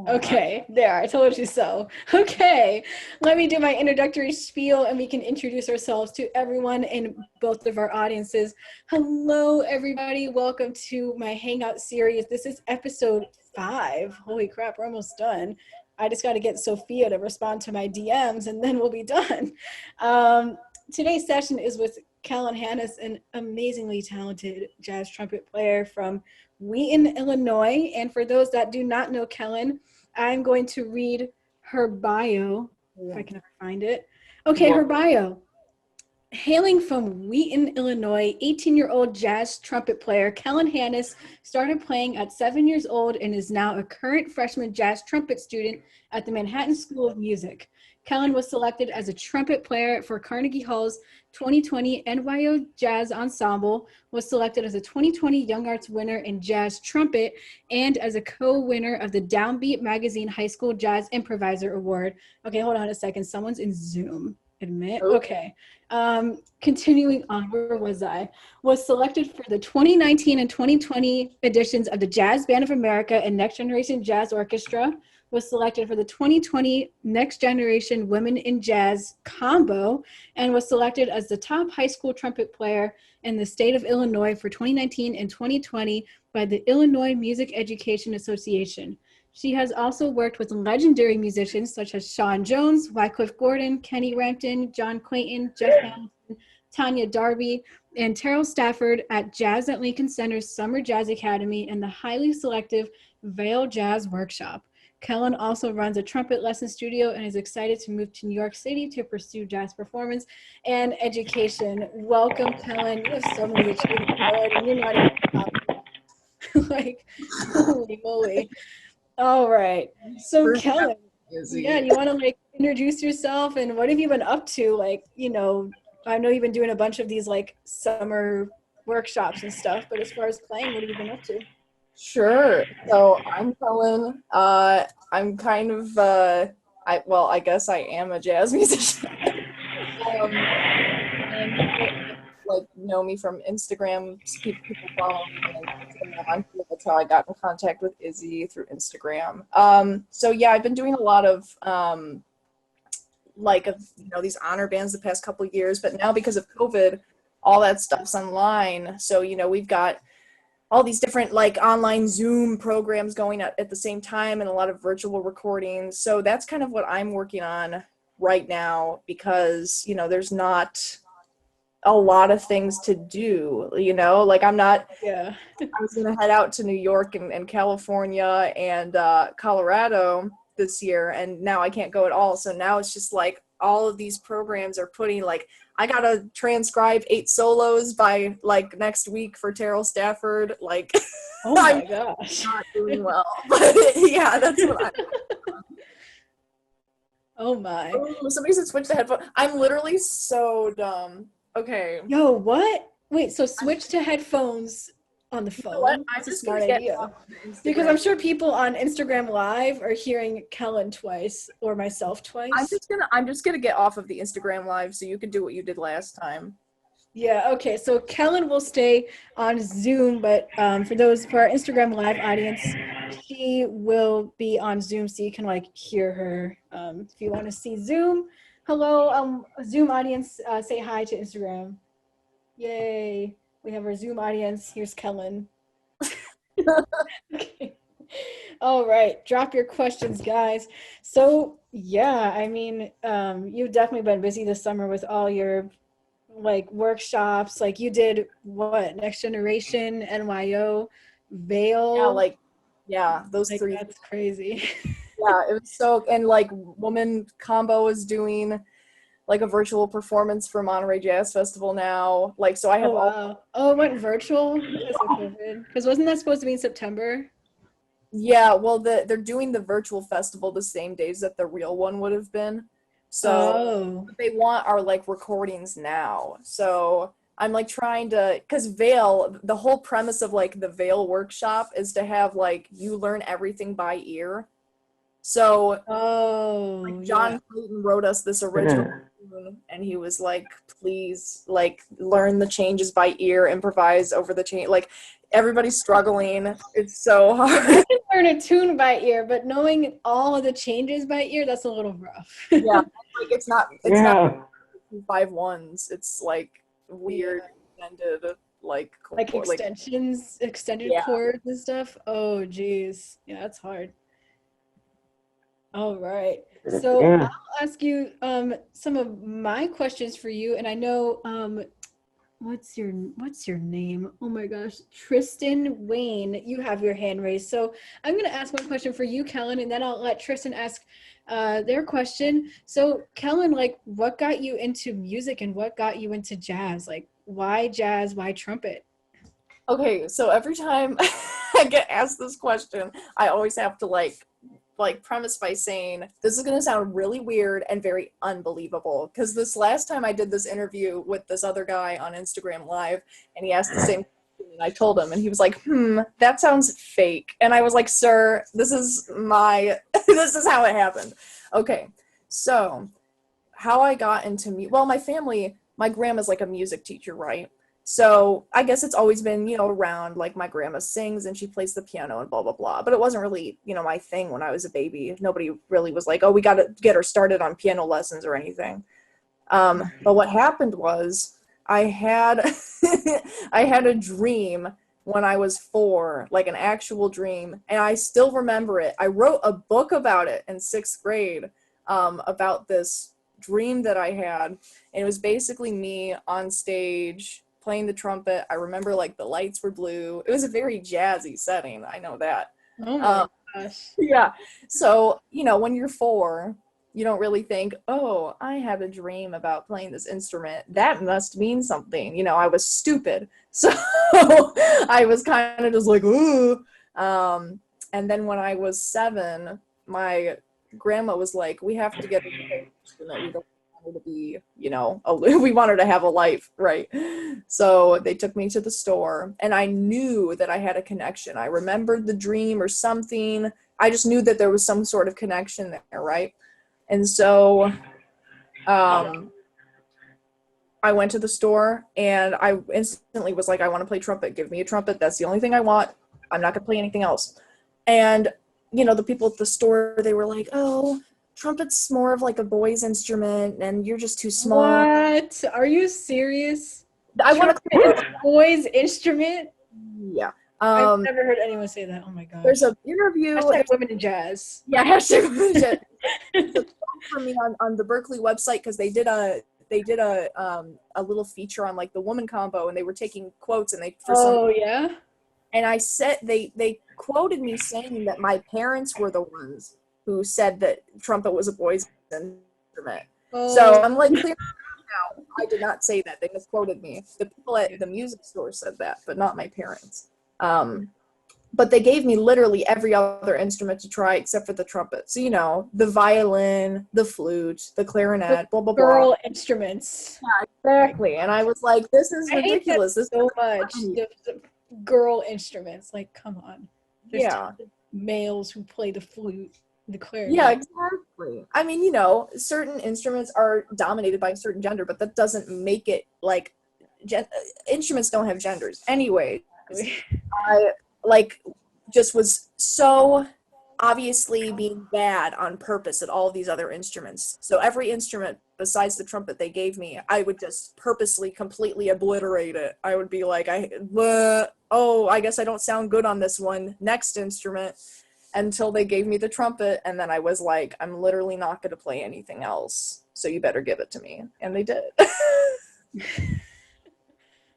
Okay, there, I told you so. Okay, let me do my introductory spiel and we can introduce ourselves to everyone in both of our audiences. Hello, everybody. Welcome to my Hangout series. This is episode 5. Holy crap, we're almost done. I just got to get Sophia to respond to my DMs and then we'll be done. Today's session is with Kellin Hanas, an amazingly talented jazz trumpet player from Wheaton, Illinois. And for those that do not know Kellin, I'm going to read her bio, if I can ever find it. Okay, her bio. Hailing from Wheaton, Illinois, 18-year-old jazz trumpet player Kellin Hanas started playing at 7 years old and is now a current freshman jazz trumpet student at the Manhattan School of Music. Kellin was selected as a trumpet player for Carnegie Hall's 2020 NYO Jazz Ensemble, was selected as a 2020 Young Arts winner in jazz trumpet, and as a co-winner of the Downbeat Magazine High School Jazz Improviser Award. Okay, hold on a second. Someone's in Zoom. Admit. Okay. Continuing on, where was I? Was selected for the 2019 and 2020 editions of the Jazz Band of America and Next Generation Jazz Orchestra. Was selected for the 2020 Next Generation Women in Jazz combo, and was selected as the top high school trumpet player in the state of Illinois for 2019 and 2020 by the Illinois Music Education Association. She has also worked with legendary musicians such as Sean Jones, Wycliffe Gordon, Kenny Rampton, John Clayton, Jeff Hamilton, Tanya Darby, and Terrell Stafford at Jazz at Lincoln Center's Summer Jazz Academy and the highly selective Vail Jazz Workshop. Kellin also runs a trumpet lesson studio and is excited to move to New York City to pursue jazz performance and education. Welcome, Kellin. You have so many achievements already, and you're not even like, holy moly. All right. So Kellin, yeah, you want to like introduce yourself and what have you been up to? Like, you know, I know you've been doing a bunch of these like summer workshops and stuff, but as far as playing, what have you been up to? Sure. So I'm Kellin. I'm kind of I guess I am a jazz musician. And people, like know me from Instagram. People follow me on Instagram. That's how I got in contact with Izzi, through Instagram. So yeah, I've been doing a lot of these honor bands the past couple of years, but now because of COVID, all that stuff's online. So we've got all these different like online Zoom programs going at the same time, and a lot of virtual recordings. So that's kind of what I'm working on right now, because there's not a lot of things to do. Like I was gonna head out to New York and California and Colorado this year, and now I can't go at all. So now it's just like all of these programs are putting like, I gotta transcribe 8 solos by like next week for Terrell Stafford. Like, oh my gosh, not doing well. But yeah, that's what I'm. Oh my! Oh, somebody said switch the headphone. I'm literally so dumb. Okay. Yo, what? Wait, so switch to headphones on the phone. That's a smart idea. Because I'm sure people on Instagram Live are hearing Kellin twice or myself twice. I'm just gonna get off of the Instagram Live so you can do what you did last time. Yeah, okay. So Kellin will stay on Zoom, but for our Instagram Live audience, she will be on Zoom so you can like hear her. If you want to see Zoom, hello, Zoom audience, say hi to Instagram. Yay. We have our Zoom audience. Here's Kellin. Okay. All right. Drop your questions, guys. So, yeah, I mean, you've definitely been busy this summer with all your like workshops. Like you did what? Next Generation, NYO, Vail. Yeah, those like, 3. That's crazy. Yeah, it was so, and like Woman Combo is doing like a virtual performance for Monterey Jazz Festival now. Like, so I have it went virtual because of COVID. Because wasn't that supposed to be in September? Yeah, well, they're doing the virtual festival the same days that the real one would have been. So what they want are like recordings now. So I'm like trying to, because Vail, the whole premise of like the Vail workshop is to have like you learn everything by ear. So Oh, John yeah. Clayton wrote us this original tune, and he was like, please, like, learn the changes by ear, improvise over the change. Like, everybody's struggling. It's so hard. I can learn a tune by ear, but knowing all of the changes by ear, that's a little rough. Yeah, like it's not 5/1s. It's like weird extended Like like extended yeah. chords and stuff. Oh, geez. Yeah, that's hard. All right. So I'll ask you some of my questions for you, and I know what's your name? Oh my gosh, Tristan Wayne. You have your hand raised. So I'm gonna ask one question for you, Kellin, and then I'll let Tristan ask their question. So Kellin, like, what got you into music and what got you into jazz? Like, why jazz? Why trumpet? Okay, so every time I get asked this question, I always have to premise by saying this is going to sound really weird and very unbelievable, because this last time I did this interview with this other guy on Instagram Live, and he asked the same question, and I told him, and he was like, that sounds fake. And I was like, sir, this is this is how it happened. Okay, so how I got into well, my family, my grandma's like a music teacher, right? So I guess it's always been, around, like, my grandma sings and she plays the piano and blah, blah, blah. But it wasn't really, my thing when I was a baby. Nobody really was like, oh, we got to get her started on piano lessons or anything. But what happened was I had, I had a dream when I was 4, like an actual dream. And I still remember it. I wrote a book about it in 6th grade, about this dream that I had. And it was basically me on stage playing the trumpet. I remember, like, the lights were blue. It was a very jazzy setting. I know that. Oh my gosh. Yeah. So, when you're 4, you don't really think, oh, I have a dream about playing this instrument. That must mean something. I was stupid. So I was kind of just like, ooh. And then when I was 7, my grandma was like, we have to get an instrument. We don't want her to be, we want her to have a life, right? So they took me to the store, and I knew that I had a connection. I remembered the dream or something. I just knew that there was some sort of connection there, right? And so I went to the store, and I instantly was like, I want to play trumpet. Give me a trumpet. That's the only thing I want. I'm not going to play anything else. And, the people at the store, they were like, oh, trumpet's more of like a boy's instrument, and you're just too small. What? Are you serious? I want to Trumpet is a boy's instrument? Yeah. I've never heard anyone say that. Oh my gosh. There's an interview. Hashtag women in jazz. Yeah, hashtag women in jazz. For me on the Berkeley website, because they did a little feature on, like, the woman combo, and they were taking quotes, and Yeah. And I said they quoted me saying that my parents were the ones who said that trumpet was a boy's instrument. Oh. So I'm like, clear now, I did not say that. They misquoted me. The people at the music store said that, but not my parents. But they gave me literally every other instrument to try except for the trumpet. So, the violin, the flute, the clarinet, blah, blah, blah. Girl instruments. Yeah, exactly. And I was like, this is ridiculous. This so much. The girl instruments. Like, come on. There's males who play the flute, the clarinet. Yeah, exactly. I mean, certain instruments are dominated by a certain gender, but that doesn't make it, like, instruments don't have genders. Anyway, I, just was so obviously being bad on purpose at all these other instruments. So every instrument besides the trumpet they gave me, I would just purposely completely obliterate it. I would be like, I guess I don't sound good on this one. Next instrument. Until they gave me the trumpet, and then I was like, I'm literally not going to play anything else, so you better give it to me. And they did.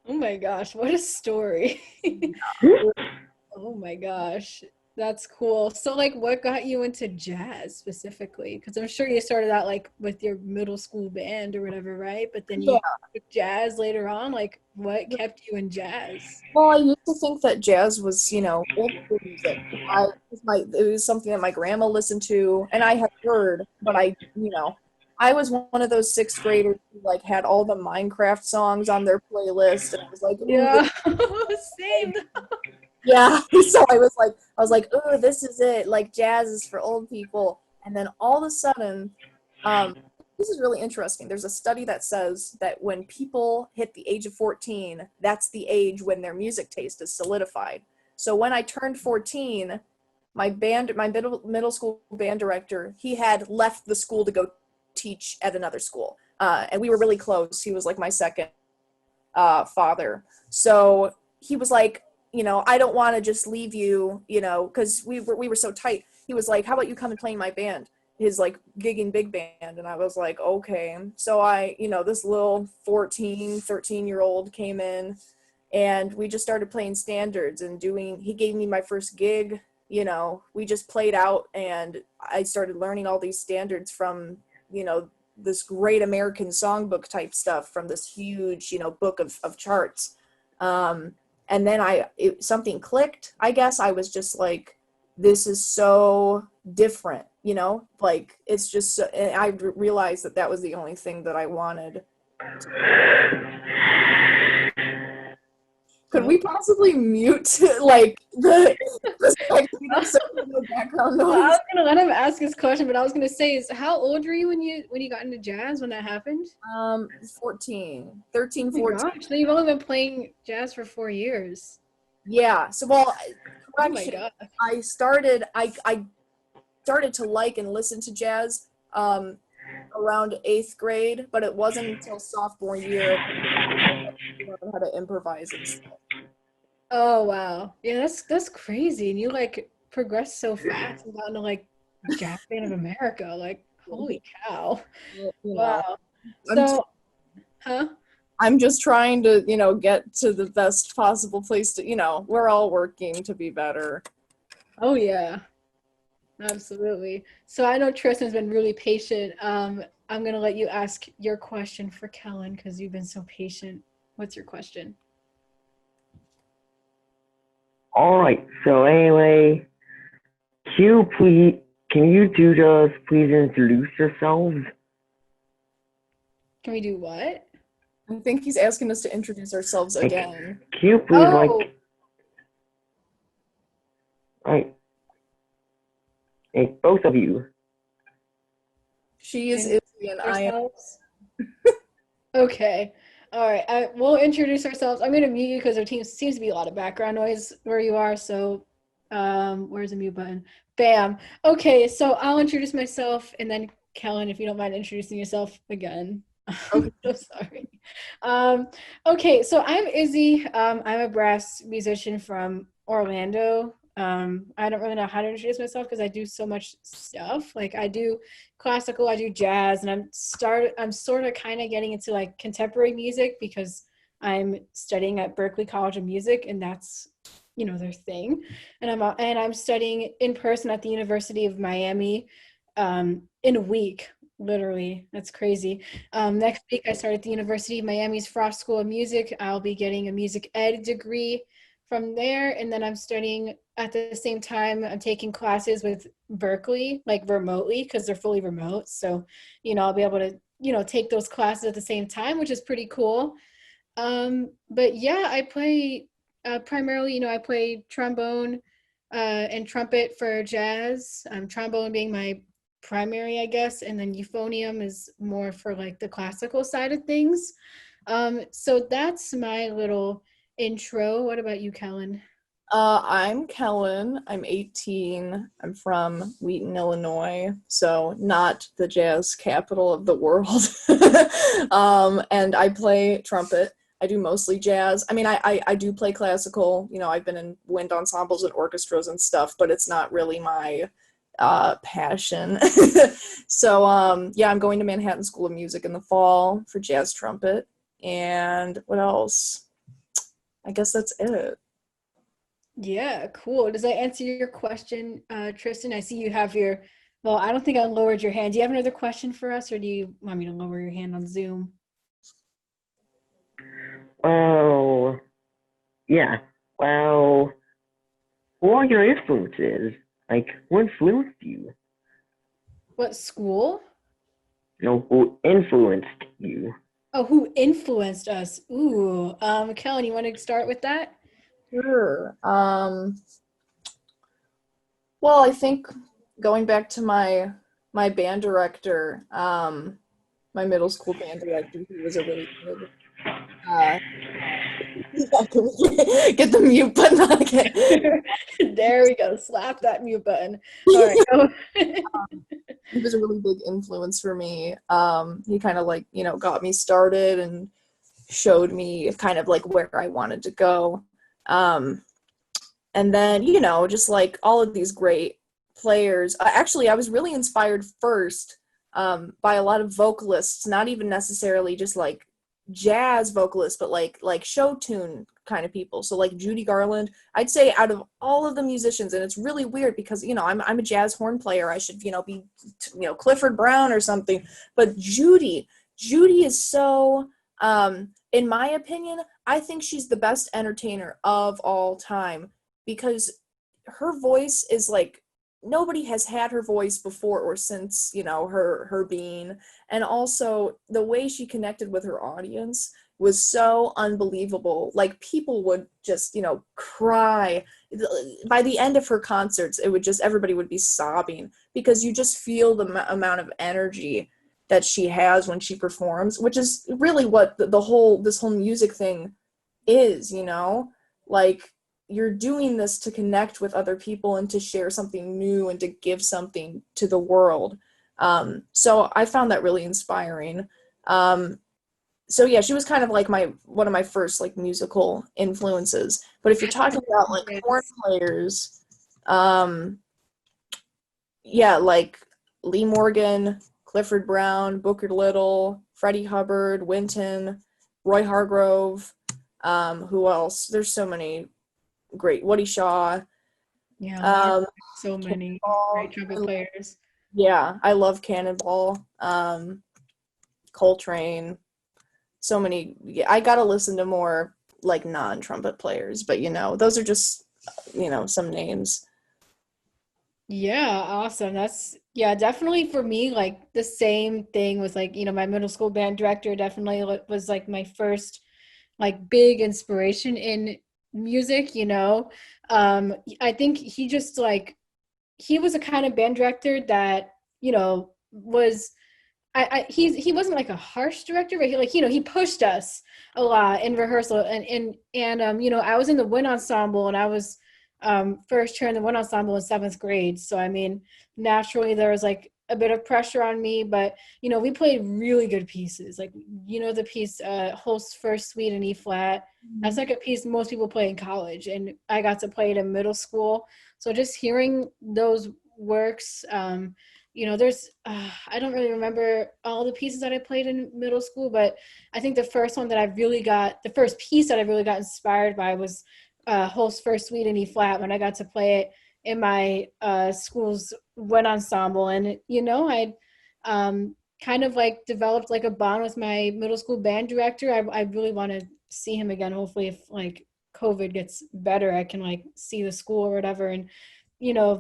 Oh my gosh, what a story. Oh my gosh, that's cool. So, like, what got you into jazz specifically? Because I'm sure you started out, like, with your middle school band or whatever, right? But then you took jazz later on. Like, what kept you in jazz? Well, I used to think that jazz was, old school music. It was something that my grandma listened to, and I had heard, but I was one of those 6th graders who, like, had all the Minecraft songs on their playlist, and I was like, yeah, same. Yeah. So I was like, oh, this is it. Like jazz is for old people. And then all of a sudden, this is really interesting. There's a study that says that when people hit the age of 14, that's the age when their music taste is solidified. So when I turned 14, my middle school band director, he had left the school to go teach at another school. And we were really close. He was like my second father. So he was like, I don't want to just leave you, because we were so tight. He was like, how about you come and play in my band? His like gigging big band. And I was like, okay. So this little 13-year-old came in and we just started playing standards and he gave me my first gig. We just played out and I started learning all these standards from, this great American songbook type stuff from this huge, book of charts. And then something clicked. I guess I was just like, this is so different, like it's just, and I realized that was the only thing that I wanted. Could we possibly mute like the background noise? Well, I was gonna let him ask his question, but I was gonna say, is how old were you when you got into jazz when that happened? 13, 14. Gosh, so you've only been playing jazz for 4 years. Yeah. So, well, Oh my God. I started to like and listen to jazz around 8th grade, but it wasn't until sophomore year I learned how to improvise and stuff. Oh wow. Yeah, that's crazy. And you like progressed so fast and got into like Jazz Band of America. Like, holy cow. Wow. So, huh? I'm just trying to, get to the best possible place to, we're all working to be better. Oh yeah. Absolutely. So I know Tristan's been really patient. I'm gonna let you ask your question for Kellin because you've been so patient. What's your question? All right. So anyway, can you two just please introduce yourselves? Can we do what? I think he's asking us to introduce ourselves again. Can you please both of you. She is Izzi and I am. Okay. All right. We'll introduce ourselves. I'm going to mute you because there seems to be a lot of background noise where you are. So where's the mute button? Bam. Okay. So I'll introduce myself and then Kellin, if you don't mind introducing yourself again. Okay. I'm so sorry. Okay. So I'm Izzi. I'm a brass musician from Orlando. I don't really know how to introduce myself because I do so much stuff. Like I do classical, I do jazz, and I'm sort of kind of getting into like contemporary music because I'm studying at Berklee College of Music, and that's their thing. And I'm studying in person at the University of Miami in a week. Literally, that's crazy. Next week I start at the University of Miami's Frost School of Music. I'll be getting a music ed degree from there, and then I'm studying at the same time. I'm taking classes with Berklee, like remotely, because they're fully remote. So, I'll be able to, take those classes at the same time, which is pretty cool. But yeah, I play primarily, I play trombone and trumpet for jazz. Trombone being my primary, I guess, and then euphonium is more for like the classical side of things. So that's my little intro. What about you, Kellin? I'm Kellin. I'm 18. I'm from Wheaton, Illinois, so not the jazz capital of the world. And I play trumpet. I do mostly jazz. I mean, I do play classical. I've been in wind ensembles and orchestras and stuff, but it's not really my passion. So yeah, I'm going to Manhattan School of Music in the fall for jazz trumpet. And what else? I guess that's it. Yeah, cool. Does that answer your question, Tristan? I see you have well, I don't think I lowered your hand. Do you have another question for us, or do you want me to lower your hand on Zoom? Well, yeah. Well, who are your influences? Like, who influenced you? What school? No, who influenced you? Oh, who influenced us? Ooh, Kellin, you want to start with that? Sure. Well, I think going back to my band director, my middle school band director, he was a really good. Uh, get the mute button on again. There we go. Slap that mute button. All right. Go. He was a really big influence for me. He kind of like, got me started and showed me kind of like where I wanted to go. And then, just like all of these great players. Actually, I was really inspired first by a lot of vocalists, not even necessarily just like jazz vocalists, but like show tune kind of people. So like Judy Garland, I'd say out of all of the musicians, and it's really weird because I'm a jazz horn player. I should be Clifford Brown or something, but Judy is so in my opinion, I think she's the best entertainer of all time because her voice is like nobody has had her voice before or since her being, and also the way she connected with her audience was so unbelievable. Like people would just cry by the end of her concerts. It would just everybody would be sobbing because you just feel the amount of energy that she has when she performs, which is really what this whole music thing is, like you're doing this to connect with other people and to share something new and to give something to the world. So I found that really inspiring. So yeah, she was kind of like one of my first like musical influences. But if you're talking about like Yes. horn players, yeah, like Lee Morgan, Clifford Brown, Booker Little, Freddie Hubbard, Wynton, Roy Hargrove. Who else? There's so many great. Woody Shaw. Yeah, so many Cannonball. great trumpet players. Yeah, I love Cannonball. Coltrane. So many. Yeah, I gotta listen to more like non-trumpet players, but those are just some names. Yeah, awesome. That's yeah, definitely for me, like the same thing was like, my middle school band director definitely was like my first like big inspiration in music. I think he just like he was a kind of band director that, was he wasn't like a harsh director, but he like, he pushed us a lot in rehearsal and I was in the wind ensemble and I was first chair in the wind ensemble in 7th grade. So I mean, naturally there was like a bit of pressure on me, but we played really good pieces. Like, the piece Holst's First Suite in E flat. That's like a piece most people play in college, and I got to play it in middle school. So just hearing those works, there's I don't really remember all the pieces that I played in middle school, but I think the first piece that I really got inspired by was Holst's First Suite in E flat when I got to play it in my school's wind ensemble. And I kind of like developed like a bond with my middle school band director. I really want to see him again. Hopefully, if like COVID gets better, I can like see the school or whatever and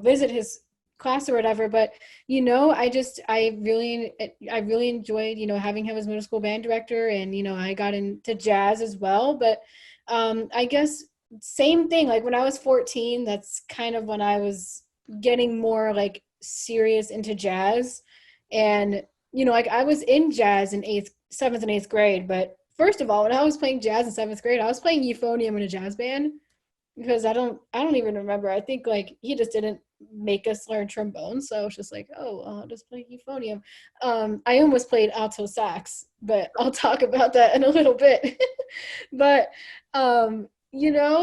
visit his class or whatever. But I really enjoyed having him as middle school band director, and I got into jazz as well. But I guess same thing, like when I was 14, that's kind of when I was getting more like serious into jazz. And like I was in jazz in 7th and 8th grade, but first of all, when I was playing jazz in 7th grade, I was playing euphonium in a jazz band because I don't even remember. I think like he just didn't make us learn trombone, so I was just like, oh, I'll just play euphonium. I almost played alto sax, but I'll talk about that in a little bit. But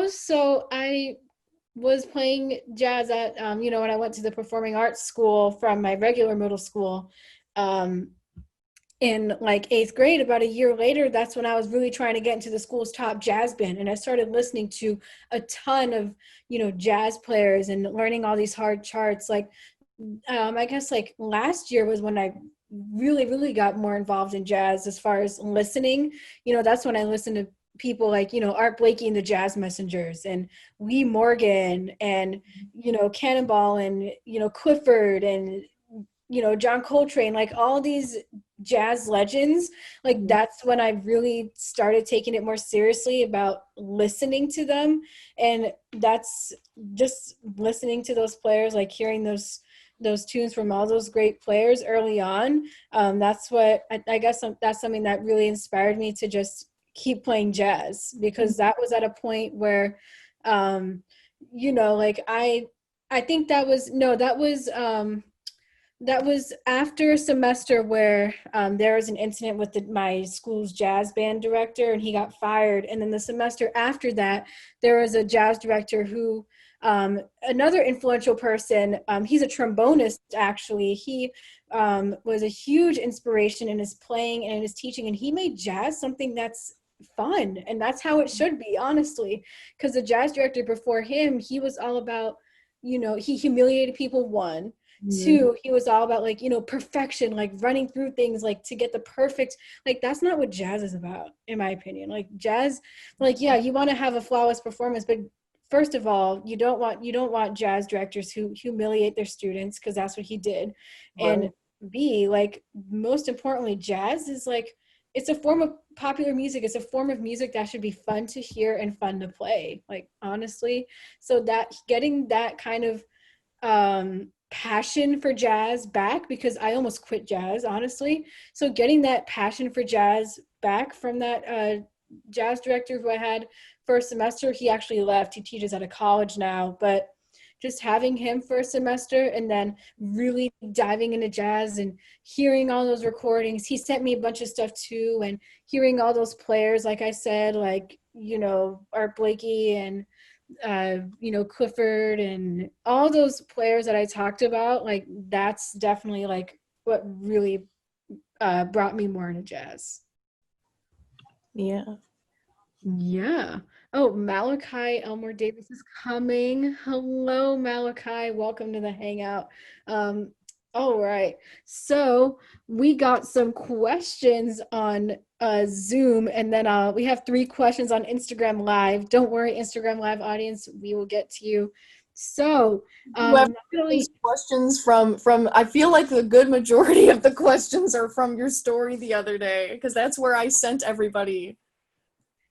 so I was playing jazz at when I went to the performing arts school from my regular middle school. Um, in like 8th grade, about a year later, that's when I was really trying to get into the school's top jazz band. And I started listening to a ton of, jazz players and learning all these hard charts. Like, I guess like last year was when I really, really got more involved in jazz as far as listening. That's when I listened to people like, Art Blakey and the Jazz Messengers and Lee Morgan and, Cannonball and, Clifford and, John Coltrane, like all these jazz legends, like that's when I really started taking it more seriously about listening to them. And that's just listening to those players, like hearing those tunes from all those great players early on. That's what I guess that's something that really inspired me to just keep playing jazz, because that was at a point where like I think that was no that was after a semester where there was an incident with my school's jazz band director, and he got fired. And then the semester after that, there was a jazz director who, another influential person, he's a trombonist actually. He was a huge inspiration in his playing and in his teaching, and he made jazz something that's fun. And that's how it should be, honestly, because the jazz director before him, he was all about, he humiliated people, one. Two, he was all about, like, perfection, like running through things, like to get the perfect, like that's not what jazz is about, in my opinion. Like jazz, like, yeah, you want to have a flawless performance, but first of all, you don't want jazz directors who humiliate their students, because that's what he did. Right. And B, like, most importantly, jazz is like, it's a form of popular music. It's a form of music that should be fun to hear and fun to play, like, honestly. So that getting that kind of passion for jazz back, because I almost quit jazz, honestly. So getting that passion for jazz back from that jazz director who I had first semester, he actually left. He teaches at a college now, but just having him for a semester and then really diving into jazz and hearing all those recordings. He sent me a bunch of stuff too, and hearing all those players, like I said, like, Art Blakey and Clifford and all those players that I talked about, like that's definitely like what really brought me more into jazz. Yeah. Yeah. Oh, Malachi Elmore Davis is coming. Hello, Malachi. Welcome to the Hangout. All right. So we got some questions on Zoom, and then we have 3 questions on Instagram Live. Don't worry, Instagram Live audience, we will get to you. So These questions from I feel like the good majority of the questions are from your story the other day, because that's where I sent everybody.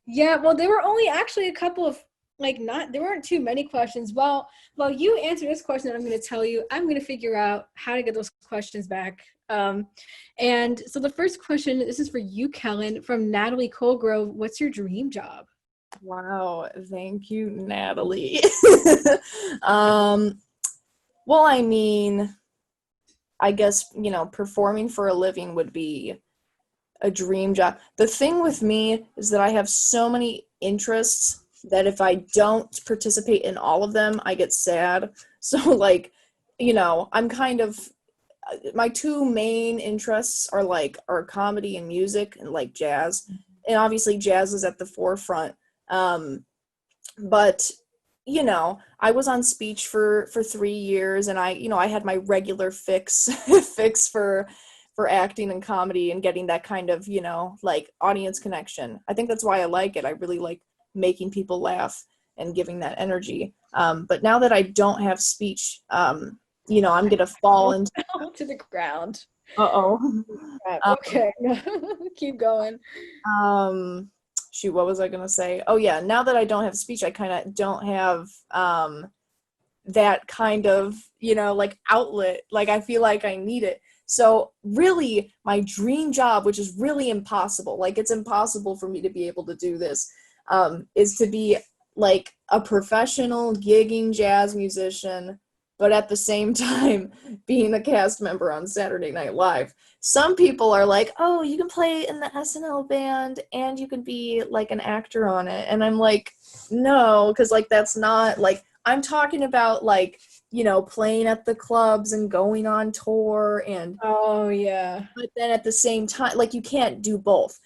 yeah, well, there were only actually a couple of, like, there weren't too many questions. Well, you answer this question that I'm going to tell you, I'm going to figure out how to get those questions back. And so the first question, this is for you, Kellin, from Natalie Colgrove. What's your dream job? Wow, thank you, Natalie. Well, I mean, I guess, performing for a living would be a dream job. The thing with me is that I have so many interests that if I don't participate in all of them, I get sad. So, like, I'm kind of, my 2 main interests are comedy and music, and like jazz. And obviously jazz is at the forefront. But I was on speech for 3 years, and I had my regular fix for acting and comedy and getting that kind of, like audience connection. I think that's why I like it. I really like making people laugh and giving that energy. But now that I don't have speech, I'm going to fall into to the ground. Uh-oh. Okay. Keep going. Shoot, what was I going to say? Oh yeah, now that I don't have speech, I kind of don't have that kind of, like outlet. Like I feel like I need it. So really, my dream job, which is really impossible, like it's impossible for me to be able to do this, is to be like a professional gigging jazz musician, but at the same time being a cast member on Saturday Night Live. Some people are like, oh, you can play in the SNL band and you can be like an actor on it. And I'm like, no, because like that's not, like, I'm talking about like, playing at the clubs and going on tour, and Oh yeah. but then at the same time, like, you can't do both,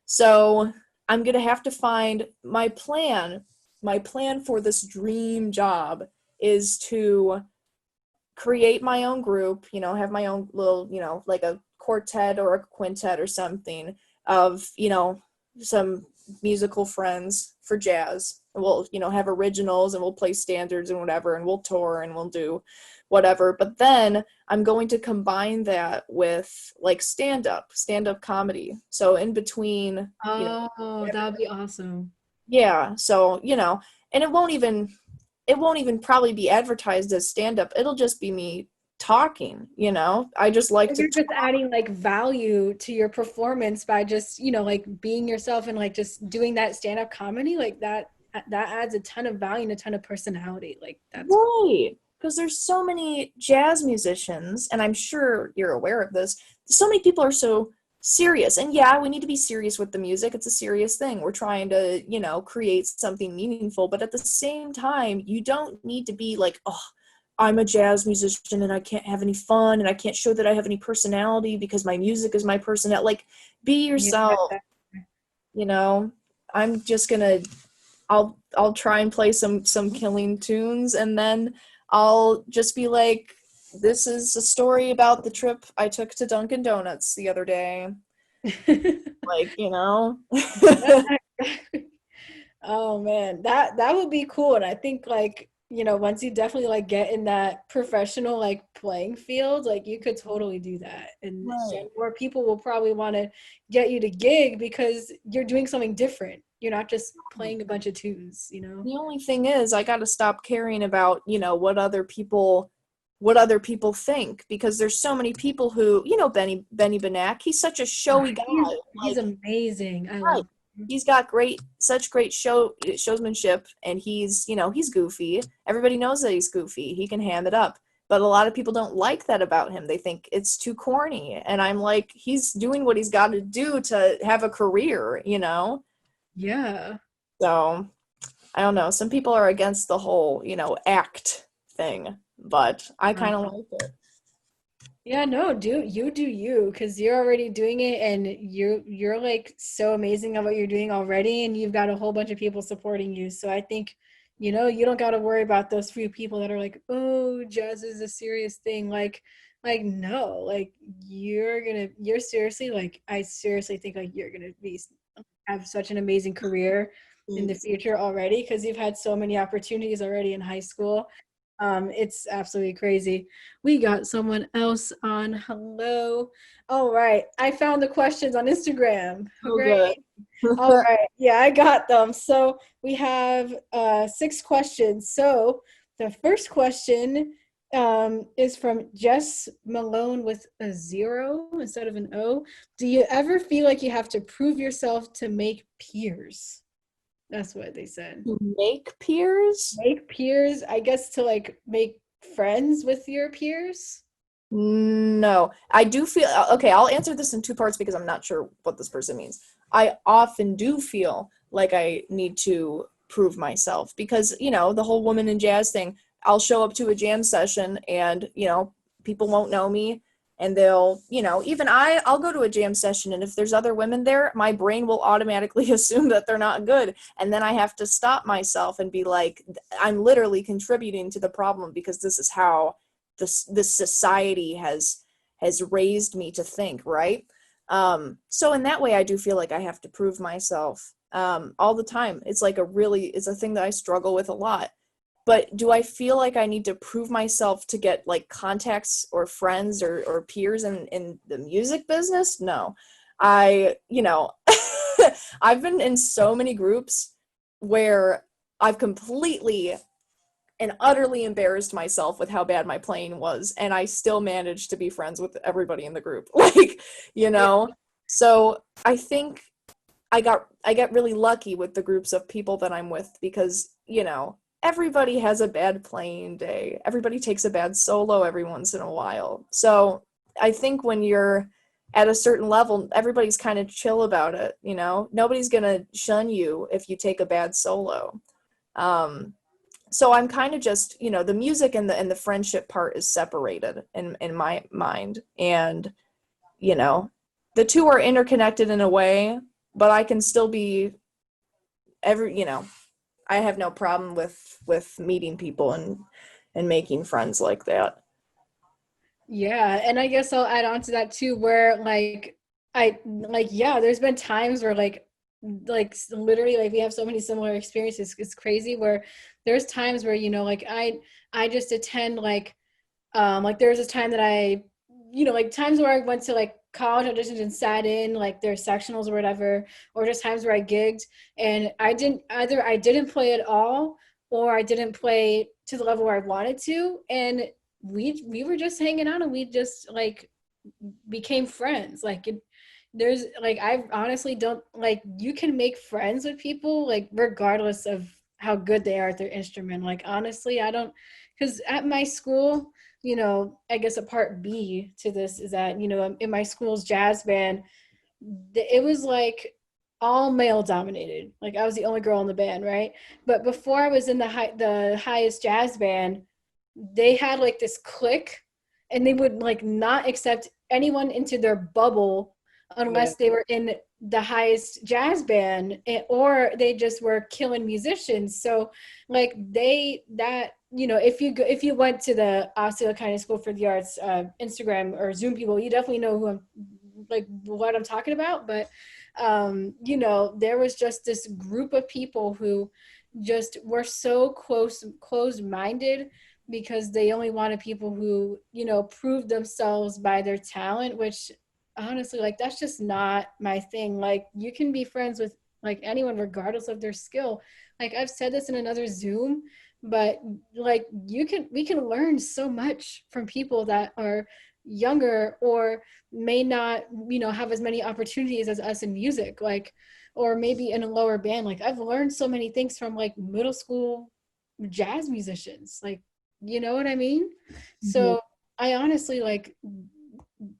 So I'm gonna have to find my plan. My plan for this dream job is to create my own group, have my own little, like a quartet or a quintet or something of, some musical friends for jazz. we'll, have originals and we'll play standards and whatever, and we'll tour and we'll do whatever. But then I'm going to combine that with like stand-up comedy. So in between, Oh, that would be awesome. yeah. So, and it won't even probably be advertised as stand-up. It'll just be me talking, I just like to You're just talk. adding like value to your performance by just, like being yourself and like just doing that stand-up comedy like that adds a ton of value and a ton of personality. Like that's Right. Because there's so many jazz musicians, and I'm sure you're aware of this. So many people are so serious. And yeah, we need to be serious with the music. It's a serious thing. We're trying to, create something meaningful. But at the same time, you don't need to be like, oh, I'm a jazz musician and I can't have any fun and I can't show that I have any personality because my music is my personality. Like, be yourself. I'm just gonna I'll try and play some Kellin tunes, and then I'll just be like, this is a story about the trip I took to Dunkin' Donuts the other day. Like, Oh man, that would be cool. And I think like, once you definitely like get in that professional like playing field, like you could totally do that. And Right. more people will probably want to get you to gig because you're doing something different. You're not just playing a bunch of tunes. The only thing is I got to stop caring about, what other people think, because there's so many people who, Benny Benack, he's such a showy guy. He's Like, amazing. I right. love him. He's got such great showsmanship, and he's goofy. Everybody knows that he's goofy. He can ham it up. But a lot of people don't like that about him. They think it's too corny. And I'm like, he's doing what he's got to do to have a career, Yeah. So I don't know. Some people are against the whole, act thing, but I kind of like it. Yeah, no, do you because you're already doing it and you're like so amazing at what you're doing already and you've got a whole bunch of people supporting you. So I think, you don't got to worry about those few people that are like, "Oh, jazz is a serious thing." Like no, like you're seriously like I seriously think like you're going to be have such an amazing career in the future already because you've had so many opportunities already in high school. It's absolutely crazy. We got someone else on. Hello. All right. I found the questions on Instagram. Oh, good. All right. Yeah, I got them. So we have 6 questions. So the first question is from Jess Malone with a 0 instead of an O. Do you ever feel like you have to prove yourself to make peers? That's what they said. Make peers? Make peers, I guess, to like make friends with your peers. No, I do feel okay. I'll answer this in 2 parts because I'm not sure what this person means. I often do feel like I need to prove myself because, the whole woman in jazz thing. I'll show up to a jam session and, people won't know me, and they'll, even I'll go to a jam session, and if there's other women there, my brain will automatically assume that they're not good. And then I have to stop myself and be like, I'm literally contributing to the problem because this is how this society has raised me to think, right? So in that way, I do feel like I have to prove myself all the time. It's like it's a thing that I struggle with a lot. But do I feel like I need to prove myself to get like contacts or friends or peers in the music business? No. I've been in so many groups where I've completely and utterly embarrassed myself with how bad my playing was, and I still managed to be friends with everybody in the group. Like, so I think I get really lucky with the groups of people that I'm with because, everybody has a bad playing day. Everybody takes a bad solo every once in a while. So I think when you're at a certain level, everybody's kind of chill about it, Nobody's gonna shun you if you take a bad solo. So I'm kind of just, the music and the friendship part is separated in my mind. And, the two are interconnected in a way, but I can still be I have no problem with meeting people and making friends like that. Yeah, and I guess I'll add on to that too, where like yeah, there's been times where like like literally like we have so many similar experiences. It's crazy where there's times where, you know, like I just attend like there was a time that I, you know, like times where I went to like college auditions and sat in like their sectionals or whatever, or just times where I gigged and I didn't play at all or I didn't play to the level where I wanted to. And we were just hanging out and we just like became friends. Like there's like I honestly don't like you can make friends with people like regardless of how good they are at their instrument. Like honestly, I don't because at my school, you know, I guess a part B to this is that, you know, in my school's jazz band, it was like all male dominated. Like I was the only girl in the band, right? But before I was in the highest jazz band, they had like this clique and they would like not accept anyone into their bubble unless they were in the highest jazz band or they just were killing musicians. So like you know, if you went to the Osceola County School for the Arts Instagram or Zoom people, you definitely know who I'm like what I'm talking about. But you know, there was just this group of people who just were so closed minded because they only wanted people who, you know, proved themselves by their talent, which honestly, like, that's just not my thing. Like, you can be friends with like anyone regardless of their skill. Like I've said this in another Zoom, but like we can learn so much from people that are younger or may not, you know, have as many opportunities as us in music, like, or maybe in a lower band. Like I've learned so many things from like middle school jazz musicians, like, you know what I mean? So I honestly like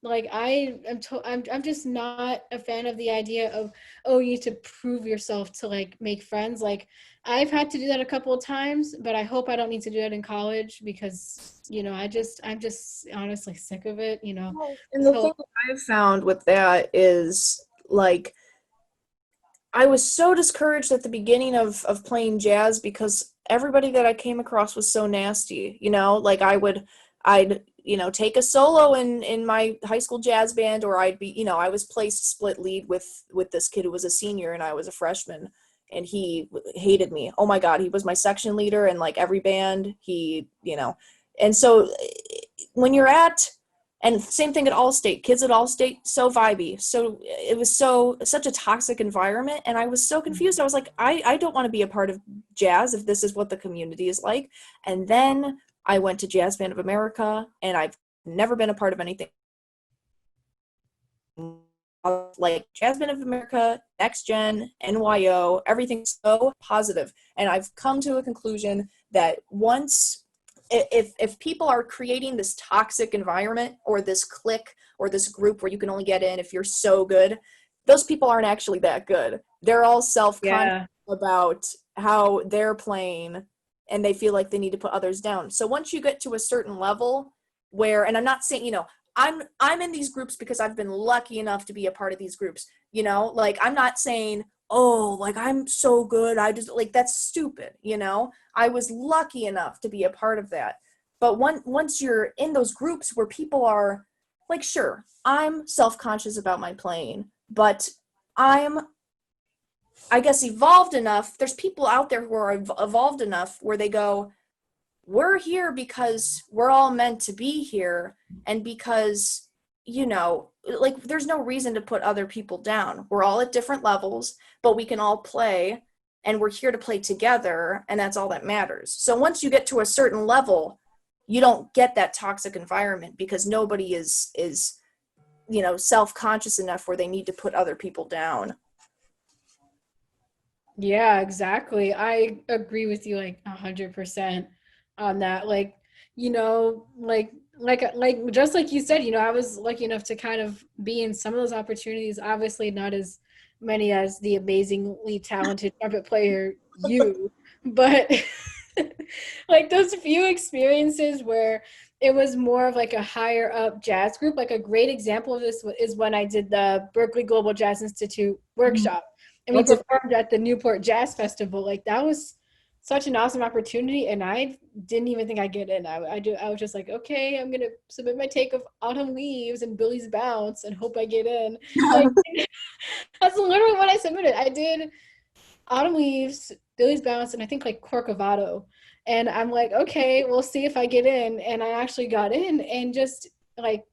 I'm just not a fan of the idea of, oh, you need to prove yourself to like make friends. Like I've had to do that a couple of times, but I hope I don't need to do that in college because, you know, I'm just honestly sick of it, you know. And the thing that I've found with that is like I was so discouraged at the beginning of playing jazz because everybody that I came across was so nasty, you know, like I'd, you know, take a solo in my high school jazz band, or I'd be, you know, I was placed split lead with this kid who was a senior and I was a freshman, and he hated me. Oh my God, he was my section leader in like every band. He, you know, and so when you're at, and same thing at Allstate, kids at Allstate, so vibey. So it was such a toxic environment. And I was so confused. I was like, I don't want to be a part of jazz if this is what the community is like. And then I went to Jazz Band of America, and I've never been a part of anything like Jazz Band of America, Next Gen, NYO, everything's so positive. And I've come to a conclusion that once if people are creating this toxic environment or this clique or this group where you can only get in if you're so good, those people aren't actually that good. They're all self-conscious about how they're playing, and they feel like they need to put others down. So once you get to a certain level where, and I'm not saying, you know, I'm in these groups because I've been lucky enough to be a part of these groups, you know, like I'm not saying, oh, like I'm so good, I just, like, that's stupid, you know. I was lucky enough to be a part of that. But once you're in those groups where people are like, sure, I'm self-conscious about my playing, but I'm, I guess, evolved enough. There's people out there who are evolved enough where they go, we're here because we're all meant to be here, and because, you know, like, there's no reason to put other people down. We're all at different levels, but we can all play, and we're here to play together, and that's all that matters. So once you get to a certain level, you don't get that toxic environment because nobody is you know, self-conscious enough where they need to put other people down. Yeah, exactly. I agree with you like 100% on that. Like, you know, like just like you said, you know, I was lucky enough to kind of be in some of those opportunities, obviously not as many as the amazingly talented trumpet player you, but like those few experiences where it was more of like a higher up jazz group. Like a great example of this is when I did the Berkeley Global Jazz Institute workshop and we performed at the Newport Jazz Festival. Like that was such an awesome opportunity, and I didn't even think I'd get in. I was just like, okay, I'm gonna submit my take of Autumn Leaves and Billy's Bounce and hope I get in. Like, that's literally what I submitted. I did Autumn Leaves, Billy's Bounce, and I think like Corcovado. And I'm like, okay, we'll see if I get in. And I actually got in, and just like,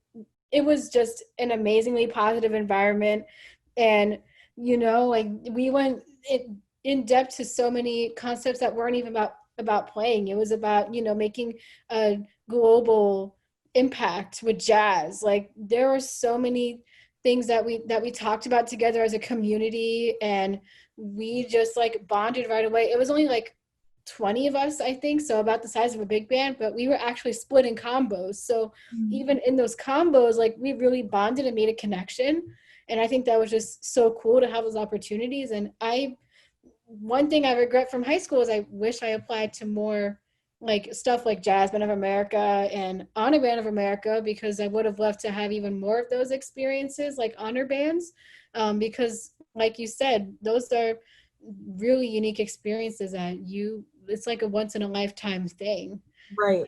it was just an amazingly positive environment. And, like we went in depth to so many concepts that weren't even about playing. It was about, making a global impact with jazz. Like there were so many things that we talked about together as a community, and we just like bonded right away. It was only like 20 of us, I think, so about the size of a big band, but we were actually split in combos. So even in those combos, like we really bonded and made a connection. And I think that was just so cool to have those opportunities. And one thing I regret from high school is I wish I applied to more like stuff like Jazz Band of America and Honor Band of America, because I would have loved to have even more of those experiences like honor bands, because like you said, those are really unique experiences that it's like a once in a lifetime thing. Right.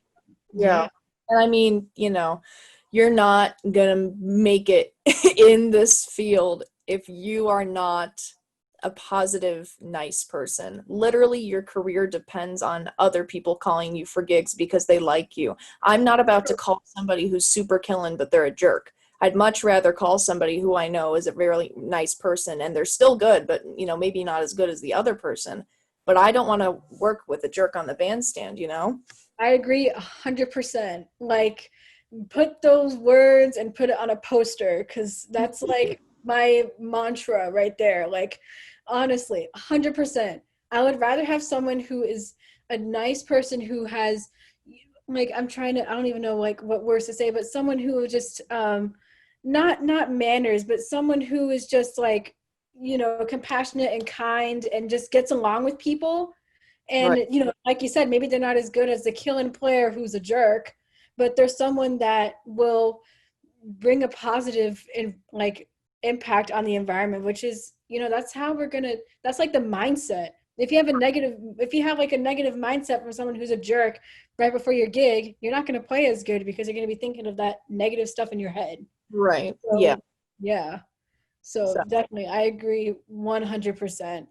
Yeah. And I mean, you're not gonna make it in this field if you are not a positive, nice person. Literally, your career depends on other people calling you for gigs because they like you. I'm not about to call somebody who's super killing, but they're a jerk. I'd much rather call somebody who I know is a really nice person and they're still good, but maybe not as good as the other person. But I don't want to work with a jerk on the bandstand, I agree 100%. Like, put those words and put it on a poster, because that's like my mantra right there. Like, honestly, 100%. I would rather have someone who is a nice person who has, like, I don't even know like what words to say, but someone who just not manners, but someone who is just like, compassionate and kind and just gets along with people. And, right. Like you said, maybe they're not as good as the Kellin player who's a jerk, but there's someone that will bring a positive impact on the environment, which is, that's like the mindset. If you have like a negative mindset from someone who's a jerk right before your gig, you're not going to play as good because you're going to be thinking of that negative stuff in your head. Right. So, yeah. Yeah. So definitely, I agree 100%.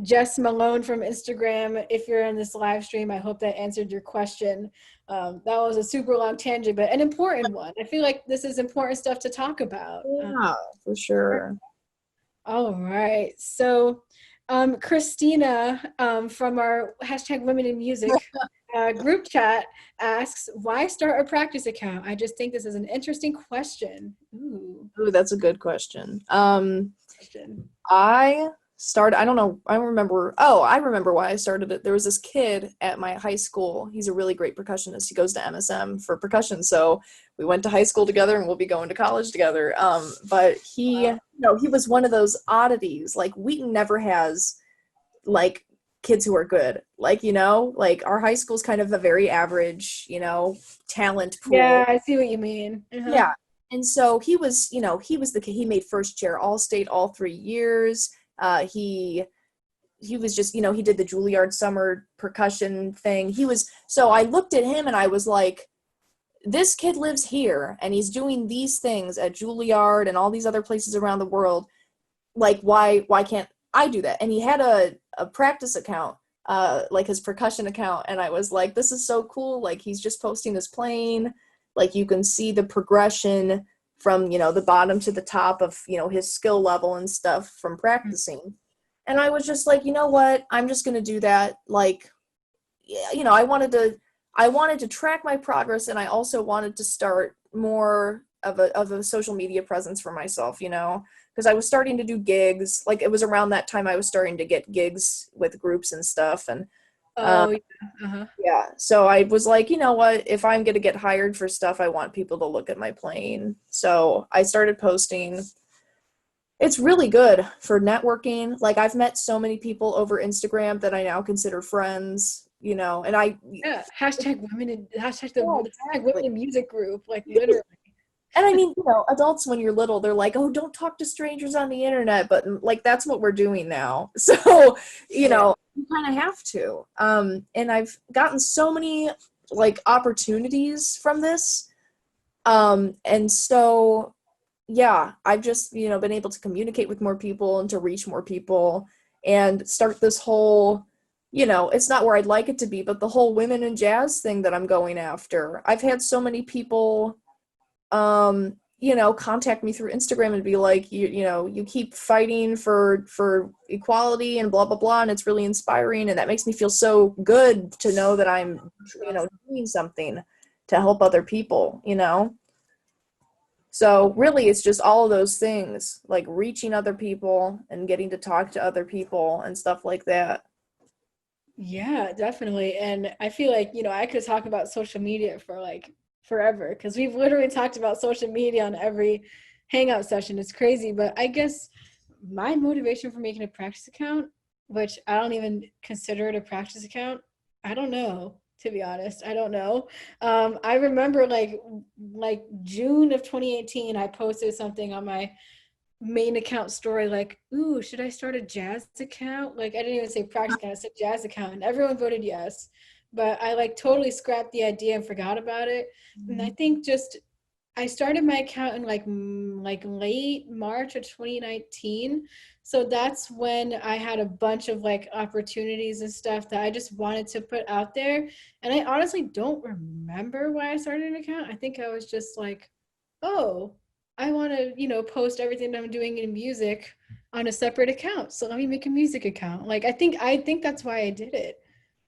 Jess Malone from Instagram, if you're in this live stream, I hope that answered your question. That was a super long tangent, but an important one. I feel like this is important stuff to talk about. Yeah, for sure. All right. So Christina from our #WomenInMusic group chat asks, why start a practice account? I just think this is an interesting question. Ooh, that's a good question. I remember why I started it. There was this kid at my high school. He's a really great percussionist. He goes to MSM for percussion. So we went to high school together and we'll be going to college together. But he, he was one of those oddities. Like Wheaton never has like kids who are good. Like, like our high school's kind of a very average, talent pool. Yeah, I see what you mean. Uh-huh. Yeah. And so he was the kid. He made first chair All-State all 3 years. He was just, he did the Juilliard summer percussion thing. So I looked at him and I was like, this kid lives here and he's doing these things at Juilliard and all these other places around the world. Like, why can't I do that? And he had a practice account, like his percussion account. And I was like, this is so cool. Like, he's just posting his playing. Like, you can see the progression from, the bottom to the top of, his skill level and stuff from practicing. And I was just like, you know what? I'm just going to do that. Like, I wanted to track my progress, and I also wanted to start more of a social media presence for myself, because I was starting to do gigs. Like, it was around that time I was starting to get gigs with groups and stuff. And yeah. So I was like, you know what? If I'm going to get hired for stuff, I want people to look at my playing. So I started posting. It's really good for networking. Like, I've met so many people over Instagram that I now consider friends, and #WomenInMusic group, like literally. And I mean, adults, when you're little, they're like, oh, don't talk to strangers on the internet. But like, that's what we're doing now. So, You kind of have to. And I've gotten so many like opportunities from this. And so yeah, I've just, been able to communicate with more people and to reach more people and start this whole, it's not where I'd like it to be, but the whole women in jazz thing that I'm going after. I've had so many people, contact me through Instagram and be like, you keep fighting for equality and blah, blah, blah. And it's really inspiring. And that makes me feel so good to know that I'm, doing something to help other people, So really, it's just all of those things, like reaching other people and getting to talk to other people and stuff like that. Yeah, definitely. And I feel like, I could talk about social media for like forever because we've literally talked about social media on every Hangout session. It's crazy. But I guess my motivation for making a practice account, which I don't even consider it a practice account, I don't know, to be honest. I don't know. I remember like June of 2018, I posted something on my main account story like, ooh, should I start a jazz account? Like I didn't even say practice account, I said jazz account, and everyone voted yes. But I like totally scrapped the idea and forgot about it. And I think just I started my account in like late March of 2019. So that's when I had a bunch of like opportunities and stuff that I just wanted to put out there. And I honestly don't remember why I started an account. I think I was just like, oh, I want to, post everything that I'm doing in music on a separate account. So let me make a music account. Like I think that's why I did it.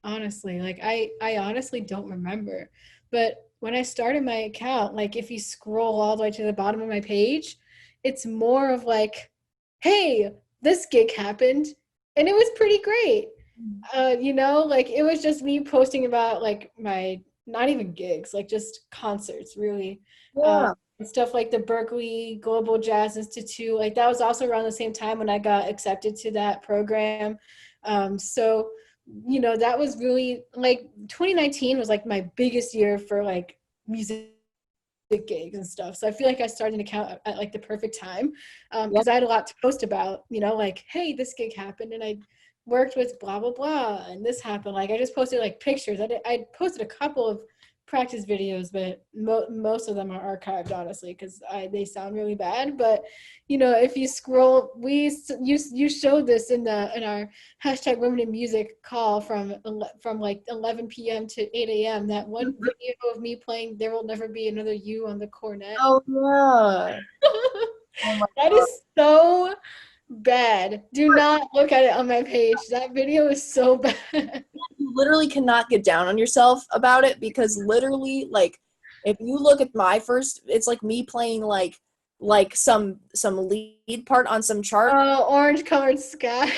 Honestly, like I honestly don't remember. But when I started my account, like if you scroll all the way to the bottom of my page, it's more of like, hey, this gig happened and it was pretty great. Like it was just me posting about like my not even gigs, like just concerts, really. Yeah. And stuff like the Berkeley Global Jazz Institute. Like that was also around the same time when I got accepted to that program. So that was really like 2019 was like my biggest year for like music gigs and stuff. So I feel like I started an account at like the perfect time because I had a lot to post about, like, hey, this gig happened and I worked with blah, blah, blah, and this happened. Like I just posted like pictures. I posted a couple of practice videos, but most of them are archived, honestly, because they sound really bad. But if you scroll, you showed this in our hashtag Women in Music call from like 11 p.m. to 8 a.m. That one video of me playing "There Will Never Be Another You" on the cornet. Oh yeah. Oh my That God. is so bad. Do not look at it on my page. That video is so bad. You literally cannot get down on yourself about it because literally, like, if you look at my first, it's like me playing like some lead part on some chart. Oh, orange colored sky.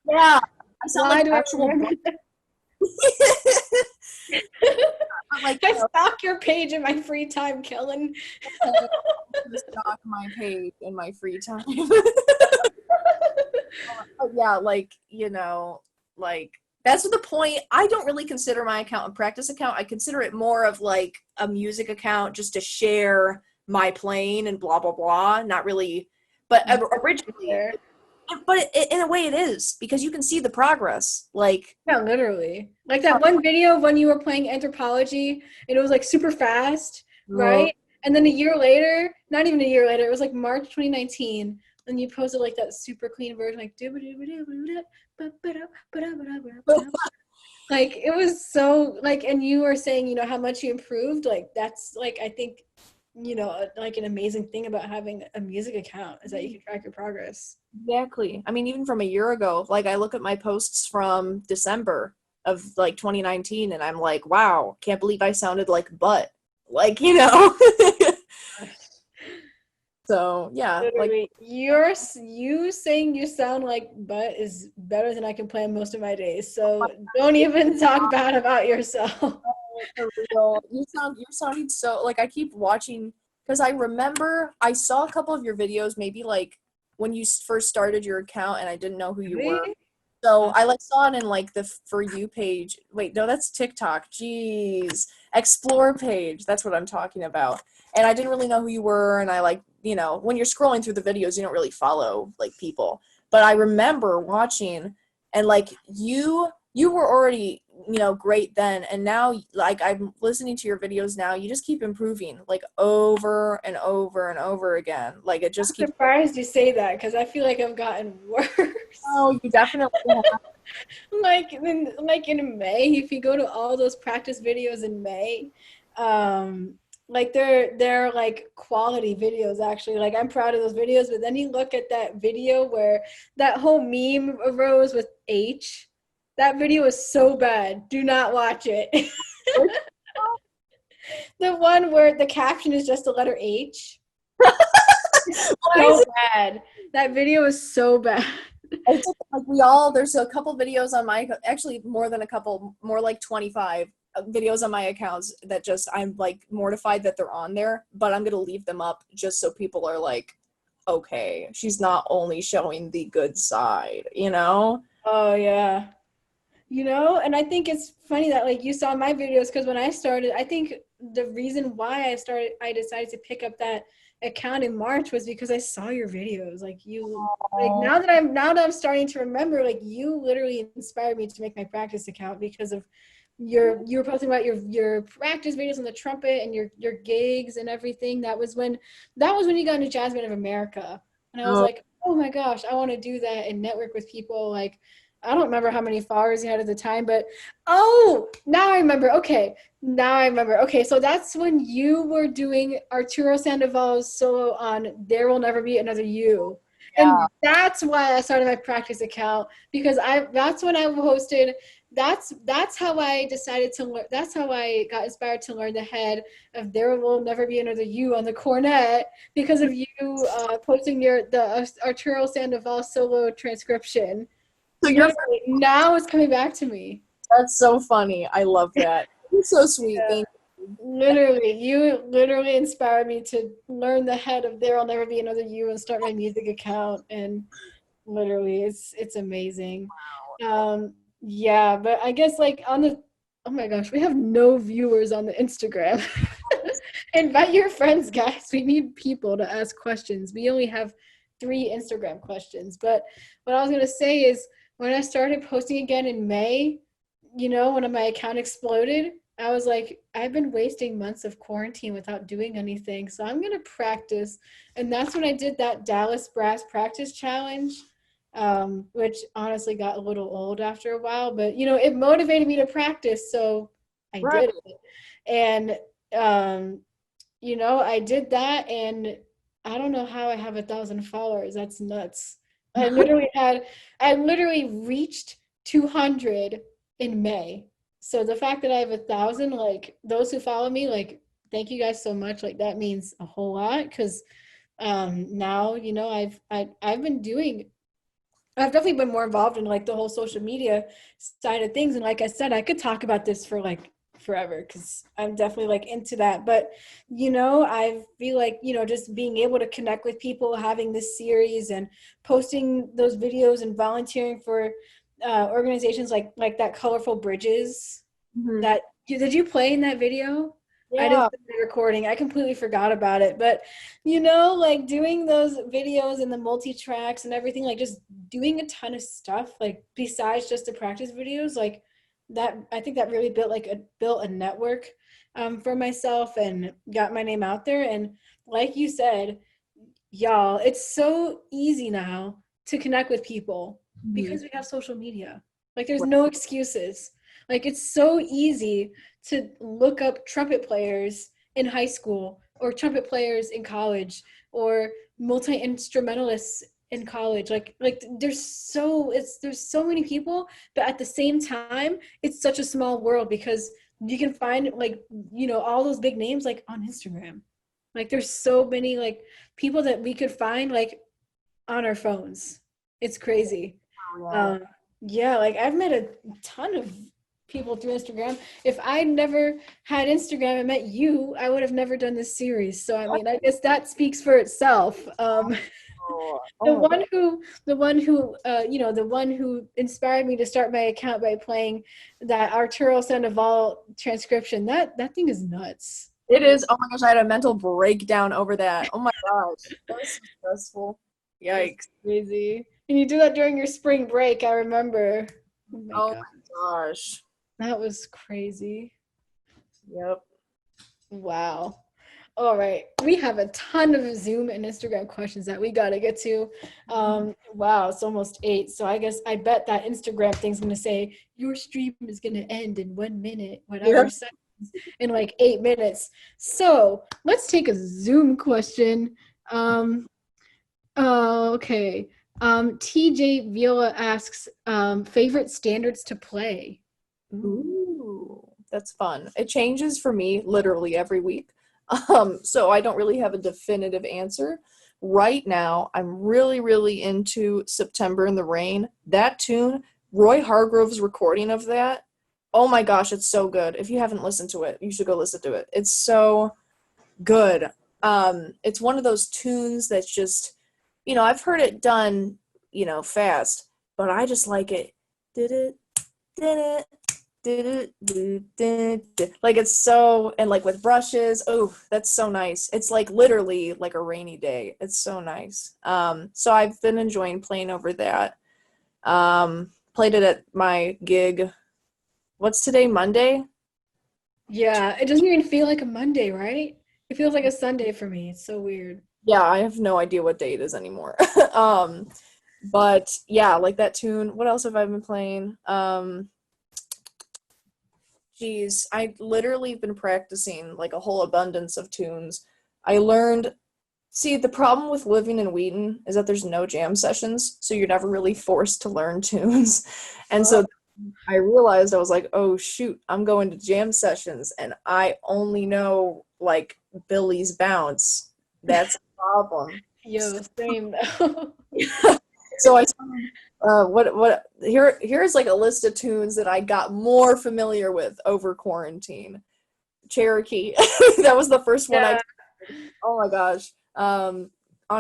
Yeah, I sound Why like do I actual. remember that? Like I stalk your page in my free time, Kellin. stalk my page in my free time. But yeah, like like that's the point. I don't really consider my account a practice account. I consider it more of like a music account just to share my playing and blah blah blah. Not really, but originally, but in a way it is because you can see the progress. Like Yeah, literally. Like that one video when you were playing anthropology and it was like super fast, right? And then a year later, not even a year later, it was like March 2019, and you posted like that super clean version, like like it was so like, and you were saying, how much you improved. Like that's like I think, like an amazing thing about having a music account is that you can track your progress. Exactly. I mean, even from a year ago, like I look at my posts from December of like 2019 and I'm like, wow, can't believe I sounded like butt. Like, So, yeah, Literally, you saying you sound like butt is better than I can plan most of my days. So don't even talk bad about yourself. for real. You're sounding so like I keep watching because I remember I saw a couple of your videos maybe like when you first started your account and I didn't know who you were. Really? So I like saw it in like the For You page. Wait, no, that's TikTok. Jeez. Explore page. That's what I'm talking about. And I didn't really know who you were and I like, when you're scrolling through the videos, you don't really follow like people. But I remember watching And like you were already, you know, great then, and now like I'm listening to your videos now, you just keep improving like over and over and over again. Like it just I'm keeps. surprised you say that because I feel like I've gotten worse. Oh, you definitely have. Like in May, if you go to all those practice videos in May, like they're like quality videos actually. Like I'm proud of those videos, but then you look at that video where that whole meme arose with H. That video is so bad. Do not watch it. The one where the caption is just the letter H. So bad. That video is so bad. It's like there's a couple videos on my, actually more than a couple, more like 25 videos on my accounts that just, I'm like mortified that they're on there, but I'm going to leave them up just so people are like, okay, she's not only showing the good side, you know? Oh yeah. You know, and I think it's funny that like you saw my videos because when I started, I think the reason why I decided to pick up that account in March was because I saw your videos. Like like now that I'm starting to remember, like you literally inspired me to make my practice account because of you were posting about your practice videos on the trumpet and your gigs and everything. That was when you got into Jazz Band of America, and I was like, oh my gosh, I want to do that and network with people. Like I don't remember how many followers you had at the time, but now I remember. Okay, so that's when you were doing Arturo Sandoval's solo on There Will Never Be Another You. Yeah. And that's why I started my practice account because that's when I hosted. That's how I decided to learn. That's how I got inspired to learn the head of There Will Never Be Another You on the cornet because of you posting the Arturo Sandoval solo transcription. So you're, Now it's coming back to me. that's so funny. I love that. You're so sweet. Yeah. Thank You literally inspired me to learn the head of There'll Never Be Another You and start my music account. And literally, it's amazing. Yeah, but I guess like oh my gosh, we have no viewers on the Instagram. Invite your friends, guys. We need people to ask questions. We only have 3 Instagram questions. But what I was gonna say is when I started posting again in May, when my account exploded, I was like, I've been wasting months of quarantine without doing anything. So I'm gonna practice. And that's when I did that Dallas Brass Practice Challenge, which honestly got a little old after a while, but it motivated me to practice. So I did it. And I did that, and I don't know how I have 1,000 followers. That's nuts. I literally reached 200 in May. So the fact that I have 1,000, like those who follow me, like thank you guys so much. Like that means a whole lot because now I've been doing. I've definitely been more involved in like the whole social media side of things, and like I said, I could talk about this for like forever because I'm definitely like into that. But I feel like just being able to connect with people, having this series and posting those videos and volunteering for organizations like that Colorful Bridges. Mhm. That did you play in that video? I Yeah. didn't see the recording. I completely forgot about it. But like doing those videos and the multi-tracks and everything, like just doing a ton of stuff, like besides just the practice videos, like that, I think that really built a network for myself and got my name out there. And like you said, y'all, it's so easy now to connect with people because we have social media. Like there's no excuses. Like it's so easy to look up trumpet players in high school or trumpet players in college or multi-instrumentalists in college. Like there's so many people, but at the same time, it's such a small world because you can find like, all those big names like on Instagram. Like there's so many like people that we could find like on our phones. It's crazy. Yeah, like I've met a ton of people through Instagram. If I never had Instagram and met you, I would have never done this series. So I mean, I guess that speaks for itself. The one who inspired me to start my account by playing that Arturo Sandoval transcription. That thing is nuts. It is. Oh my gosh, I had a mental breakdown over that. Oh my gosh, that was so stressful. Yikes. Crazy. And you do that during your spring break, I remember. Oh my Oh God. my gosh. That was crazy. Yep. Wow. All right. We have a ton of Zoom and Instagram questions that we got to get to. Wow, it's almost 8. So I bet that Instagram thing's going to say, your stream is going to end in 1 minute, whatever Yep. seconds, in like 8 minutes. So let's take a Zoom question. Okay. TJ Viola asks, favorite standards to play. Ooh, that's fun. It changes for me literally every week. So I don't really have a definitive answer. Right now, I'm really, really into September in the Rain. That tune, Roy Hargrove's recording of that, oh my gosh, it's so good. If you haven't listened to it, you should go listen to it. It's so good. It's one of those tunes that's just, I've heard it done, fast, but I just like it. Did it, did it, like it's so, and like with brushes, oh, that's so nice. It's like literally like a rainy day. It's so nice. So I've been enjoying playing over that. Played it at my gig. What's today, Monday? Yeah, it doesn't even feel like a Monday, right? It feels like a Sunday for me. It's so weird. Yeah, I have no idea what day it is anymore. um but yeah, like that tune. What else have I been playing? Geez, I literally been practicing like a whole abundance of tunes. I learned, see, the problem with living in Wheaton is that there's no jam sessions, so you're never really forced to learn tunes. And so I realized, I was like, oh shoot, I'm going to jam sessions and I only know like Billy's Bounce. That's a problem. Yo, same though. So I here's like a list of tunes that I got more familiar with over quarantine. Cherokee. That was the first one Yeah. oh my gosh. On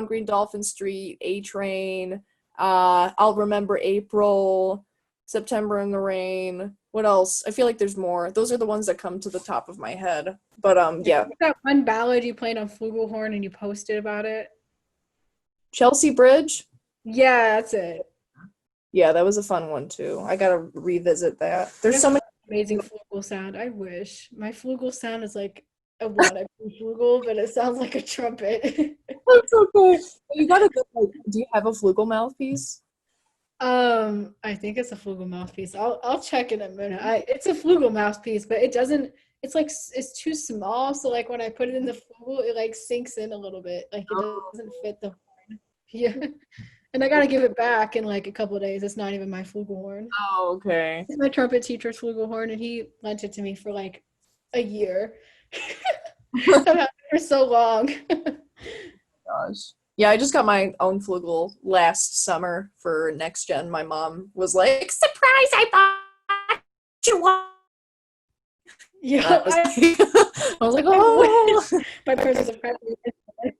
Green Dolphin Street, A Train, I'll Remember April, September in the Rain. What else? I feel like there's more. Those are the ones that come to the top of my head. But yeah. That one ballad you played on flugelhorn and you posted about it. Chelsea Bridge. Yeah, that's it. Yeah, that was a fun one too. I gotta revisit that. There's so many. Amazing flugel sound. I wish my flugel sound is like a wannabe flugel, but it sounds like a trumpet. That's okay. You gotta go, like, do you have a flugel mouthpiece? I think it's a flugel mouthpiece. I'll check in a minute. It's a flugel mouthpiece, but it doesn't. It's like it's too small. So like when I put it in the flugel, it like sinks in a little bit. Like it doesn't fit the horn. Yeah. And I gotta give it back in like a couple of days. It's not even my flugelhorn. Oh, okay. It's my trumpet teacher's flugelhorn, and he lent it to me for like a year. I've had it for so long. Gosh. Yeah, I just got my own flugel last summer for Next Gen. My mom was like, surprise, I bought you one. Yeah, I was like, oh. my parents are prepping. Yeah.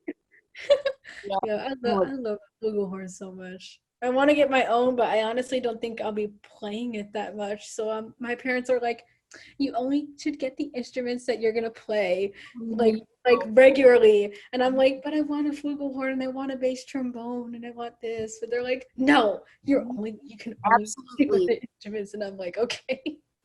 Yeah, I love flugelhorn so much. I want to get my own, but I honestly don't think I'll be playing it that much. So my parents are like, you only should get the instruments that you're gonna play like regularly. And I'm like, but I want a flugelhorn and I want a bass trombone and I want this. But they're like, no, you can only stick with the instruments. And I'm like, okay.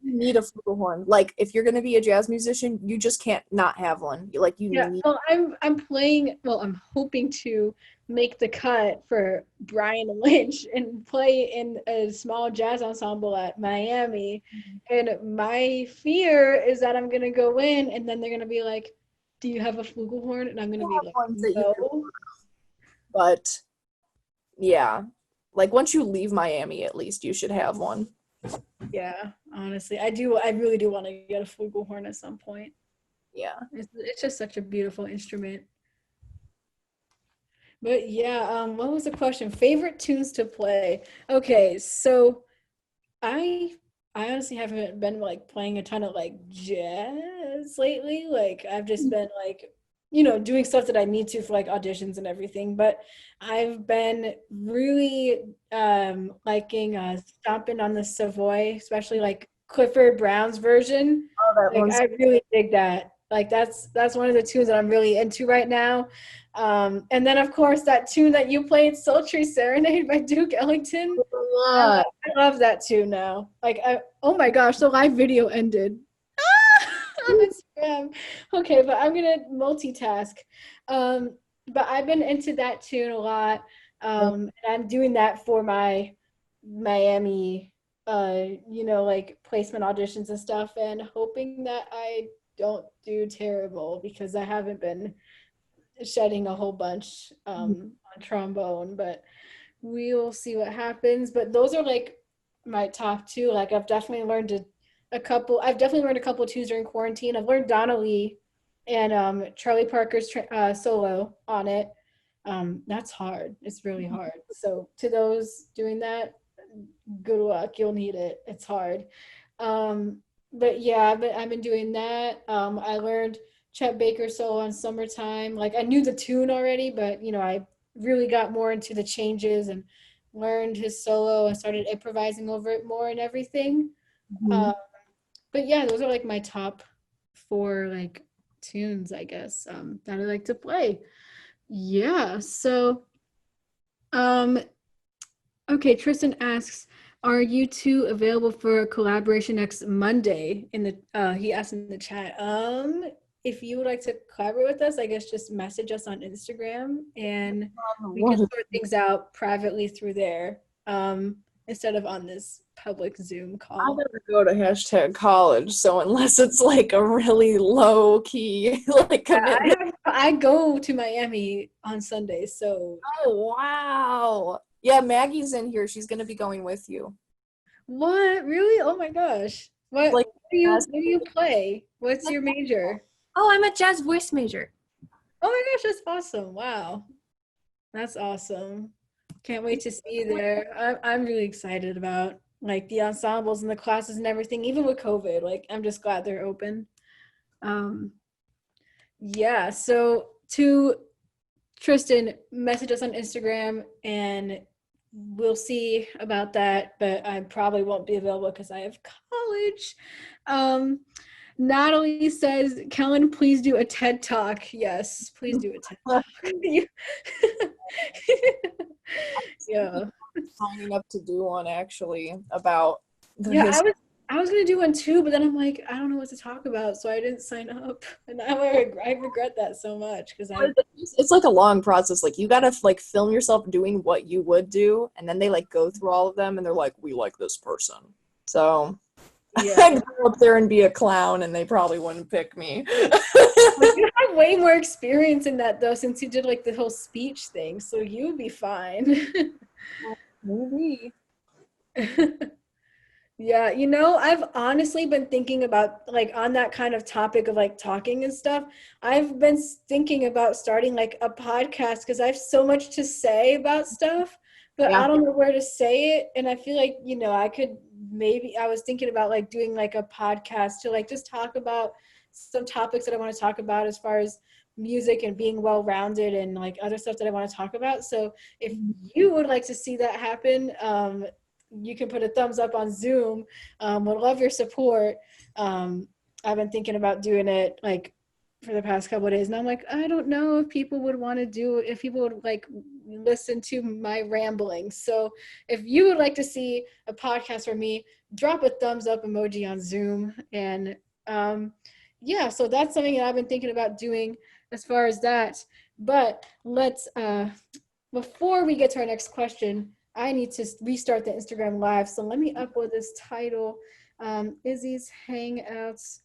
You need a flugelhorn. Like, if you're gonna be a jazz musician, you just can't not have one. Like, you need. Well, I'm playing. Well, I'm hoping to make the cut for Brian Lynch and play in a small jazz ensemble at Miami. And my fear is that I'm gonna go in and then they're gonna be like, "Do you have a flugelhorn?" And I'm gonna be like, "No." But yeah, like once you leave Miami, at least you should have one. Yeah, honestly, I do. I really do want to get a flugelhorn at some point. Yeah, it's just such a beautiful instrument. But yeah, what was the question? Favorite tunes to play? Okay, so I honestly haven't been like playing a ton of like jazz lately. Like I've just been like, doing stuff that I need to for like auditions and everything. But I've been really liking Stomping on the Savoy, especially like Clifford Brown's version. oh, that Like one's. I really dig that. Like that's one of the tunes that I'm really into right now. And then of course that tune that you played, Sultry Serenade by Duke Ellington. I love that tune now. Like oh my gosh, the live video ended. On Instagram. Okay, but I'm gonna multitask. But I've been into that tune a lot. And I'm doing that for my Miami like placement auditions and stuff, and hoping that I don't do terrible because I haven't been shedding a whole bunch on trombone, but we will see what happens. But those are like my top two. Like I've definitely learned a couple of tunes during quarantine. I've learned Donna Lee and Charlie Parker's solo on it. That's hard. It's really hard. So to those doing that, good luck. You'll need it. It's hard. But yeah, I've been doing that. I learned Chet Baker solo on Summertime. Like I knew the tune already, but I really got more into the changes and learned his solo and started improvising over it more and everything. But yeah, those are like my top 4 like tunes, I guess, that I like to play. Yeah. So okay, Tristan asks, are you two available for a collaboration next Monday? He asked in the chat. If you would like to collaborate with us, I guess just message us on Instagram and we can sort things out privately through there, instead of on this public Zoom call. I never go to #college, so unless it's like a really low key like commitment. I go to Miami on Sunday, so. Oh wow! Yeah, Maggie's in here. She's gonna be going with you. What? Really? Oh my gosh! What? Like, What do you play? What's your major? Oh, I'm a jazz voice major. Oh my gosh, that's awesome! Wow, that's awesome. Can't wait to see you there. I'm really excited about like the ensembles and the classes and everything, even with COVID. Like I'm just glad they're open. Yeah, so to Tristan, message us on Instagram and we'll see about that, but I probably won't be available because I have college. Natalie says, Kellin, please do a TED Talk. Yes, please do a TED Talk. Yeah. Signing up to do one actually about I was gonna do one too, but then I'm like, I don't know what to talk about, so I didn't sign up, and now I regret that so much because it's like a long process. Like you gotta like film yourself doing what you would do, and then they like go through all of them, and they're like, we like this person. So yeah. I'd go up there and be a clown, and they probably wouldn't pick me. You have way more experience in that though, since you did like the whole speech thing, so you would be fine. Maybe. Yeah, I've honestly been thinking about like on that kind of topic of like talking and stuff. I've been thinking about starting like a podcast because I have so much to say about stuff, but Yeah. I don't know where to say it. And I feel like, I was thinking about like doing like a podcast to like just talk about some topics that I want to talk about as far as music and being well-rounded and like other stuff that I want to talk about. So if you would like to see that happen, you can put a thumbs up on Zoom. Would love your support. I've been thinking about doing it like for the past couple of days, and I'm like, I don't know if people would want to if people would like listen to my ramblings. So if you would like to see a podcast from me, drop a thumbs up emoji on Zoom. And yeah, so that's something that I've been thinking about doing as far as that. But let's, before we get to our next question, I need to restart the Instagram live. So let me upload this title. Izzy's Hangouts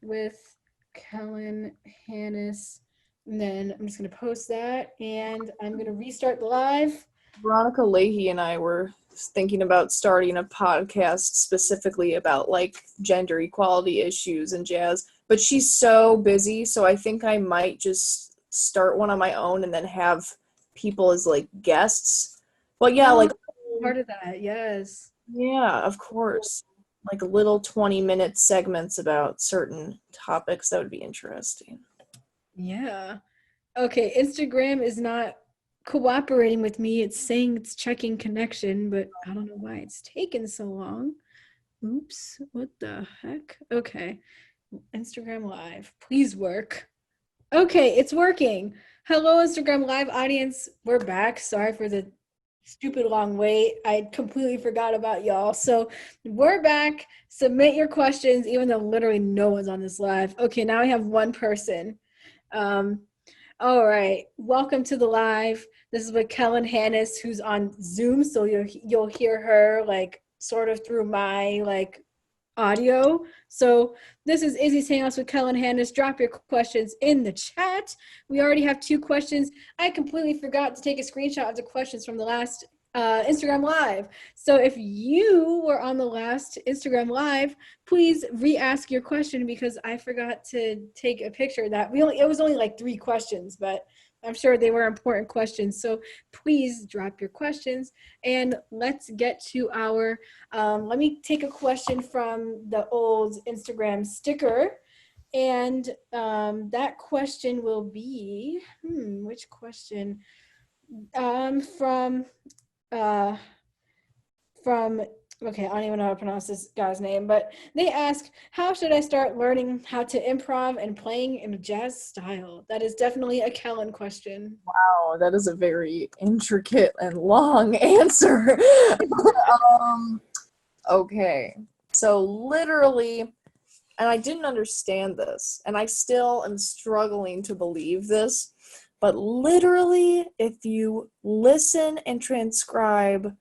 with Kellin, Hanas. And then I'm just going to post that and I'm going to restart the live. Veronica Leahy and I were thinking about starting a podcast specifically about like gender equality issues in jazz, but she's so busy. So I think I might just start one on my own and then have people as like guests. Well, yeah, like part of that, yes. Yeah, of course. Like little 20-minute segments about certain topics that would be interesting. Yeah. Okay, Instagram is not cooperating with me. It's saying it's checking connection, but I don't know why it's taken so long. Oops, what the heck? Okay. Instagram Live. Please work. Okay, it's working. Hello, Instagram Live audience. We're back. Sorry for the stupid long wait. I completely forgot about y'all. So we're back. Submit your questions, even though literally no one's on this live. Okay, now we have one person. All right. Welcome to the live. This is with Kellin Hanas, who's on Zoom. So you'll hear her like sort of through my like audio. So this is Izzy's Hangouts with Kellin Hanas. Drop your questions in the chat. We already have 2 questions. I completely forgot to take a screenshot of the questions from the last Instagram Live. So if you were on the last Instagram Live, please re-ask your question because I forgot to take a picture of that. It was only like 3 questions, but I'm sure they were important questions. So please drop your questions and let's get to our, let me take a question from the old Instagram sticker. And that question will be, which question? Okay, I don't even know how to pronounce this guy's name, but they ask, how should I start learning how to improv and playing in a jazz style? That is definitely a Kellin question. Wow, that is a very intricate and long answer. Okay, so literally, and I didn't understand this, and I still am struggling to believe this, but literally, if you listen and transcribe,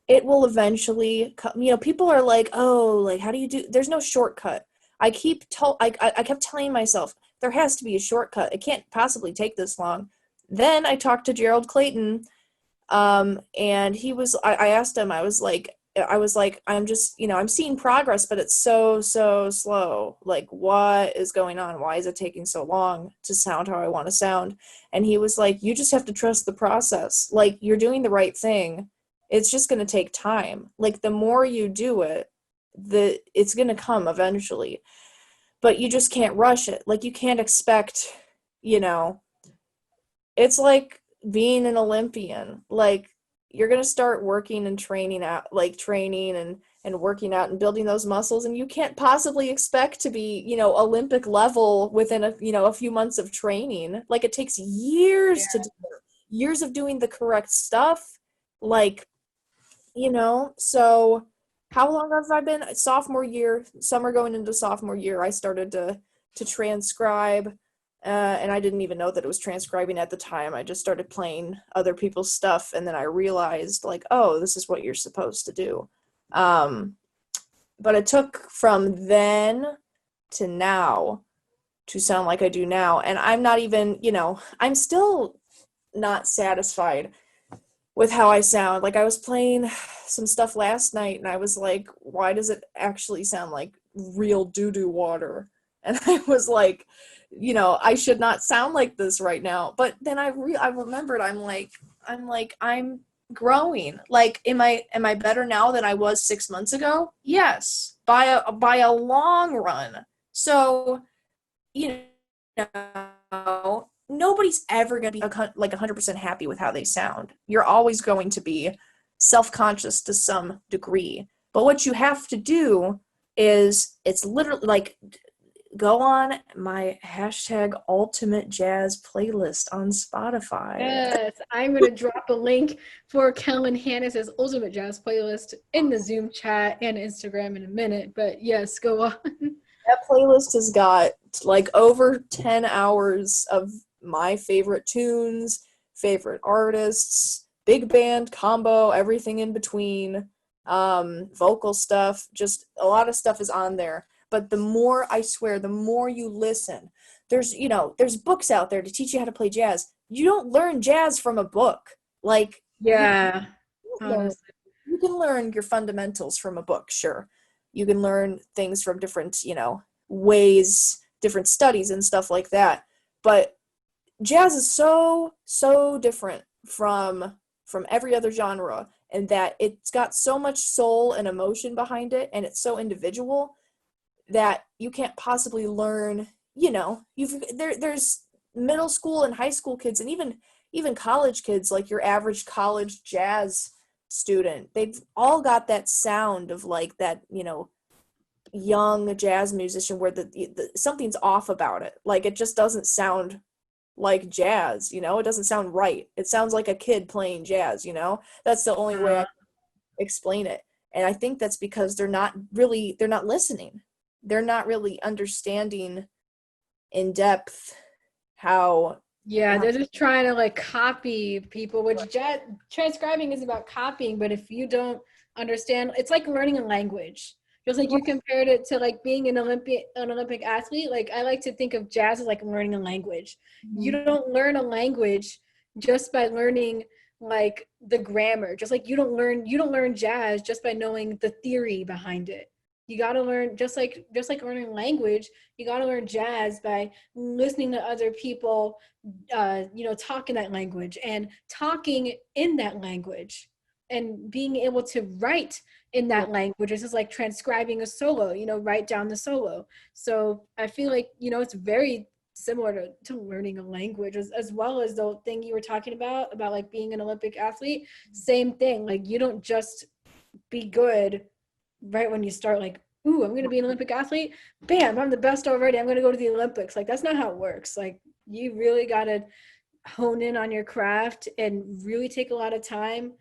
it will eventually come. You know, people are like, oh, like, how do you do? There's no shortcut. I kept telling myself, there has to be a shortcut. It can't possibly take this long. Then I talked to Gerald Clayton, and I asked him, I was like, I'm just, I'm seeing progress, but it's so slow. Like, what is going on? Why is it taking so long to sound how I want to sound? And he was like, you just have to trust the process. Like, you're doing the right thing. It's just going to take time. Like, the more you do it, it's going to come eventually. But you just can't rush it. Like, you can't expect, it's like being an Olympian. Like, you're going to start working and training out, like training and working out and building those muscles. And you can't possibly expect to be, Olympic level within a few months of training. Like, it takes years to do it. Years of doing the correct stuff. Like, so how long have I been? Sophomore year, summer going into sophomore year, I started to transcribe. And I didn't even know that it was transcribing at the time. I just started playing other people's stuff, and then I realized, like, oh, this is what you're supposed to do. But it took from then to now to sound like I do now. And I'm not even, I'm still not satisfied with how I sound. Like, I was playing some stuff last night, and I was like, why does it actually sound like real doo-doo water? And I was like, I should not sound like this right now. But then I remembered, I'm growing. Like, am I better now than I was 6 months ago? Yes, by a long run. So, nobody's ever going to be like 100% happy with how they sound. You're always going to be self-conscious to some degree. But what you have to do is, it's literally like, go on my #ultimate jazz playlist on Spotify. Yes, I'm going to drop a link for Kellin Hanas' Ultimate Jazz playlist in the Zoom chat and Instagram in a minute. But yes, go on. That playlist has got like over 10 hours of my favorite tunes, favorite artists, big band, combo, everything in between, vocal stuff, just a lot of stuff is on there. But the more you listen, there's books out there to teach you how to play jazz. You don't learn jazz from a book. Like, Yeah, you can learn your fundamentals from a book, sure. You can learn things from different, ways, different studies and stuff like that. But jazz is so different from every other genre, and that it's got so much soul and emotion behind it, and it's so individual that you can't possibly learn, there's middle school and high school kids, and even college kids, like your average college jazz student, they've all got that sound of like that, young jazz musician where the something's off about it. Like it just doesn't sound like jazz, you know? It doesn't sound right. It sounds like a kid playing jazz, you know? That's the only way I can explain it. And I think that's because they're not listening. They're not really understanding in depth how. Yeah, they're just trying to like copy people, which jazz transcribing is about copying, but if you don't understand, it's like learning a language. Just like you compared it to like being an Olympic athlete, like I like to think of jazz as like learning a language. You don't learn a language just by learning like the grammar. Just like you don't learn jazz just by knowing the theory behind it. You got to learn just like learning language, you got to learn jazz by listening to other people talk in that language and talking in that language and being able to write in that language. This is like transcribing a solo, write down the solo. So I feel like, it's very similar to learning a language as well as the thing you were talking about like being an Olympic athlete. Same thing. Like you don't just be good right when you start like, ooh, I'm going to be an Olympic athlete. Bam, I'm the best already. I'm going to go to the Olympics. Like, that's not how it works. Like, you really got to hone in on your craft and really take a lot of time,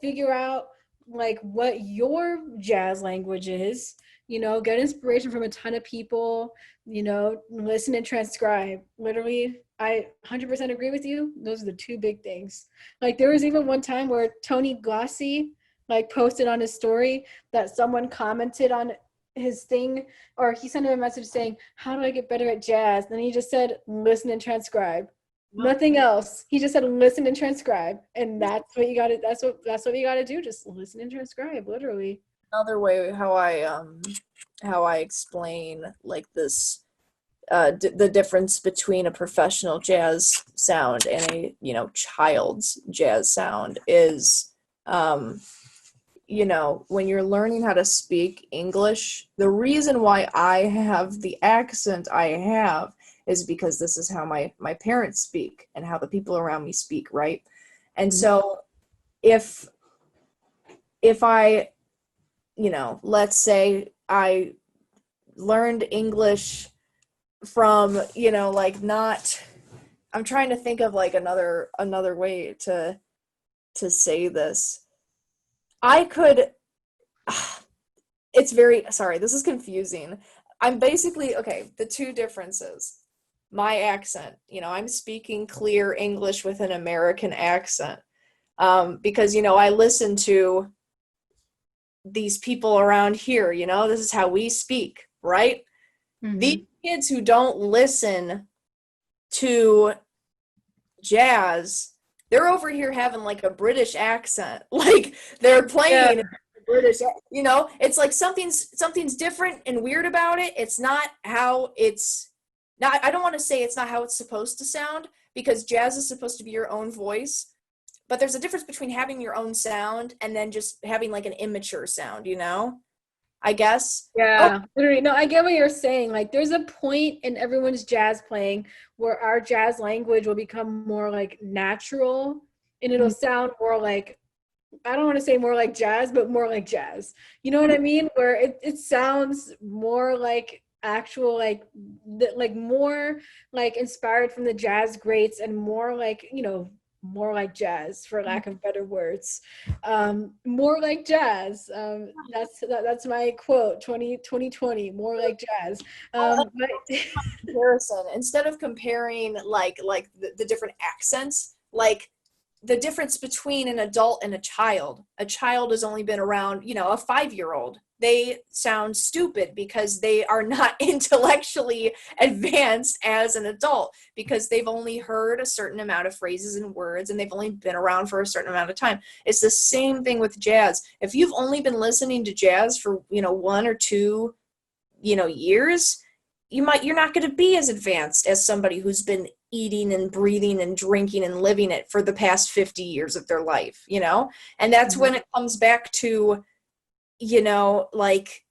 figure out like what your jazz language is, get inspiration from a ton of people, listen and transcribe. Literally, I 100% agree with you. Those are the two big things. Like, there was even one time where Tony Glossi like posted on his story that someone commented on his thing, or he sent him a message saying, how do I get better at jazz? And he just said, listen and transcribe. Nothing else. He just said, listen and transcribe. And that's what you got to, that's what you got to do. Just listen and transcribe, literally. Another way how I explain like this, the difference between a professional jazz sound and a, child's jazz sound is, when you're learning how to speak English, the reason why I have the accent I have is because this is how my parents speak and how the people around me speak, right? And so if I, let's say I learned English from, I'm trying to think of like another way to say this. I could, it's very, sorry, this is confusing. I'm basically, okay, the two differences. My accent, I'm speaking clear English with an American accent. Because, I listen to these people around here, this is how we speak, right? These kids who don't listen to jazz, they're over here having like a British accent, like they're playing British, it's like something's different and weird about it. It's not how it's now. I don't want to say it's not how it's supposed to sound, because jazz is supposed to be your own voice, but there's a difference between having your own sound and then just having like an immature sound, I guess. Yeah, literally. No, I get what you're saying. Like, there's a point in everyone's jazz playing where our jazz language will become more like natural, and it'll sound more like, I don't want to say more like jazz, but more like jazz. You know what I mean? Where it sounds more like actual, like more like inspired from the jazz greats, and more like, more like jazz, for lack of better words. More like jazz. That's my quote, 2020, more like jazz. Comparison, instead of comparing like the different accents, like the difference between an adult and a child has only been around, a 5-year-old. They sound stupid because they are not intellectually advanced as an adult, because they've only heard a certain amount of phrases and words, and they've only been around for a certain amount of time. It's the same thing with jazz. If you've only been listening to jazz for, 1 or 2, years, you're not going to be as advanced as somebody who's been eating and breathing and drinking and living it for the past 50 years of their life, and that's when it comes back to, like,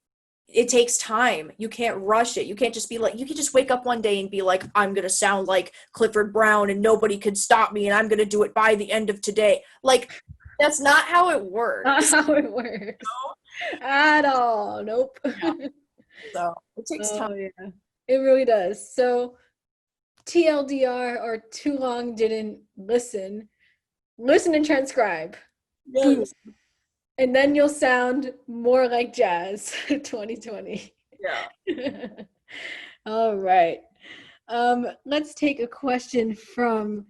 it takes time. You can't rush it. You can't just be like, you can just wake up one day and be like, I'm going to sound like Clifford Brown and nobody could stop me and I'm going to do it by the end of today. Like, that's not how it works. Not how it works. At all. Nope. Yeah. So it takes time. Oh yeah, it really does. So TLDR or too long didn't listen. Listen and transcribe. Boom. Yes. And then you'll sound more like jazz 2020. Yeah. All right. Let's take a question from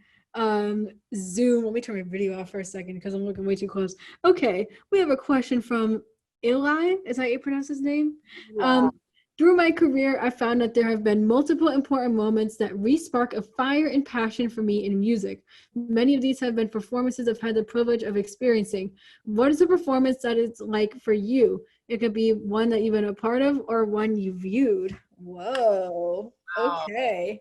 Zoom. Let me turn my video off for a second because I'm looking way too close. Okay, we have a question from Eli. Is that how you pronounce his name? Yeah. Through my career, I found that there have been multiple important moments that re-spark a fire and passion for me in music. Many of these have been performances I've had the privilege of experiencing. What is a performance that is like for you? It could be one that you've been a part of or one you viewed. Whoa. Wow. Okay.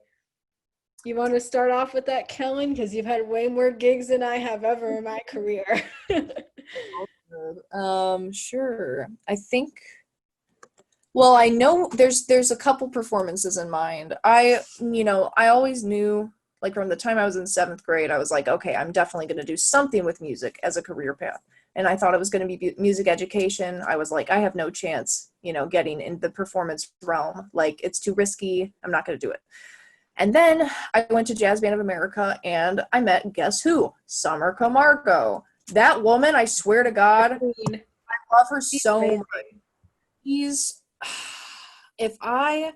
You want to start off with that, Kellin? Because you've had way more gigs than I have ever in my career. Sure. I think, well, I know there's a couple performances in mind. I always knew, like from the time I was in 7th grade, I was like, okay, I'm definitely going to do something with music as a career path. And I thought it was going to be music education. I was like, I have no chance, getting in the performance realm. Like, it's too risky. I'm not going to do it. And then I went to Jazz Band of America and I met, guess who? Summer Camargo. That woman, I swear to God, I love her so much. She's, if I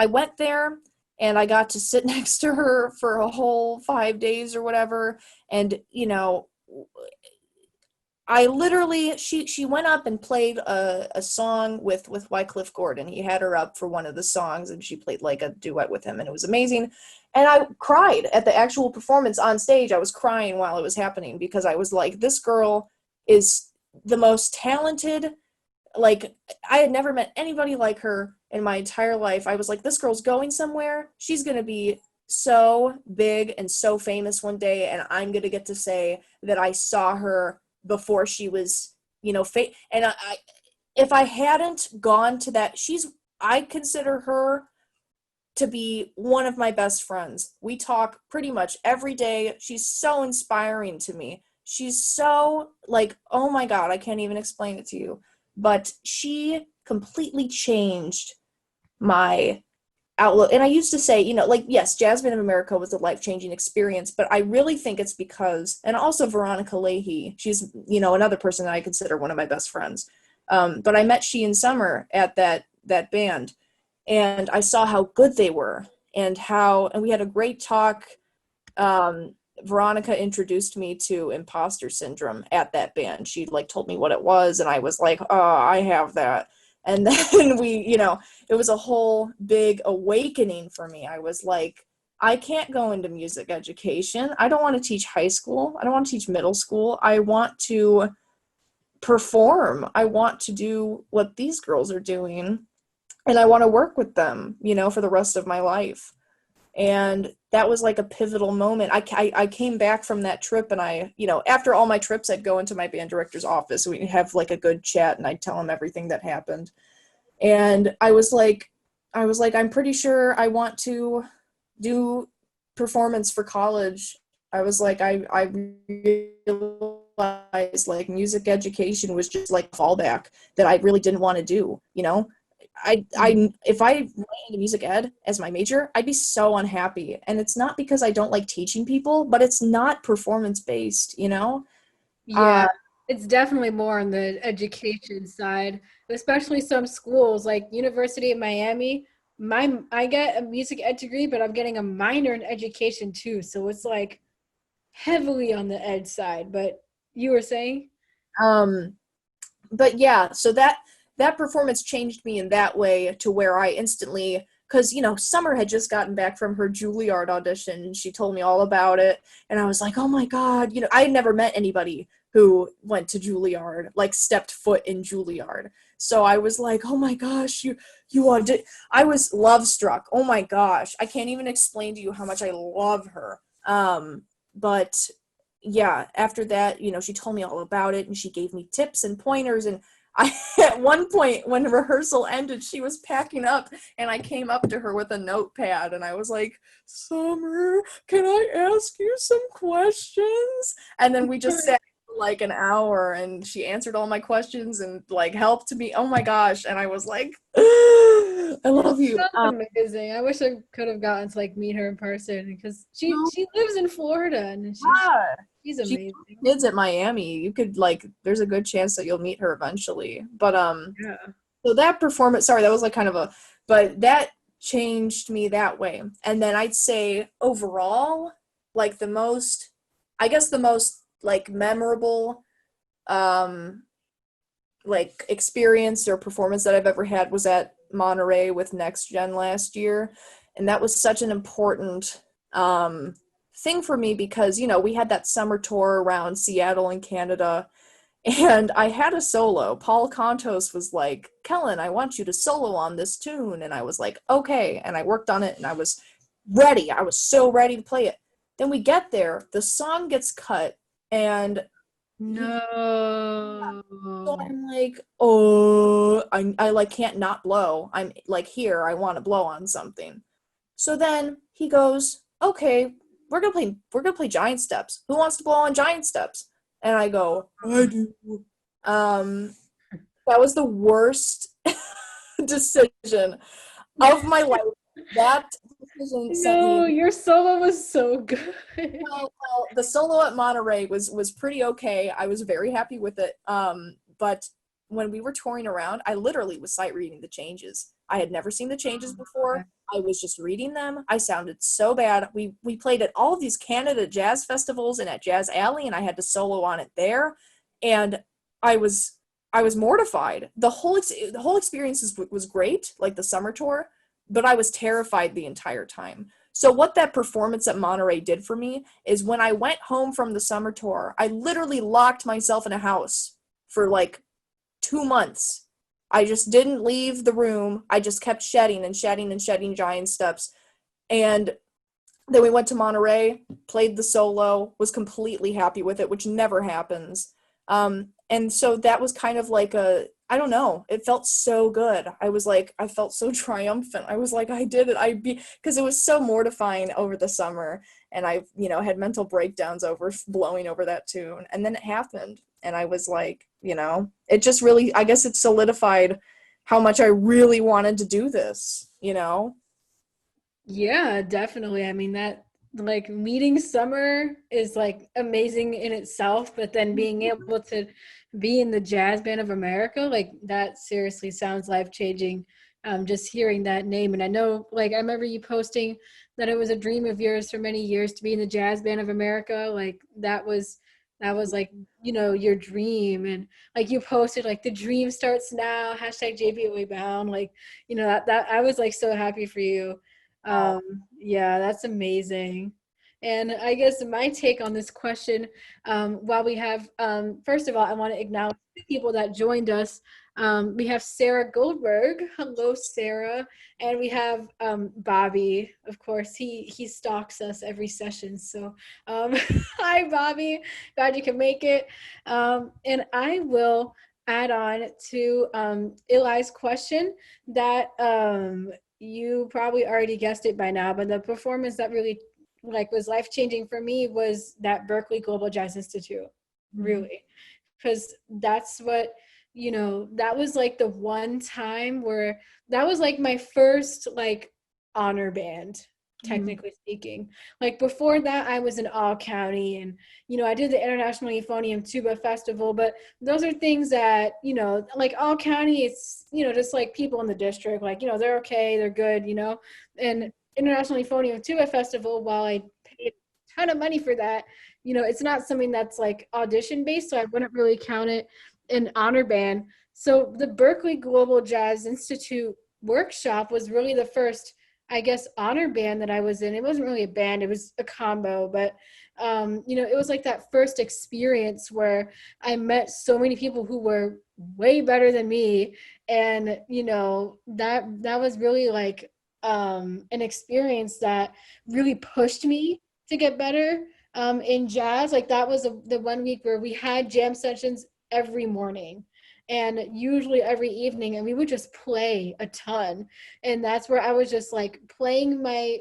went there and I got to sit next to her for a whole 5 days or whatever, and I literally, she went up and played a song with Wycliffe Gordon. He had her up for one of the songs and she played like a duet with him and it was amazing. And I cried at the actual performance on stage. I was crying while it was happening because I was like, this girl is the most talented. Like, I had never met anybody like her in my entire life. I was like, this girl's going somewhere. She's going to be so big and so famous one day and I'm going to get to say that I saw her before she was, and I if I hadn't gone to that, I consider her to be one of my best friends. We talk pretty much every day. She's so inspiring to me. She's so, like, oh my God, I can't even explain it to you. But she completely changed my outlook. And I used to say, yes, Jazz Band of America was a life-changing experience, but I really think it's because, and also Veronica Leahy, she's, another person that I consider one of my best friends. But I met she and Summer at that band, and I saw how good they were, and we had a great talk. Veronica introduced me to imposter syndrome at that band. She told me what it was, and I was like, oh, I have that. And then it was a whole big awakening for me. I was like, I can't go into music education. I don't want to teach high school. I don't want to teach middle school. I want to perform. I want to do what these girls are doing. And I want to work with them, for the rest of my life. And that was like a pivotal moment. I came back from that trip and after all my trips, I'd go into my band director's office. We'd have like a good chat and I'd tell him everything that happened. And I was like, I'm pretty sure I want to do performance for college. I was like, I realized like music education was just like a fallback that I really didn't want to do, if I went into music ed as my major, I'd be so unhappy. And it's not because I don't like teaching people, but it's not performance based, Yeah, it's definitely more on the education side, especially some schools like University of Miami. I get a music ed degree, but I'm getting a minor in education too. So it's like heavily on the ed side. But you were saying? But yeah, so that performance changed me in that way to where I instantly, because Summer had just gotten back from her Juilliard audition and she told me all about it, and I was like, oh my God, I had never met anybody who went to Juilliard, like stepped foot in Juilliard. So I was like, oh my gosh, you did. I was love struck. Oh my gosh, I can't even explain to you how much I love her. But yeah, after that, she told me all about it and she gave me tips and pointers. And at one point when rehearsal ended, she was packing up and I came up to her with a notepad and I was like, Summer, can I ask you some questions? And then we just sat for like an hour and she answered all my questions and like helped me. Oh my gosh. And I was like, I love you. Sounds amazing. I wish I could have gotten to like meet her in person because she lives in Florida and she's She amazing. kids at Miami. You could there's a good chance that you'll meet her eventually. But Yeah. so that performance, sorry, that was like kind of but that changed me that way. And then I'd say overall, like the most like memorable like experience or performance that I've ever had was at Monterey with Next Gen last year. And that was such an important thing for me because, we had that summer tour around Seattle and Canada. And I had a solo. Paul Contos was like, Kellin, I want you to solo on this tune. And I was like, okay. And I worked on it and I was ready. I was so ready to play it. Then we get there, the song gets cut, and No. so I'm like, oh, I like can't not blow. I'm like, here, I want to blow on something. So then he goes, okay, we're gonna play giant steps. Who wants to blow on giant steps? And I go, I do. That was the worst decision of my life. That decision sent No, me. your solo was so good. Well, the solo at Monterey was pretty okay. I was very happy with it. But when we were touring around, I literally was sight reading the changes. I had never seen the changes before. I was just reading them. I sounded so bad. We played at all of these Canada jazz festivals and at Jazz Alley, and I had to solo on it there. And I was mortified. The whole experience was great, like the summer tour, but I was terrified the entire time. So what that performance at Monterey did for me is when I went home from the summer tour, I literally locked myself in a house for like 2 months. I just didn't leave the room. I just kept shedding and shedding and shedding giant steps. And then we went to Monterey, played the solo, was completely happy with it, which never happens. And so that was kind of like I don't know, it felt so good. I felt so triumphant. I was like, I did it. Because it was so mortifying over the summer. And I, had mental breakdowns over blowing over that tune. And then it happened. And I was like, it just really, I guess it solidified how much I really wanted to do this, Yeah, definitely. I mean, that like meeting Summer is like amazing in itself, but then being able to be in the Jazz Band of America, like that seriously sounds life-changing. Just hearing that name. And I know, like, I remember you posting that it was a dream of yours for many years to be in the Jazz Band of America. Like that was like, your dream. And like you posted like the dream starts now, hashtag JBOA bound. Like, that I was like so happy for you. Yeah, that's amazing. And I guess my take on this question, while we have, first of all, I want to acknowledge the people that joined us. We have Sarah Goldberg. Hello, Sarah. And we have Bobby. Of course, he stalks us every session. So hi, Bobby. Glad you can make it. And I will add on to Eli's question that you probably already guessed it by now, but the performance that really was life-changing for me was that Berklee Global Jazz Institute, really, because that's what, that was like the one time where that was like my first like honor band, technically speaking. Like before that, I was in all county and, I did the International Euphonium Tuba Festival, but those are things that, like all county, it's, just like people in the district, like, they're okay, they're good, and International Euphonium Tuba Festival, while I paid a ton of money for that, it's not something that's like audition based, so I wouldn't really count it an honor band. So the Berklee Global Jazz Institute workshop was really the first, I guess, honor band that I was in. It wasn't really a band, it was a combo, but it was like that first experience where I met so many people who were way better than me. And, that was really like an experience that really pushed me to get better in jazz. Like that was the 1 week where we had jam sessions every morning and usually every evening, and we would just play a ton. And that's where I was just like playing my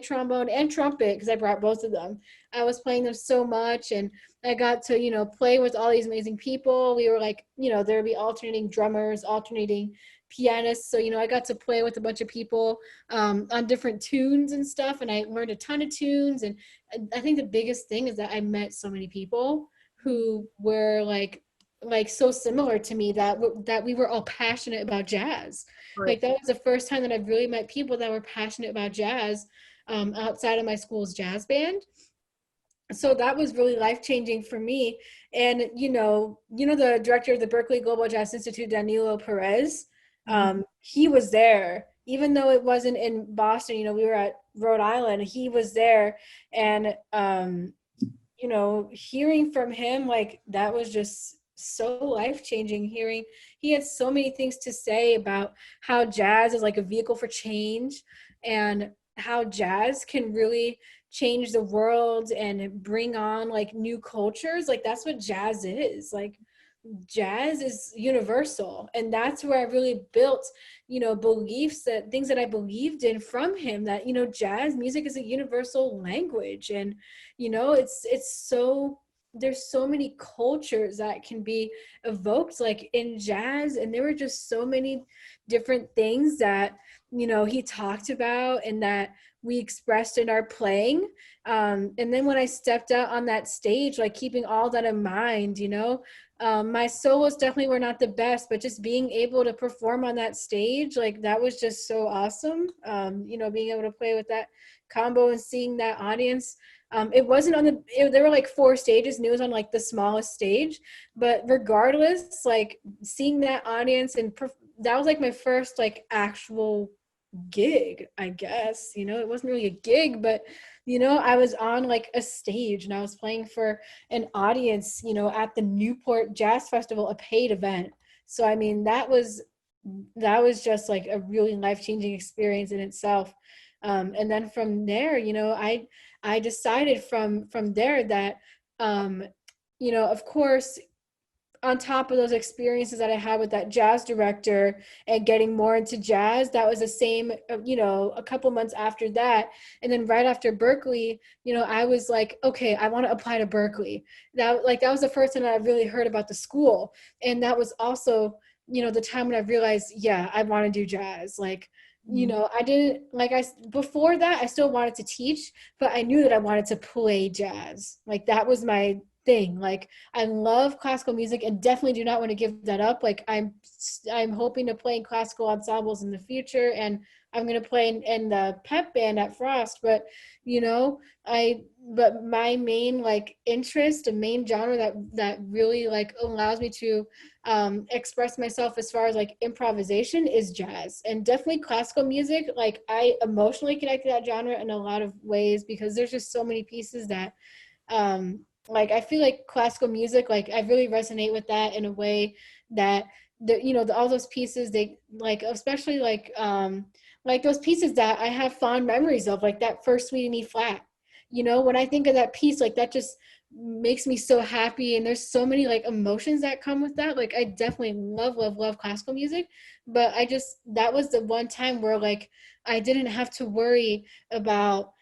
trombone and trumpet, because I brought both of them. I was playing them so much, and I got to play with all these amazing people. We were like, there would be alternating drummers, alternating pianist. So, I got to play with a bunch of people on different tunes and stuff. And I learned a ton of tunes. And I think the biggest thing is that I met so many people who were like so similar to me that we were all passionate about jazz. Right. Like that was the first time that I've really met people that were passionate about jazz outside of my school's jazz band. So that was really life-changing for me. And the director of the Berklee Global Jazz Institute, Danilo Perez, he was there, even though it wasn't in Boston. We were at Rhode Island. He was there, and hearing from him, like, that was just so life-changing. He had so many things to say about how jazz is like a vehicle for change, and how jazz can really change the world and bring on like new cultures. Like that's what jazz is. Like jazz is universal, and that's where I really built beliefs, that things that I believed in from him, that jazz music is a universal language. And it's so, there's so many cultures that can be evoked like in jazz. And there were just so many different things that he talked about and that we expressed in our playing. And then when I stepped out on that stage, like keeping all that in mind, my solos definitely were not the best, but just being able to perform on that stage, like that was just so awesome. Being able to play with that combo and seeing that audience. It wasn't there were like 4 stages, and it was on like the smallest stage, but regardless, like seeing that audience, and that was like my first like actual gig, I guess. It wasn't really a gig, but I was on like a stage, and I was playing for an audience at the Newport Jazz Festival, a paid event. So I mean, that was just like a really life-changing experience in itself. And then from there, I decided from there that of course, on top of those experiences that I had with that jazz director and getting more into jazz, that was the same, a couple months after that. And then right after Berklee, I was like, okay, I want to apply to Berklee. That was the first time that I really heard about the school. And that was also, the time when I realized, yeah, I want to do jazz. Like, I didn't before that, I still wanted to teach, but I knew that I wanted to play jazz. Like that was my thing. Like I love classical music and definitely do not want to give that up. Like I'm hoping to play in classical ensembles in the future, and I'm going to play in the pep band at Frost. But but my main like interest, a main genre that really like allows me to express myself as far as like improvisation is jazz, and definitely classical music. Like I emotionally connect to that genre in a lot of ways, because there's just so many pieces that like I feel like classical music, like I really resonate with that in a way that all those pieces, they like, especially like those pieces that I have fond memories of, like that first Suite in E flat. When I think of that piece, like that just makes me so happy, and there's so many like emotions that come with that. Like I definitely love classical music, but that was the one time where like I didn't have to worry about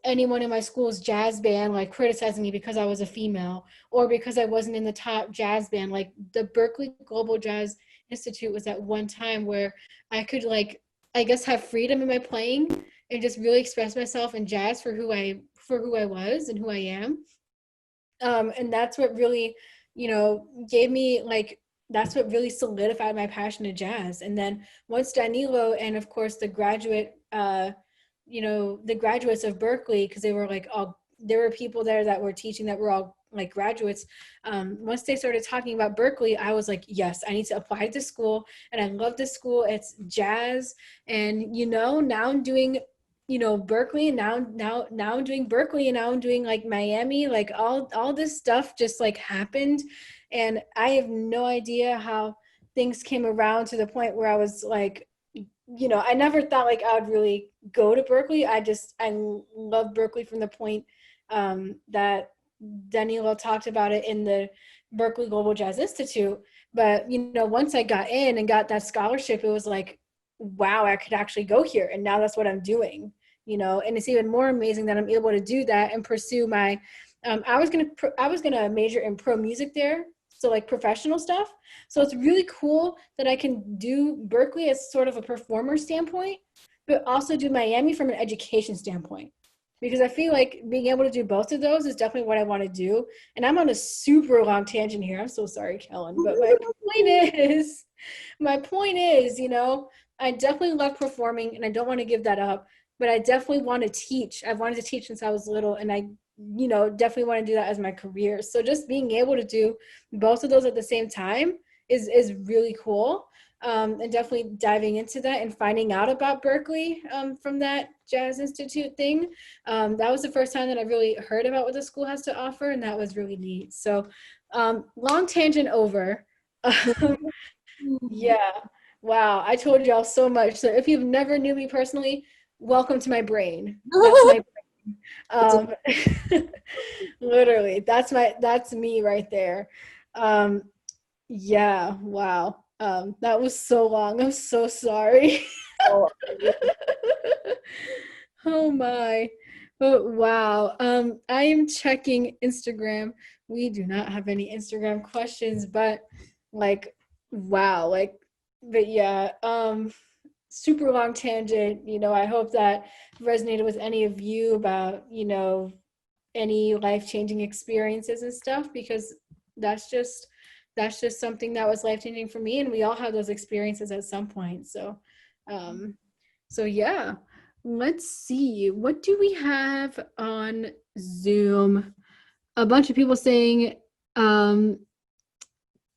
anyone in my school's jazz band like criticizing me because I was a female, or because I wasn't in the top jazz band. Like the Berklee Global Jazz Institute was that one time where I could like, I guess, have freedom in my playing and just really express myself in jazz for who I was and who I am. And that's what really, gave me like, that's what really solidified my passion to jazz. And then once Danilo and of course the graduates of Berklee, because they were like there were people there that were teaching that were all like graduates. Once they started talking about Berklee, I was like, yes, I need to apply to school. And I love this school. It's jazz. And, now I'm doing, Berklee, and now I'm doing Berklee, and now I'm doing like Miami, like all this stuff just like happened. And I have no idea how things came around to the point where I was like, I never thought like I would really go to Berklee. I love Berklee from the point that Danilo talked about it in the Berklee Global Jazz Institute. But, once I got in and got that scholarship, it was like, wow, I could actually go here. And now that's what I'm doing, and it's even more amazing that I'm able to do that and pursue my, I was going to major in pro music there. So like professional stuff. So it's really cool that I can do Berkeley as sort of a performer standpoint, but also do Miami from an education standpoint. Because I feel like being able to do both of those is definitely what I want to do. And I'm on a super long tangent here. I'm so sorry, Kellin. But my point is, you know, I definitely love performing and I don't want to give that up, but I definitely want to teach. I've wanted to teach since I was little, and I, you know, definitely want to do that as my career. So just being able to do both of those at the same time is really cool. And definitely diving into that and finding out about Berkeley from that Jazz Institute thing. That was the first time that I really heard about what the school has to offer, and that was really neat. So long tangent over. Yeah. Wow. I told y'all so much. So if you've never knew me personally, welcome to my brain. That's my brain. Literally, that's me right there. Yeah, wow. That was so long. I'm so sorry. Oh my. Oh, wow. I am checking Instagram. We do not have any Instagram questions, but like, wow, like, but yeah, super long tangent. You know, I hope that resonated with any of you about, you know, any life-changing experiences and stuff, because that's just something that was life-changing for me, and we all have those experiences at some point. So so yeah, let's see, what do we have on Zoom? A bunch of people saying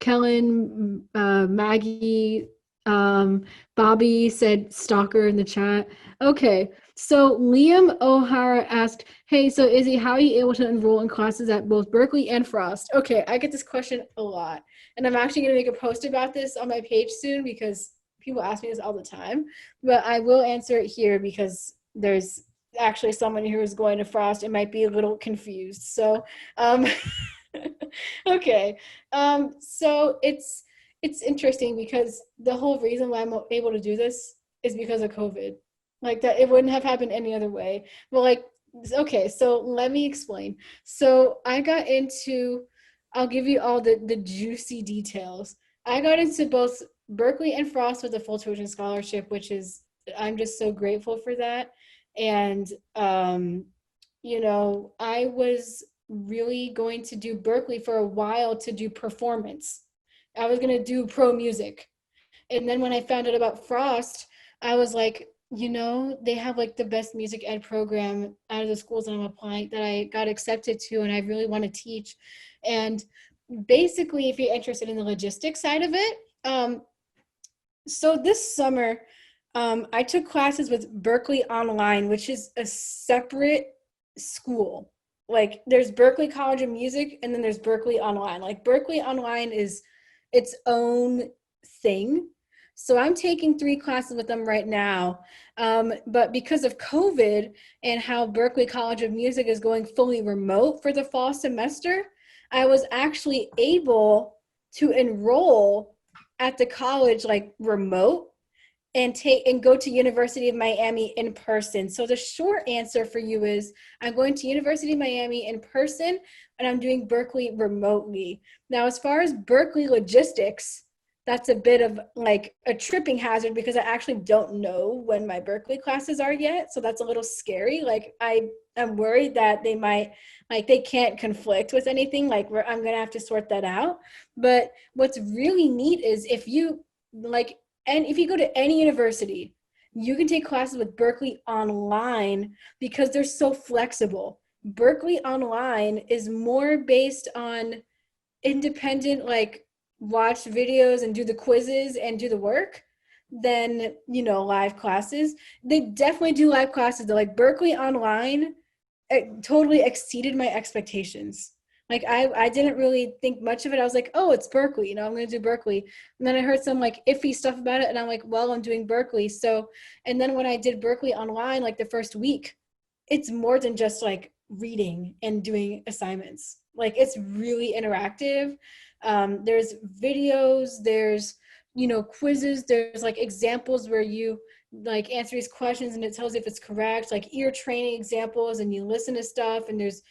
Kellin, Maggie, Bobby said stalker in the chat. Okay, so Liam O'Hara asked, hey, so Izzy, how are you able to enroll in classes at both Berkeley and Frost? Okay, I get this question a lot, and I'm actually going to make a post about this on my page soon because people ask me this all the time, but I will answer it here because there's actually someone who is going to Frost and might be a little confused. So, okay, so it's interesting because the whole reason why I'm able to do this is because of COVID. Like that, it wouldn't have happened any other way. But like, okay, so let me explain. So I got into, I'll give you all the juicy details. I got into both Berkeley and Frost with a full tuition scholarship, which is, I'm just so grateful for that. And, you know, I was really going to do Berkeley for a while to do performance. I was going to do pro music. And then when I found out about Frost, I was like, you know, they have like the best music ed program out of the schools that I'm applying, that I got accepted to, and I really want to teach. And basically, if you're interested in the logistics side of it, so this summer, I took classes with Berkeley Online, which is a separate school. Like there's Berkeley College of Music, and then there's Berkeley Online. Like Berkeley Online is its own thing. So I'm taking 3 classes with them right now. But because of COVID and how Berkeley College of Music is going fully remote for the fall semester, I was actually able to enroll at the college like remote and go to University of Miami in person. So the short answer for you is I'm going to University of Miami in person, and I'm doing Berkeley remotely. Now, as far as Berkeley logistics, that's a bit of like a tripping hazard because I actually don't know when my Berkeley classes are yet. So that's a little scary. Like I am worried that they might, like they can't conflict with anything. Like I'm going to have to sort that out. But what's really neat is if you like, and if you go to any university, you can take classes with Berkeley Online because they're so flexible. Berkeley Online is more based on independent, like watch videos and do the quizzes and do the work than, you know, live classes. They definitely do live classes. They're like Berkeley Online, it totally exceeded my expectations. Like I didn't really think much of it. I was like, oh, it's Berkeley, you know, I'm going to do Berkeley. And then I heard some like iffy stuff about it, and I'm like, well, I'm doing Berkeley. So, and then when I did Berkeley Online, like the first week, it's more than just like reading and doing assignments. Like it's really interactive. There's videos, there's, you know, quizzes, there's like examples where you like answer these questions and it tells you if it's correct, like ear training examples, and you listen to stuff, and there's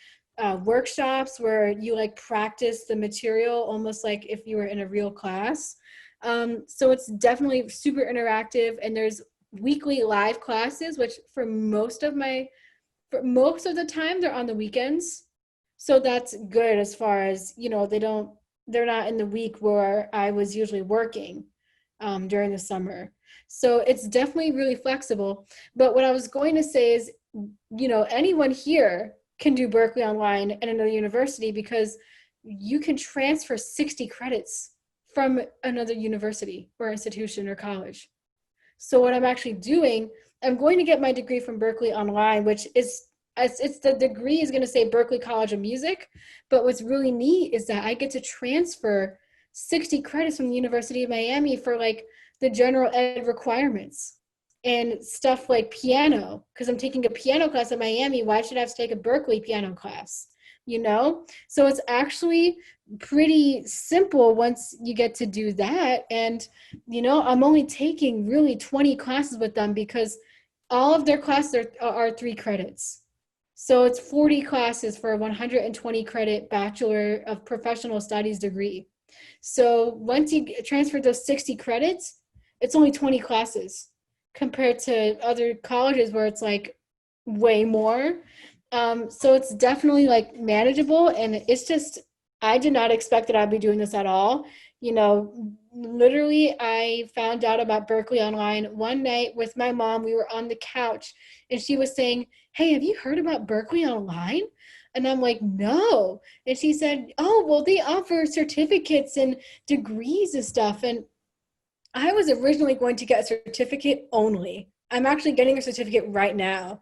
workshops where you like practice the material almost like if you were in a real class. So it's definitely super interactive, and there's weekly live classes, which for most of the time they're on the weekends. So that's good as far as, they're not in the week where I was usually working during the summer. So it's definitely really flexible. But what I was going to say is, anyone here can do Berkeley Online at another university because you can transfer 60 credits from another university or institution or college. So what I'm actually doing, I'm going to get my degree from Berkeley Online, which is, it's the degree is going to say Berkeley College of Music, but what's really neat is that I get to transfer 60 credits from the University of Miami for like the general ed requirements and stuff like piano, because I'm taking a piano class at Miami. Why should I have to take a Berkeley piano class? So it's actually pretty simple once you get to do that. And I'm only taking really 20 classes with them because all of their classes are 3 credits. So it's 40 classes for a 120 credit Bachelor of Professional Studies degree. So once you transfer those 60 credits, it's only 20 classes compared to other colleges where it's like way more. So it's definitely like manageable, and it's just, I did not expect that I'd be doing this at all. Literally I found out about Berkeley Online one night with my mom. We were on the couch and she was saying, "Hey, have you heard about Berkeley Online?" And I'm like, "No." And she said, "Oh, well, they offer certificates and degrees and stuff." And I was originally going to get a certificate only. I'm actually getting a certificate right now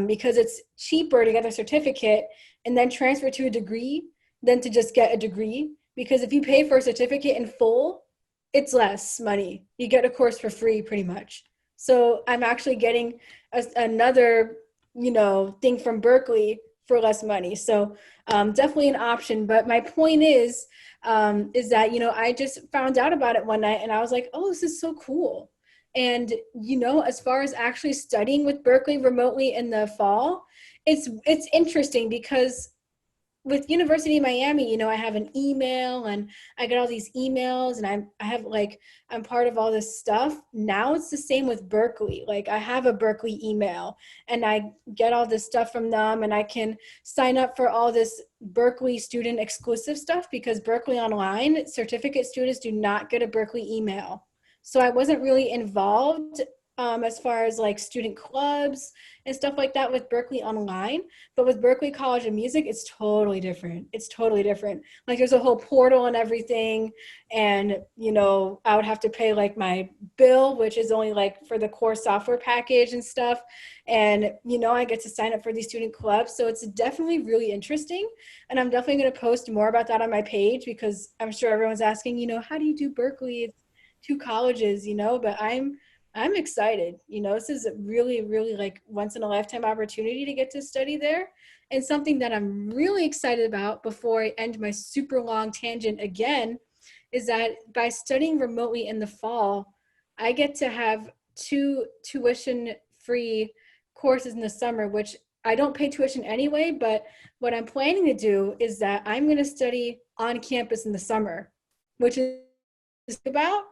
because it's cheaper to get a certificate and then transfer to a degree than to just get a degree. Because if you pay for a certificate in full, it's less money. You get a course for free pretty much. So I'm actually getting another, thing from Berkeley for less money. So definitely an option. But my point is that, I just found out about it one night and I was like, oh, this is so cool. And, as far as actually studying with Berkeley remotely in the fall, it's interesting because with University of Miami, I have an email and I get all these emails and I'm part of all this stuff. Now it's the same with Berkeley. Like I have a Berkeley email and I get all this stuff from them and I can sign up for all this Berkeley student exclusive stuff because Berkeley Online certificate students do not get a Berkeley email. So I wasn't really involved as far as like student clubs and stuff like that with Berkeley Online. But with Berkeley College of Music, it's totally different. It's totally different. Like there's a whole portal and everything. And, I would have to pay like my bill, which is only like for the core software package and stuff. And, I get to sign up for these student clubs. So it's definitely really interesting. And I'm definitely going to post more about that on my page because I'm sure everyone's asking, how do you do Berkeley? It's 2 colleges, but I'm excited. This is a really, really like once in a lifetime opportunity to get to study there. And something that I'm really excited about before I end my super long tangent again is that by studying remotely in the fall, I get to have 2 tuition-free courses in the summer, which I don't pay tuition anyway, but what I'm planning to do is that I'm going to study on campus in the summer, which is about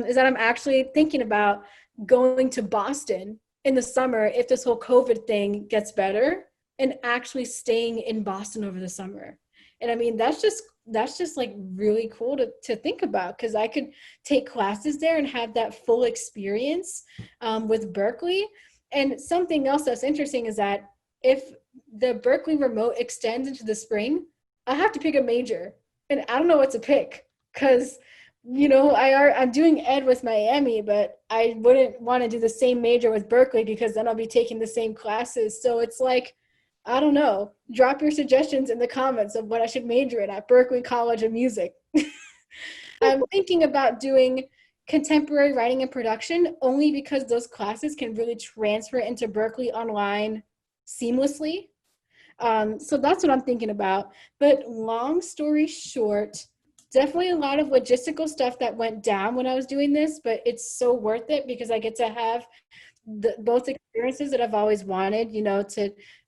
is that I'm actually thinking about going to Boston in the summer if this whole COVID thing gets better and actually staying in Boston over the summer. And I mean, that's just like really cool to think about because I could take classes there and have that full experience with Berkeley. And something else that's interesting is that if the Berkeley remote extends into the spring, I have to pick a major and I don't know what to pick because I'm doing ed with Miami, but I wouldn't want to do the same major with Berkeley because then I'll be taking the same classes. So it's like, I don't know, drop your suggestions in the comments of what I should major in at Berkeley College of Music. I'm thinking about doing contemporary writing and production only because those classes can really transfer into Berkeley Online seamlessly. So that's what I'm thinking about. But long story short, definitely a lot of logistical stuff that went down when I was doing this, but it's so worth it because I get to have both experiences that I've always wanted,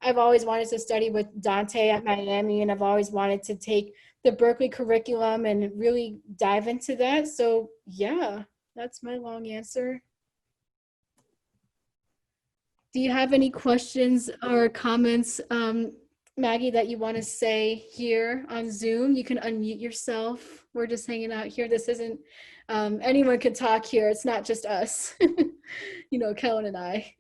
I've always wanted to study with Dante at Miami, and I've always wanted to take the Berkeley curriculum and really dive into that. So yeah, that's my long answer. Do you have any questions or comments, Maggie, that you want to say here on Zoom? You can unmute yourself. We're just hanging out here. This isn't, anyone could talk here. It's not just us, Kellin and I.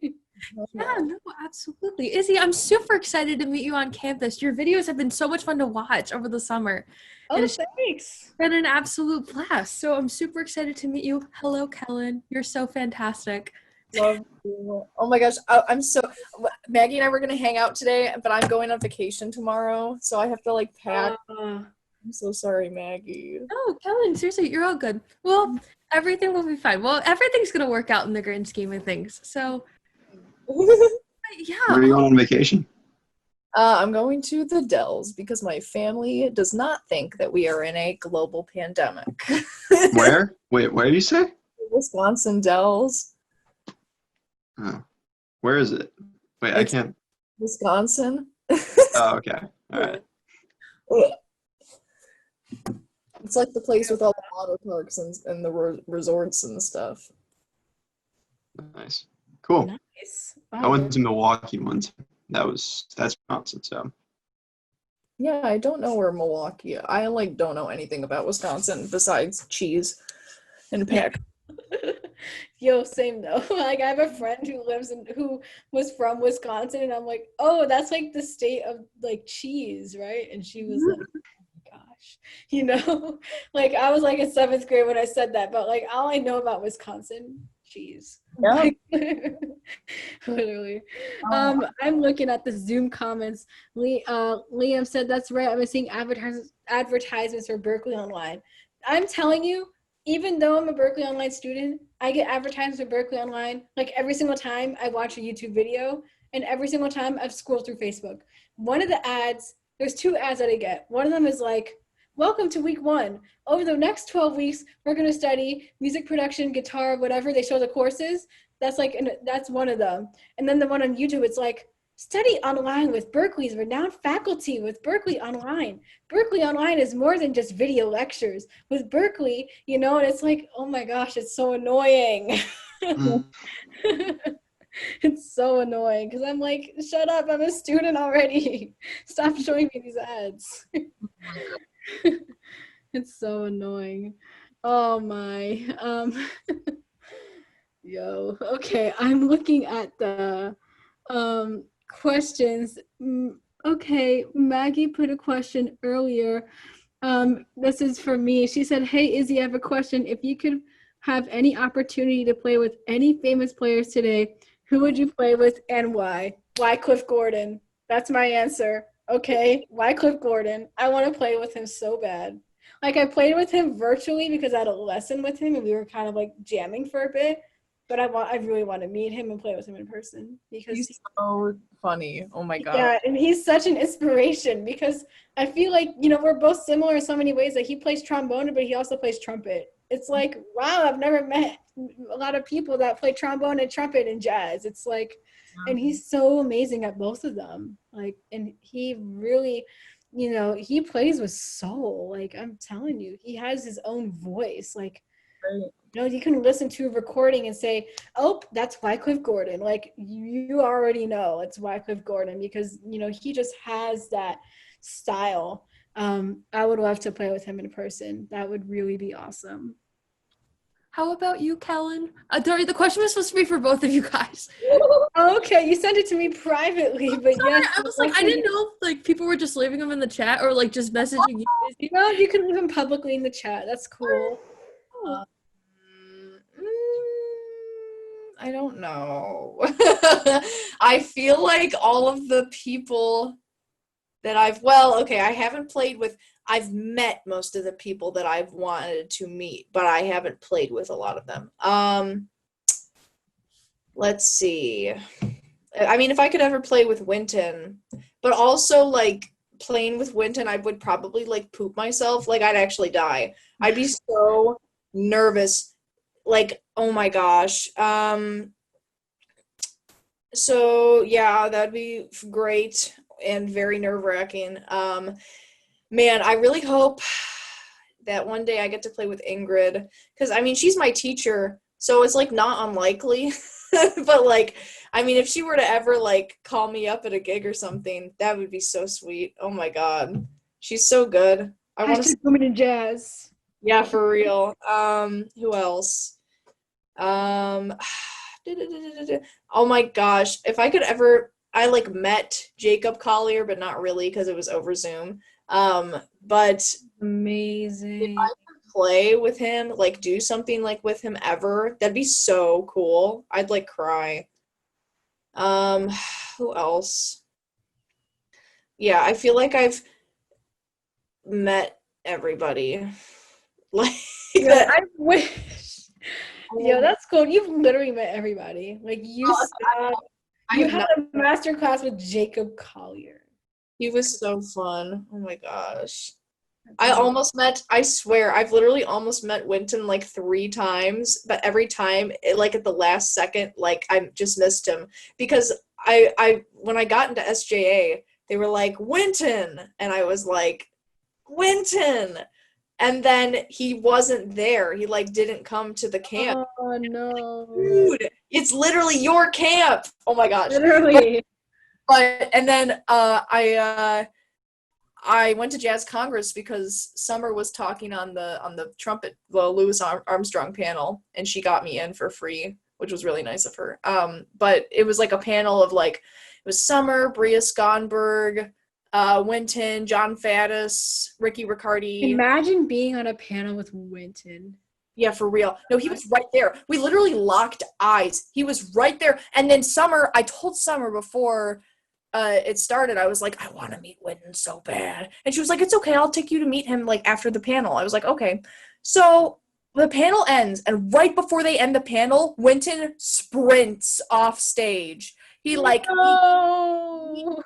Yeah, no, absolutely. Izzy, I'm super excited to meet you on campus. Your videos have been so much fun to watch over the summer. Oh, and it's thanks. been an absolute blast. So I'm super excited to meet you. Hello, Kellin. You're so fantastic. Love you. Oh my gosh, I'm so. Maggie and I were gonna hang out today, but I'm going on vacation tomorrow, so I have to like pack. I'm so sorry, Maggie. No, Kellin, seriously, you're all good. Well, everything will be fine. Well, everything's gonna work out in the grand scheme of things. So, yeah. Where are you going on vacation? I'm going to the Dells because my family does not think that we are in a global pandemic. Where? Wait, where did you say? Wisconsin Dells. Oh, where is it? Wait, It's- I can't. Wisconsin. Oh, okay. All right. It's like the place with all the water parks and the resorts and stuff. Nice. Cool. Nice. I went to Milwaukee once. That's Wisconsin, so. Yeah, I don't know where Milwaukee. I don't know anything about Wisconsin besides cheese and peck. Yo, same though. Like I have a friend who was from Wisconsin, and I'm like, oh, that's like the state of like cheese, right? And she was like, oh my gosh, like I was like in 7th grade when I said that, but like all I know about Wisconsin, cheese. Yeah. Literally. I'm looking at the Zoom comments. Liam said that's right. I'm seeing advertisements for Berkeley Online. I'm telling you, even though I'm a Berkeley Online student, I get advertisements for Berkeley Online like every single time I watch a YouTube video, and every single time I've scrolled through Facebook. One of the ads, there's 2 ads that I get. One of them is like, welcome to week 1. Over the next 12 weeks, we're going to study music production, guitar, whatever. They show the courses. That's one of them. And then the one on YouTube, it's like, study online with Berkeley's renowned faculty with Berkeley Online. Berkeley Online is more than just video lectures. With Berkeley, and it's like, oh my gosh, it's so annoying. It's so annoying because I'm like, shut up, I'm a student already. Stop showing me these ads. It's so annoying. Oh my. Yo, okay, I'm looking at the questions. Okay, Maggie put a question earlier. This is for me. She said, hey, Izzy, I have a question. If you could have any opportunity to play with any famous players today, who would you play with and why? Wycliffe Gordon. That's my answer. Okay, Wycliffe Gordon. I want to play with him so bad. Like I played with him virtually because I had a lesson with him and we were kind of like jamming for a bit. But I really want to meet him and play with him in person because He's so funny. Oh my god. Yeah, and he's such an inspiration because I feel like, we're both similar in so many ways. Like he plays trombone, but he also plays trumpet. It's like, wow, I've never met a lot of people that play trombone and trumpet in jazz. It's like, and he's so amazing at both of them. Like, and he really, he plays with soul. Like, I'm telling you, he has his own voice. Like, you can listen to a recording and say, oh, that's Wycliffe Gordon. Like, you already know it's Wycliffe Gordon because, he just has that style. I would love to play with him in person. That would really be awesome. How about you, Kellin? The question was supposed to be for both of you guys. Okay, you sent it to me privately, but yes. I was like, I didn't know if people were just leaving them in the chat or like just messaging you. No, you can leave them publicly in the chat. That's cool. I don't know. I feel like all of the people that I haven't played with, I've met most of the people that I've wanted to meet, but I haven't played with a lot of them. Let's see. I mean, if I could ever play with Winton, but also like playing with Winton, I would probably like poop myself. Like I'd actually die. I'd be so nervous. Like, oh my gosh. So yeah, that'd be great and very nerve-wracking. Man, I really hope that one day I get to play with Ingrid, because I mean she's my teacher, so it's like not unlikely. But like, I mean, if she were to ever like call me up at a gig or something, that would be so sweet. Oh my God, she's so good. I want to. Hashtag women in jazz. Yeah, for real. Who else? Um, oh my gosh, if I could ever, I like met Jacob Collier, but not really because it was over Zoom. But if Amazing. I could play with him, like do something like with him ever, that'd be so cool. I'd like cry. Um, who else? Yeah, I feel like I've met everybody. Like Yeah, that. I wish. Yeah, that's cool. You've literally met everybody. Like you said, I you have had not. a master class with Jacob Collier. He was so fun. Oh my gosh. I swear, I've literally almost met Winton like 3 times, but every time, like at the last second, like I just missed him because when I got into SJA, they were like, Winton, and I was like, Winton, and then he wasn't there. He like didn't come to the camp. Oh no. Dude, it's literally your camp. Oh my gosh. Literally. But and then I went to Jazz Congress because Summer was talking on the trumpet, well, Louis Armstrong panel, and she got me in for free, which was really nice of her. But it was like a panel of like, it was Summer, Bria Skonberg, Winton, John Faddis, Ricky Riccardi. Imagine being on a panel with Winton. Yeah, for real. No, he was right there. We literally locked eyes. He was right there. And then Summer, I told Summer before it started, I was like, I want to meet Winton so bad. And she was like, it's okay, I'll take you to meet him like after the panel. I was like, okay. So the panel ends, and right before they end the panel, Winton sprints off stage. He like No.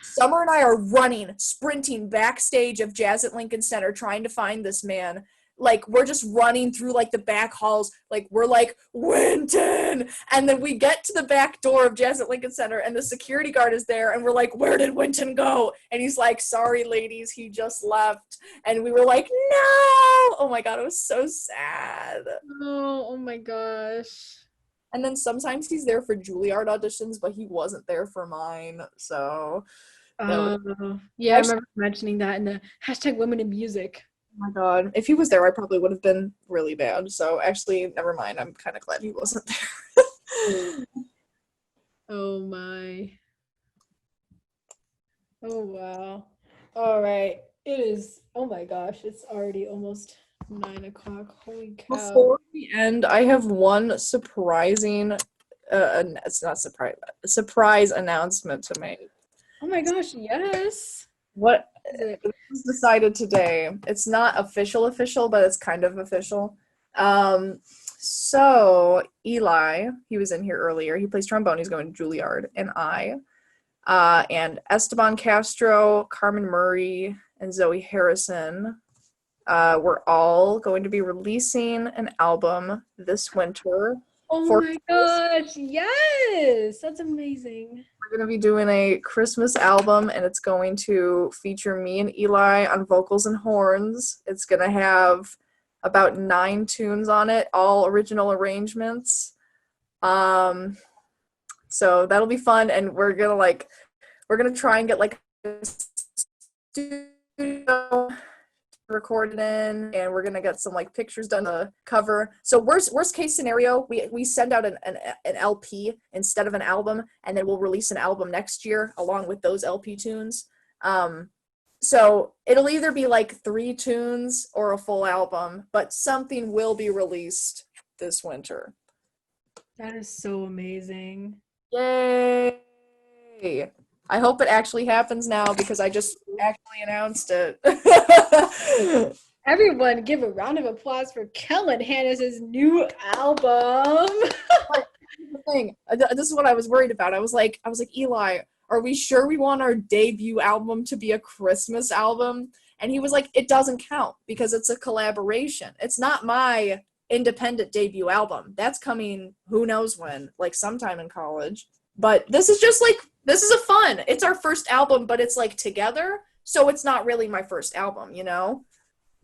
Summer and I are running, sprinting backstage of Jazz at Lincoln Center trying to find this man. Like, we're just running through, like, the back halls. Like, we're like, Winton! And then we get to the back door of Jazz at Lincoln Center, and the security guard is there, and we're like, where did Winton go? And he's like, sorry, ladies, he just left. And we were like, no! Oh, my God, it was so sad. Oh my gosh. And then sometimes he's there for Juilliard auditions, but he wasn't there for mine, so... Yeah, I remember mentioning that in the hashtag women in music. Oh my God. If he was there, I probably would have been really bad. So actually, never mind. I'm kind of glad he wasn't there. Oh my. Oh wow. All right. It is, oh my gosh, it's already almost 9 o'clock. Holy cow. Before we end, I have one surprising, it's not surprise announcement to make. Oh my gosh, yes. What Is it? was decided today? It's not official, but it's kind of official. So Eli, he was in here earlier. He plays trombone. He's going to Juilliard, and and Esteban Castro, Carmen Murray, and Zoe Harrison, we're all going to be releasing an album this winter. Oh my gosh, yes. That's amazing. We're going to be doing a Christmas album, and it's going to feature me and Eli on vocals and horns. It's going to have about 9 tunes on it, all original arrangements. So that'll be fun, and we're gonna try and get like a studio recorded in, and we're gonna get some like pictures done on the cover. So worst case scenario, we send out an LP instead of an album, and then we'll release an album next year along with those LP tunes. So it'll either be like 3 tunes or a full album, but something will be released this winter. That is so amazing. Yay! I hope it actually happens now because I just actually announced it. Everyone give a round of applause for Kellin Hanas' new album. The thing, this is what I was worried about. I was like, Eli, are we sure we want our debut album to be a Christmas album? And he was like, it doesn't count because it's a collaboration. It's not my independent debut album. That's coming who knows when, like sometime in college. But this is a fun. It's our first album, but it's like together, so it's not really my first album, you know?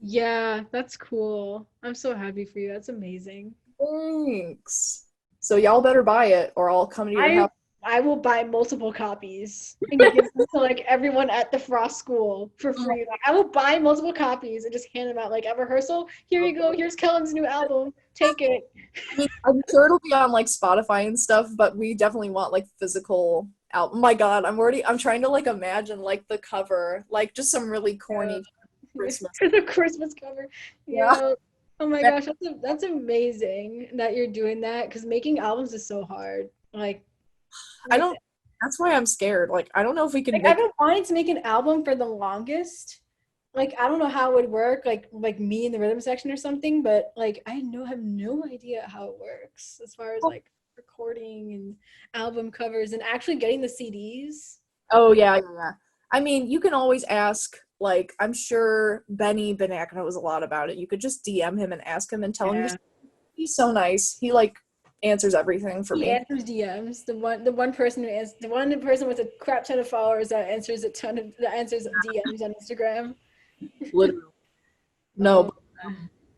Yeah, that's cool. I'm so happy for you. That's amazing. Thanks. So y'all better buy it or I'll come to your house. I will buy multiple copies and give them to like everyone at the Frost School for free. Like, I will buy multiple copies and just hand them out like at rehearsal. Here you go. Here's Kellen's new album. Take it. I mean, I'm sure it'll be on like Spotify and stuff, but we definitely want like physical album. Oh my God, I'm trying to like imagine like the cover, like just some really corny Christmas. The Christmas cover. Yeah. Oh my gosh, that's amazing that you're doing that because making albums is so hard. Like, That's why I'm scared. Like, I don't know if we can I've been wanting to make an album for the longest. Like, I don't know how it would work, like me in the rhythm section or something, but like I have no idea how it works as far as like recording and album covers and actually getting the CDs. Oh yeah. I mean, you can always ask, like, I'm sure Benny Benac knows a lot about it. You could just DM him and ask him and tell him. He's so nice. He like answers everything for me. He answers DMs. The one person with a crap ton of followers that answers DMs on Instagram. Literally. No.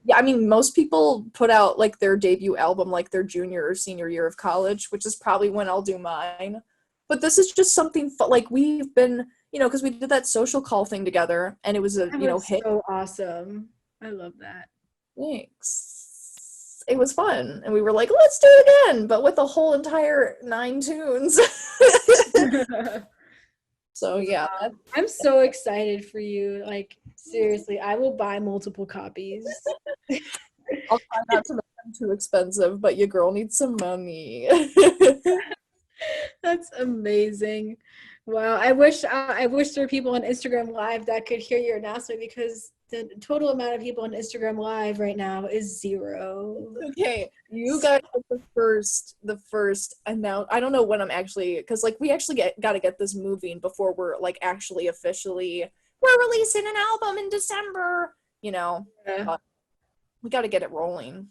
Yeah, I mean, most people put out like their debut album like their junior or senior year of college, which is probably when I'll do mine. But this is just something like we've been, because we did that social call thing together, and it was a hit. So awesome! I love that. Thanks. It was fun, and we were like, let's do it again, but with the whole entire 9 tunes. So yeah, I'm so excited for you. Like seriously, I will buy multiple copies. I'll try not to make them too expensive, but your girl needs some money. That's amazing. Wow. I wish there were people on Instagram Live that could hear your announcement because the total amount of people on Instagram Live right now is 0. Okay, you guys are the first announce. I don't know when I'm actually, because like we actually got to get this moving before we're like actually officially we're releasing an album in December. Yeah. We got to get it rolling.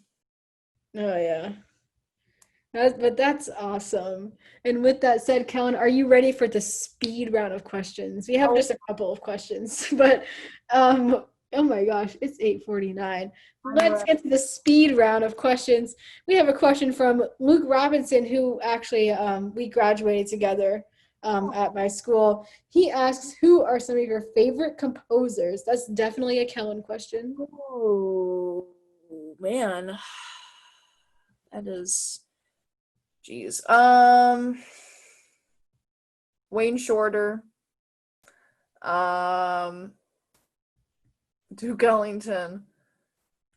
Oh yeah. But that's awesome. And with that said, Kellin, are you ready for the speed round of questions? We have just a couple of questions, but oh my gosh, it's 8:49. Let's get to the speed round of questions. We have a question from Luke Robinson, who actually we graduated together at my school. He asks, who are some of your favorite composers? That's definitely a Kellin question. Oh man, that is. Jeez. Wayne Shorter. Duke Ellington.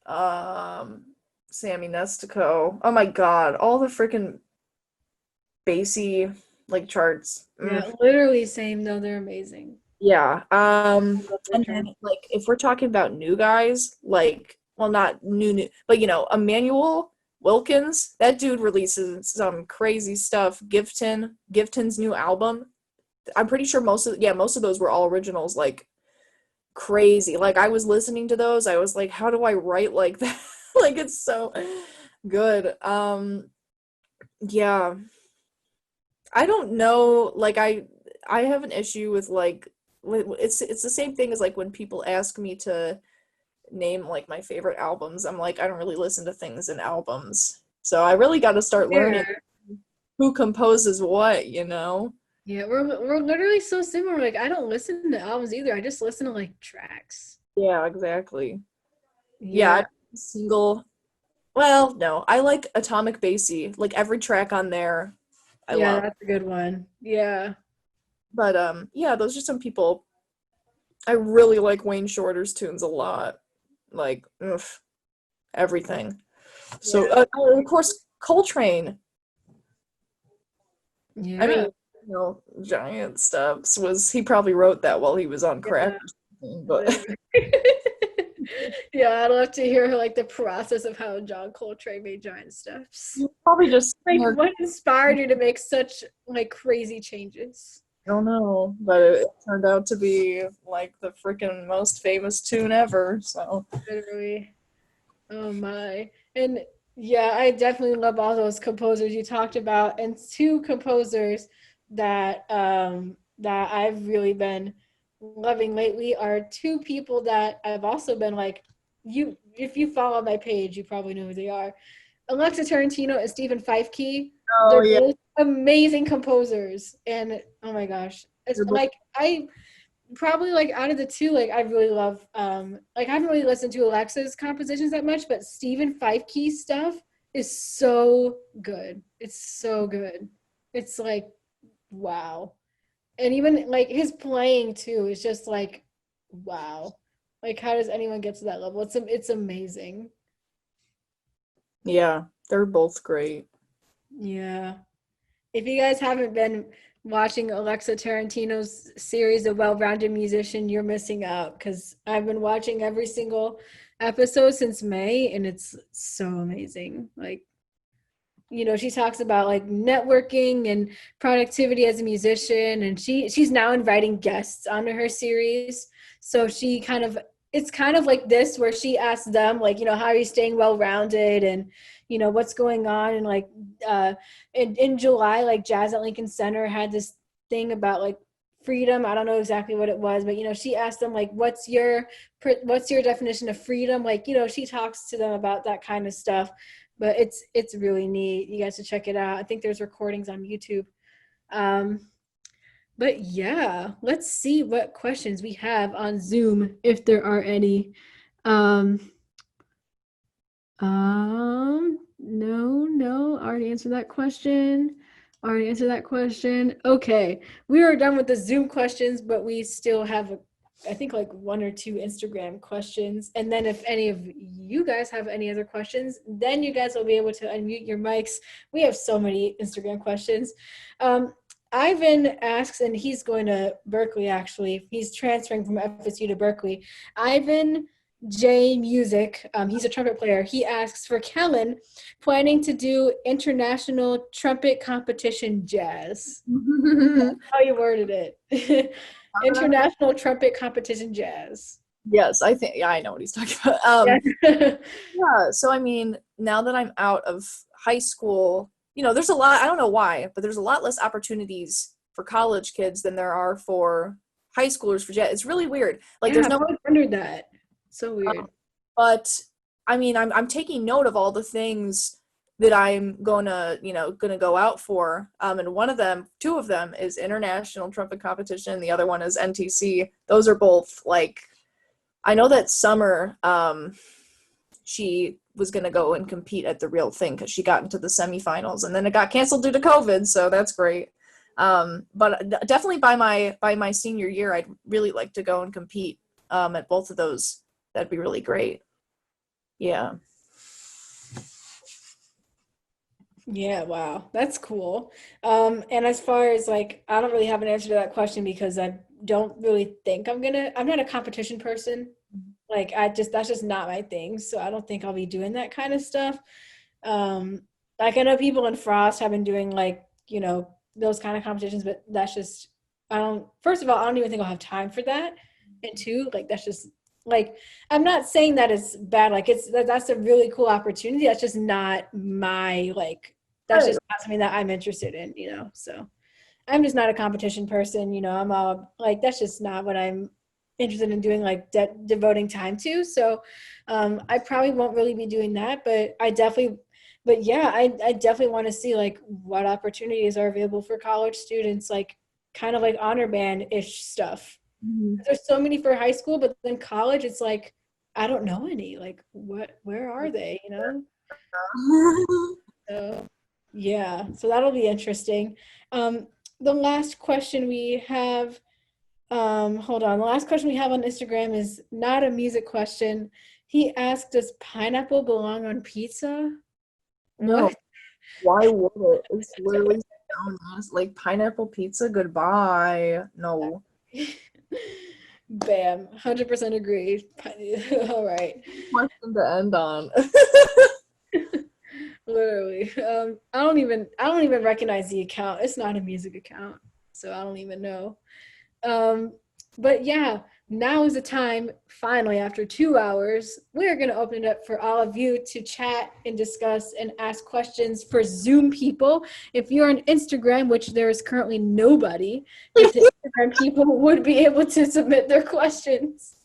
Sammy Nestico. Oh my god, all the freaking bassy like charts. Yeah, literally same though, they're amazing. Yeah. And then like if we're talking about new guys, like not new, but Emmanuel Wilkins, that dude releases some crazy stuff. Gifton's new album, I'm pretty sure most of those were all originals, like crazy. Like I was listening to those, I was like, how do I write like that? Like it's so good. Yeah. I don't know, like I have an issue with like it's the same thing as like when people ask me to name like my favorite albums. I'm like, I don't really listen to things in albums, so I really got to start learning who composes what. Yeah, we're literally so similar. Like I don't listen to albums either, I just listen to like tracks. Yeah, exactly. Yeah, well, no, I like Atomic Bassy, like every track on there I love. That's a good one. Yeah, but yeah, those are some people. I really like Wayne Shorter's tunes a lot. Like, everything. So, of course, Coltrane. Yeah. I mean, Giant Steps he probably wrote that while he was on crack. Yeah. But yeah, I'd love to hear like the process of how John Coltrane made Giant Steps. Probably just like what inspired you to make such like crazy changes? I don't know, but it turned out to be like the freaking most famous tune ever. So literally, oh my! And Yeah, I definitely love all those composers you talked about, and two composers that I've really been loving lately are two people that I've also been like, you if you follow my page, you probably know who they are. Alexa Tarantino and Stephen Fifeke. Oh They're yeah. both amazing composers, and oh my gosh, it's They're both- like I probably like out of the two, like I really love like I haven't really listened to Alexa's compositions that much, but Stephen Five Key stuff is so good. It's so good. It's like wow. And even like his playing too is just like wow. Like how does anyone get to that level? It's amazing. Yeah, they're both great. Yeah. If you guys haven't been watching Alexa Tarantino's series, The Well-Rounded Musician, you're missing out because I've been watching every single episode since May, and it's so amazing. Like, she talks about like networking and productivity as a musician, and she's now inviting guests onto her series. So it's kind of like this where she asks them like, how are you staying well-rounded, and what's going on, and like in July, like Jazz at Lincoln Center had this thing about like freedom. I don't know exactly what it was, but she asked them like, what's your definition of freedom? Like, she talks to them about that kind of stuff. But it's really neat. You guys should check it out. I think there's recordings on YouTube. Um, but yeah, let's see what questions we have on Zoom, if there are any. Um, no, I already answered that question. Okay, we are done with the Zoom questions, but we still have, I think, like one or two Instagram questions. And then if any of you guys have any other questions, then you guys will be able to unmute your mics. We have so many Instagram questions. Ivan asks, and he's going to Berkeley, actually. He's transferring from FSU to Berkeley. Ivan J Music, he's a trumpet player. He asks, for Kellin, planning to do international trumpet competition jazz. How you worded it. International trumpet competition jazz. Yes, I think I know what he's talking about. Yeah. Yeah, so I mean, now that I'm out of high school, there's a lot, I don't know why, but there's a lot less opportunities for college kids than there are for high schoolers for jazz. It's really weird. Like Yeah, there's no I wondered that. So weird. but I mean, I'm taking note of all the things that I'm gonna go out for. And two of them is international trumpet competition. The other one is NTC. Those are both like, I know that summer, she was gonna go and compete at the real thing because she got into the semifinals, and then it got canceled due to COVID. So that's great. But definitely by my senior year, I'd really like to go and compete at both of those. That'd be really great. Yeah. Yeah, wow. That's cool. And as far as like, I don't really have an answer to that question because I don't really think I'm not a competition person. Like that's just not my thing. So I don't think I'll be doing that kind of stuff. Like I know people in Frost have been doing like, those kind of competitions, but that's just, first of all, I don't even think I'll have time for that. And two, like, that's just like, I'm not saying that it's bad. Like that's a really cool opportunity. That's just not my, like, that's just not something that I'm interested in, so I'm just not a competition person. I'm all like, that's just not what I'm interested in doing, like devoting time to. So I probably won't really be doing that, but yeah, I definitely want to see like what opportunities are available for college students, like kind of like honor band-ish stuff. Mhm. There's so many for high school, but then college, it's like, I don't know any, like where are they, So yeah, so that'll be interesting. The last question we have, hold on. The last question we have on Instagram is not a music question. He asked, does pineapple belong on pizza? No, What? why would it? It's literally so nice. Like pineapple pizza, goodbye. No. Bam, 100% agree. All right. Question to end on. Literally. I don't even recognize the account. It's not a music account, so I don't even know. Um, But yeah, now is the time, finally, after 2 hours, we're going to open it up for all of you to chat and discuss and ask questions for Zoom people. If you're on Instagram, which there is currently nobody, but the Instagram people would be able to submit their questions.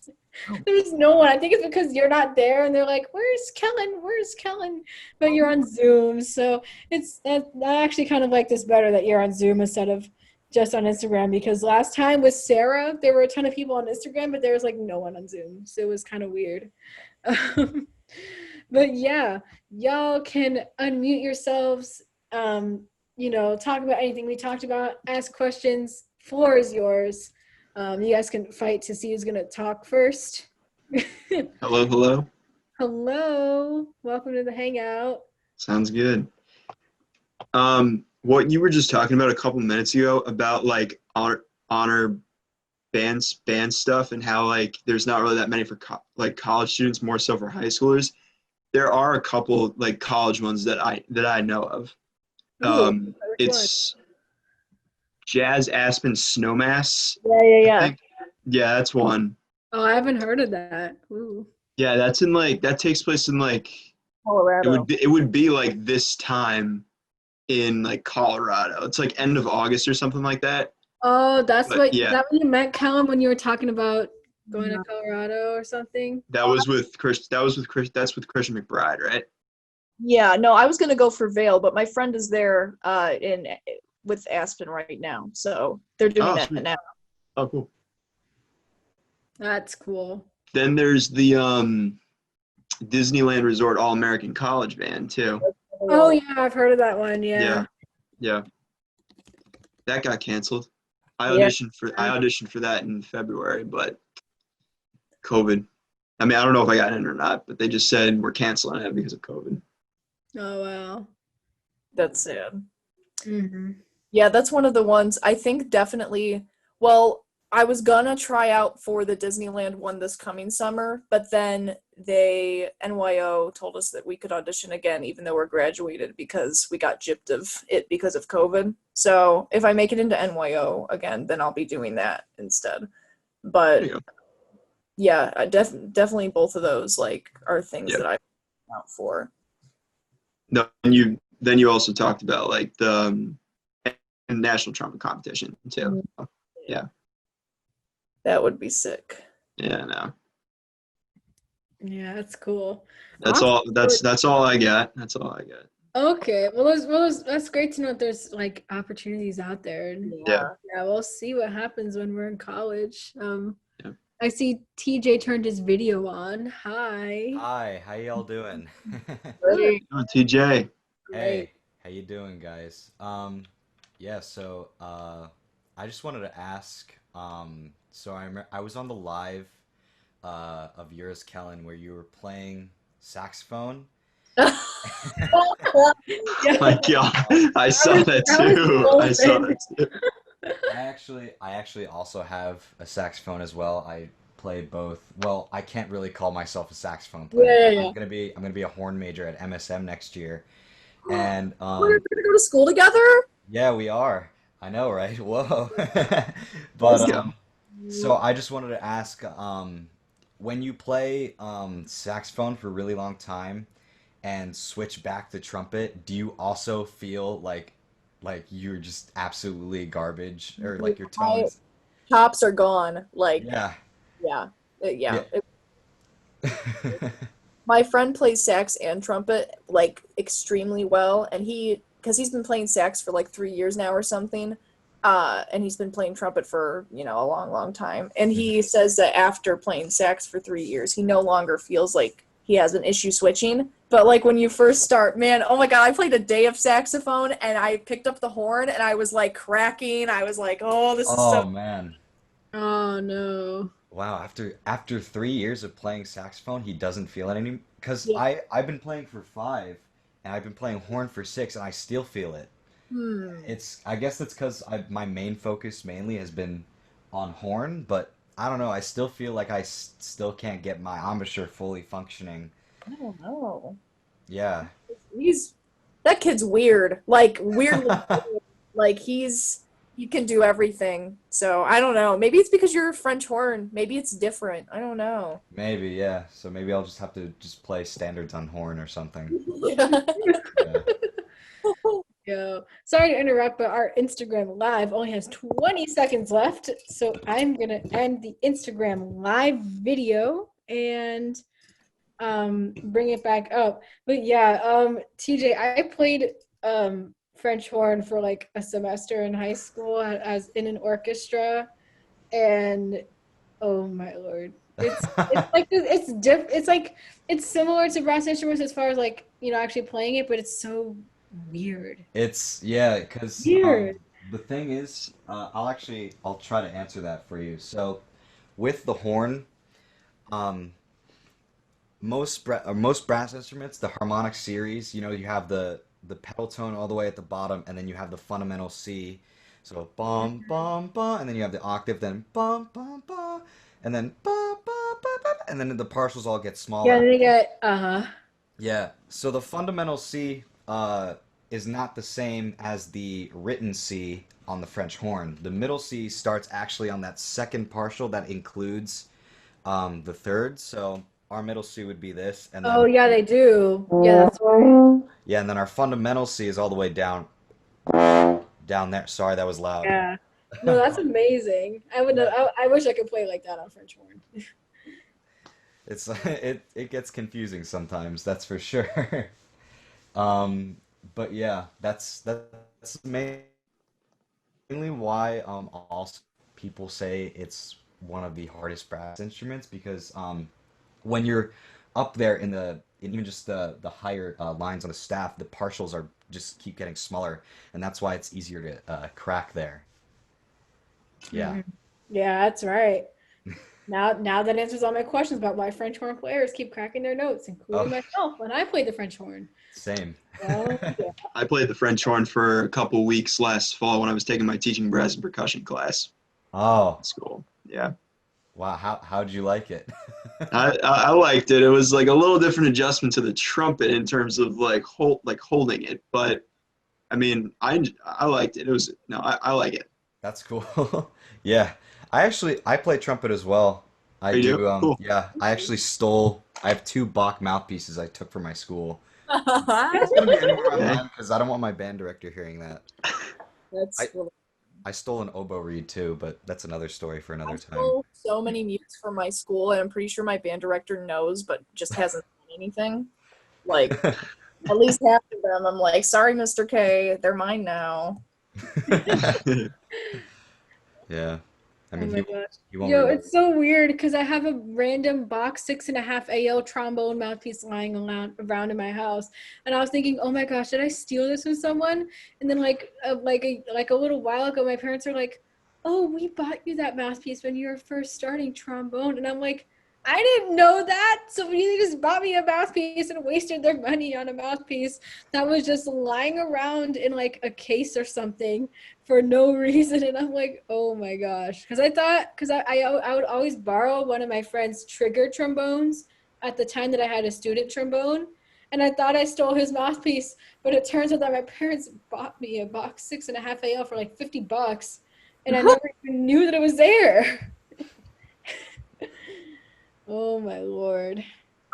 There's no one. I think it's because you're not there and they're like, where's Kellin? Where's Kellin? But you're on Zoom. So I actually kind of like this better that you're on Zoom instead of just on Instagram, because last time with Sarah, there were a ton of people on Instagram, but there was like no one on Zoom. So it was kind of weird. But yeah, y'all can unmute yourselves, talk about anything we talked about, ask questions. Floor is yours. You guys can fight to see who's going to talk first. Hello, hello. Hello. Welcome to the Hangout. Sounds good. What you were just talking about a couple minutes ago about like honor band stuff and how like there's not really that many for college students, more so for high schoolers. There are a couple like college ones that I know of. It's Jazz Aspen Snowmass. Yeah. I think. Yeah, that's one. Oh, I haven't heard of that. Ooh. Yeah, that takes place in like Colorado. it would be like this time in like Colorado. It's like end of August or something like that. Oh, that's But, is that what you meant, Kellin, when you were talking about going to Colorado or something? That's with Christian McBride, right? Yeah, no, I was gonna go for Vail, but my friend is there with Aspen right now, so they're doing that Sweet. now. Oh, cool. That's cool. Then there's the Disneyland Resort All-American College Band too. Oh yeah, I've heard of that one. Yeah. Yeah. That got canceled. I Yeah. auditioned for that in February, but COVID. I mean, I don't know if I got in or not, but they just said we're canceling it because of COVID. Oh wow. That's sad. Mm-hmm. Yeah, that's one of the ones I think definitely. Well, I was gonna try out for the Disneyland one this coming summer, but then NYO told us that we could audition again even though we're graduated because we got gypped of it because of COVID. So if I make it into NYO again, then I'll be doing that instead. But yeah, definitely both of those like are things that I'm out for. No, and then you also talked about like the national trumpet competition too. Yeah. That would be sick. Yeah, no. Yeah, that's cool. That's all. That's all I got. That's all I got. Okay, well, that's great to know that there's like opportunities out there. And Yeah. We'll see what happens when we're in college. Yeah. I see TJ turned his video on. Hi. Hi, how y'all doing? Really? Oh, TJ. Hey, how you doing, guys? Yeah, so I just wanted to ask. So I was on the live of yours, Kellin, where you were playing saxophone. My God, I saw that too. I saw that too. I actually also have a saxophone as well. I play both. Well, I can't really call myself a saxophone player. Yeah. I'm gonna be a horn major at MSM next year, and We're gonna go to school together? yeah, we are. I know, right? Whoa. Let's But go. so I just wanted to ask, when you play saxophone for a really long time and switch back to trumpet, do you also feel like you're just absolutely garbage or like your tones? Chops are gone. Like Yeah. yeah. My friend plays sax and trumpet like extremely well, and because he's been playing sax for like 3 years now or something, and he's been playing trumpet for a long time. And he says that after playing sax for 3 years, he no longer feels like he has an issue switching. But like when you first start, man, oh my God, I played a day of saxophone and I picked up the horn and I was like cracking. I was like, oh, this is Oh so. man. Oh no. Wow, after 3 years of playing saxophone, he doesn't feel it anymore. Because Yeah. I've been playing for 5, and I've been playing horn for 6, and I still feel it. I guess that's because my main focus mainly has been on horn, but I don't know. I still feel like I still can't get my embouchure fully functioning. I don't know. Yeah. That kid's weird. Like weirdly weird. Like he You can do everything. So I don't know. Maybe it's because you're a French horn. Maybe it's different. I don't know. Maybe, yeah. So maybe I'll just have to just play standards on horn or something. Yeah. Yeah. Yo, sorry to interrupt, but our Instagram live only has 20 seconds left. So I'm gonna end the Instagram live video and bring it back up. But yeah, TJ, I played French horn for like a semester in high school as in an orchestra, and oh my lord, it's like it's similar to brass instruments as far as like actually playing it, but it's so weird. It's yeah, because Weird. the thing is, I'll try to answer that for you. So with the horn, um, most brass instruments, the harmonic series, you have the pedal tone all the way at the bottom, and then you have the fundamental C. So bum bum bum, and then you have the octave, then bum bum bum, and then bum bum bum, bum, and then the partials all get Yeah, smaller. they get uh-huh. Yeah, so the fundamental C is not the same as the written C on the French horn. The middle C starts actually on that second partial that includes the third. So our middle C would be this, and Oh then yeah, they do. Yeah, that's right. yeah, and then our fundamental C is all the way down there. Sorry, that was loud. Yeah. No, that's amazing. I would know. I wish I could play like that on French horn. It's it gets confusing sometimes, that's for sure. Um, but yeah, that's mainly why also people say it's one of the hardest brass instruments because when you're up there in even just the higher lines on the staff, the partials are just keep getting smaller, and that's why it's easier to crack there. Yeah. Mhm. Yeah, that's right. Now that answers all my questions about why French horn players keep cracking their notes, including Oh, myself when I played the French horn. same. Well, yeah. I played the French horn for a couple weeks last fall when I was taking my teaching brass and percussion class Oh, in school. Yeah. wow. How'd you like it? I liked it. It was like a little different adjustment to the trumpet in terms of holding it, but I mean I liked it. It was no I like it. That's cool. Yeah. I play trumpet as well. I Are you do? do Cool. yeah, I have two Bach mouthpieces I took from my school. That's It's gonna be anywhere Okay. online because I don't want my band director hearing that. I really. I stole an oboe reed too, but that's another story for I another time. stole so many mutes from my school, and I'm pretty sure my band director knows, but just hasn't done anything. Like at least half of them, I'm like, sorry, Mr. K, they're mine now. Yeah. I Oh mean my gosh. he won't Yo, remember. it's so weird because I have a random box 6.5 AL trombone mouthpiece lying around in my house, and I was thinking, oh my gosh, did I steal this from someone? And then like a little while ago, my parents were like, oh, we bought you that mouthpiece when you were first starting trombone, and I'm like, I didn't know that. So you just bought me a mouthpiece and wasted their money on a mouthpiece that was just lying around in like a case or something for no reason. And I'm like, oh my gosh. Because I would always borrow one of my friend's trigger trombones at the time that I had a student trombone. And I thought I stole his mouthpiece, but it turns out that my parents bought me a box 6.5 AL for like $50. And I never even knew that it was there. Oh my lord.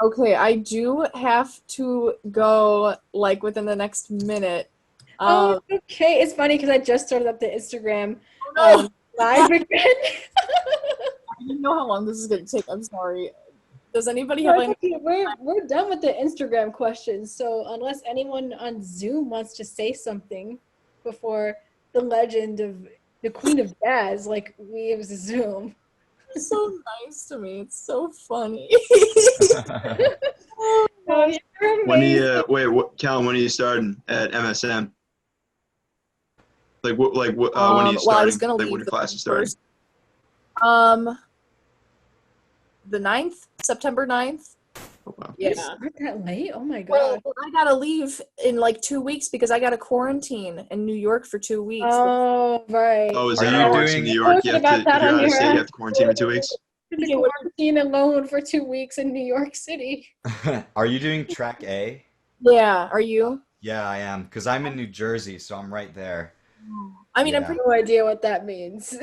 Okay, I do have to go like within the next minute. Oh, it's okay. It's funny because I just started up the Instagram No, live again. I didn't know how long this is going to take. I'm sorry. Does anybody No, have it's any? okay. We're done with the Instagram questions. So unless anyone on Zoom wants to say something before the legend of the Queen of Jazz, like we use Zoom. You're so nice to me. It's so funny. Oh, you're When do amazing. you Callan, when are you starting at MSM? When are you Well, I was starting? gonna Like when leave your the class is starting? first. The 9th, September 9th. Oh, wow. You Yeah. start that late? Oh my Well, god. I gotta leave in like 2 weeks because I gotta quarantine in New York for 2 weeks. Oh right. Oh, is Are that you how it works in doing- New York? You Posted have about to, that if you're on out of your state, you have to quarantine for 2 weeks. The Yeah, what- quarantine alone for 2 weeks in New York City. Are you doing track A? Yeah, are you? Yeah, I am, because I'm in New Jersey, so I'm right there. I mean, I'm Yeah. pretty No idea what that means.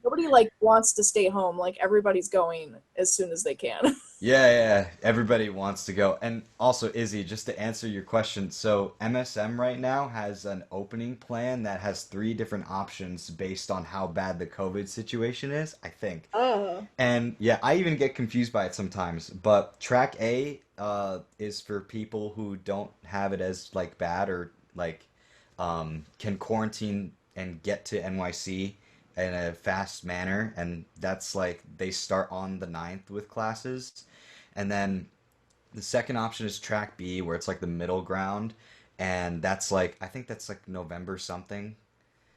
nobody like wants to stay home. Like everybody's going as soon as they can. Yeah. Everybody wants to go. And also, Izzy, just to answer your question, so MSM right now has an opening plan that has three different options based on how bad the COVID situation is, I think. Oh. And yeah, I even get confused by it sometimes. But track A is for people who don't have it as like bad or like can quarantine and get to NYC in a fast manner, and that's like they start on the 9th with classes. And then the second option is track B, where it's like the middle ground, and that's like I think that's like November something.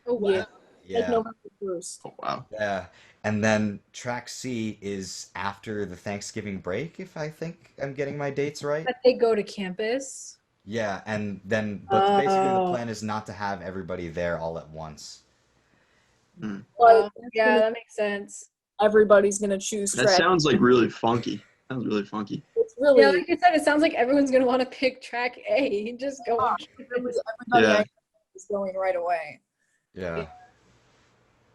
Oh Yeah, wow. like Yeah. November 1st. Oh wow. Yeah. And then track C is after the Thanksgiving break, if I think I'm getting my dates right. That they go to campus. Yeah, and then, but basically the Oh. plan is not to have everybody there all at once. Mm. But Yeah, that makes sense. everybody's gonna choose That track. sounds like really funky. Sounds really funky. It's Yeah, really like you said, it sounds like everyone's gonna want to pick track A. Just go on campus. everybody Yeah. I know is going right away. Yeah.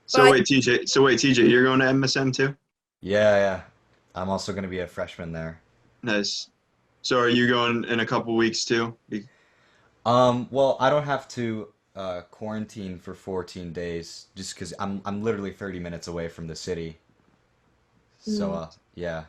So But wait, TJ. So wait, TJ, you're going to MSM too? Yeah. I'm also going to be a freshman there. Nice. So are you going in a couple weeks too? Well, I don't have to quarantine for 14 days just because I'm literally 30 minutes away from the city. So yeah.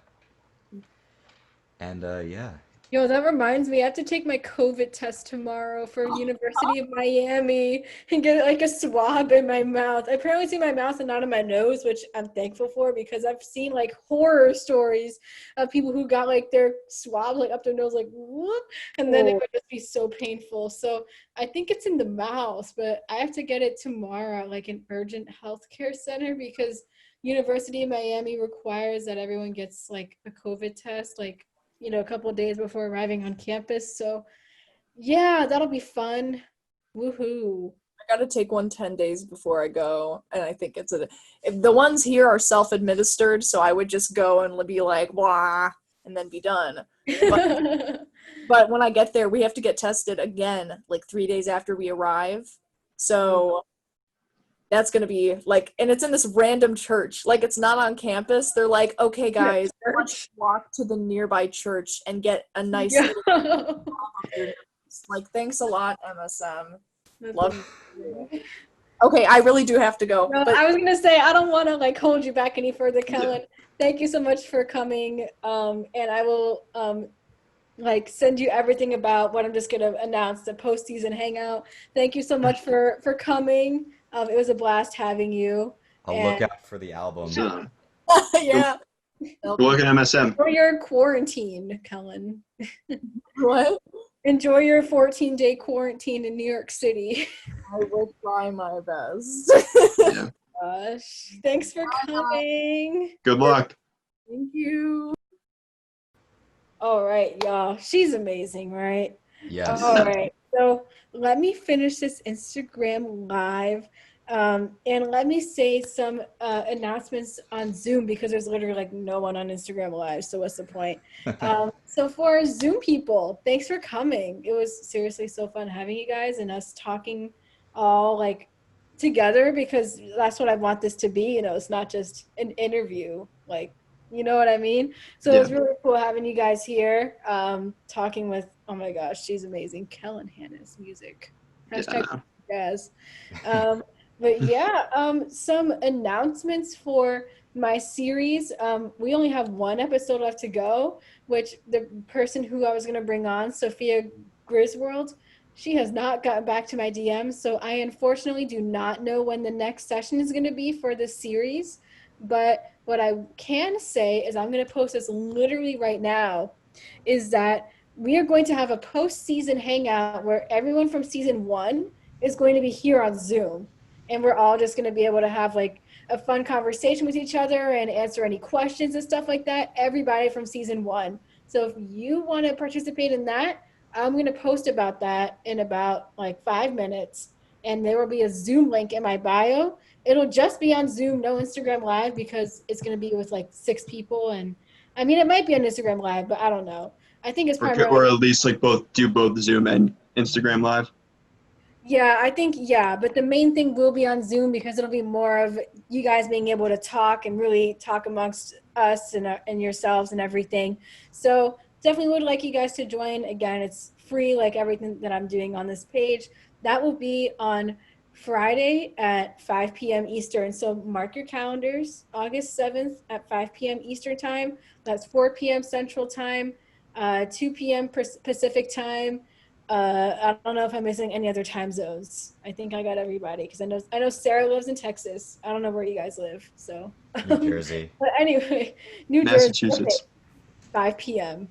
And yeah. Yo, that reminds me, I have to take my COVID test tomorrow for University of Miami and get like a swab in my mouth. I apparently see my mouth and not in my nose, which I'm thankful for because I've seen like horror stories of people who got like their swab like up their nose, like whoop, and then it would just be so painful. So I think it's in the mouth, but I have to get it tomorrow at like an urgent healthcare center because University of Miami requires that everyone gets like a COVID test, like a couple of days before arriving on campus. So yeah, that'll be fun. Woohoo. I gotta take one 10 days before I go, and I think it's if the ones here are self-administered, so I would just go and be like blah and then be done. But when I get there, we have to get tested again like 3 days after we arrive. So that's gonna be like, and it's in this random church. Like it's not on campus. They're like, okay, guys, let's walk to the nearby church and get a nice little like, thanks a lot, MSM. Love you. Okay, I really do have to go. No, But I was gonna say I don't want to like hold you back any further, Kellin. Thank you so much for coming. And I will like send you everything about what I'm just gonna announce, the postseason hangout. Thank you so much for coming. It was a blast having you. I'll look out for the album. yeah. Good luck at MSM. Enjoy your quarantine, Kellin. What? Enjoy your 14-day quarantine in New York City. I will try my best. Yeah. Gosh, thanks for coming. Good luck. Thank you. All right, y'all. She's amazing, right? Yes. All right. So let me finish this Instagram live. And let me say some announcements on Zoom because there's literally like no one on Instagram live. So what's the point? So for our Zoom people, thanks for coming. It was seriously so fun having you guys and us talking all like together because that's what I want this to be. It's not just an interview, like, you know what I mean? So it was really cool having you guys here, talking with, oh my gosh, she's amazing. Kellin Hanas music. Hashtag jazz. But yeah, some announcements for my series. We only have one episode left to go, which the person who I was going to bring on, Sophia Griswold, she has not gotten back to my DMs. So I unfortunately do not know when the next session is going to be for this series. But what I can say is I'm going to post this literally right now, is that we are going to have a post-season hangout where everyone from season 1 is going to be here on Zoom. And we're all just going to be able to have like a fun conversation with each other and answer any questions and stuff like that. Everybody from season 1. So if you want to participate in that, I'm going to post about that in about like 5 minutes. And there will be a Zoom link in my bio. It'll just be on Zoom, no Instagram Live, because it's going to be with like 6 people. And I mean, it might be on Instagram Live, but I don't know. I think it's primarily. Or at least like do both Zoom and Instagram Live. Yeah, I think, yeah, but the main thing will be on Zoom because it'll be more of you guys being able to talk and really talk amongst us and yourselves and everything. So definitely would like you guys to join. Again, it's free like everything that I'm doing on this page. That will be on Friday at 5 p.m. Eastern. So mark your calendars, August 7th at 5 p.m. Eastern time. That's 4 p.m. Central time, 2 p.m. Pacific time. I don't know if I'm missing any other time zones. I think I got everybody because I know Sarah lives in Texas. I don't know where you guys live, so. New Jersey. But anyway, New Jersey, okay, Massachusetts. 5 p.m.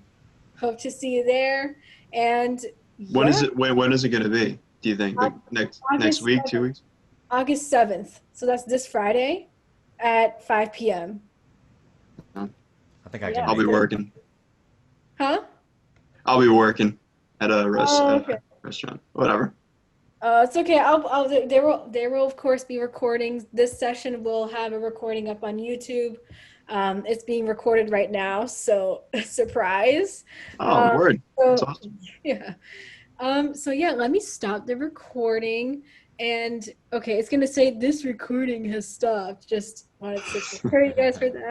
Hope to see you there. And When is yeah, it? When is it going to be? Do you think like next August week, 2 7th. weeks? August 7th. So that's this Friday at 5 p.m. I think I can Yeah. I'll be make it. working. Huh? I'll be working at a Oh, okay. restaurant. Whatever. It's okay. There will of course be recordings. This session will have a recording up on YouTube. It's being recorded right now, so surprise. Oh, Um, word. That's so awesome. yeah. So yeah, let me stop the recording. And okay, it's gonna say this recording has stopped. Just wanted to prepare you guys for that.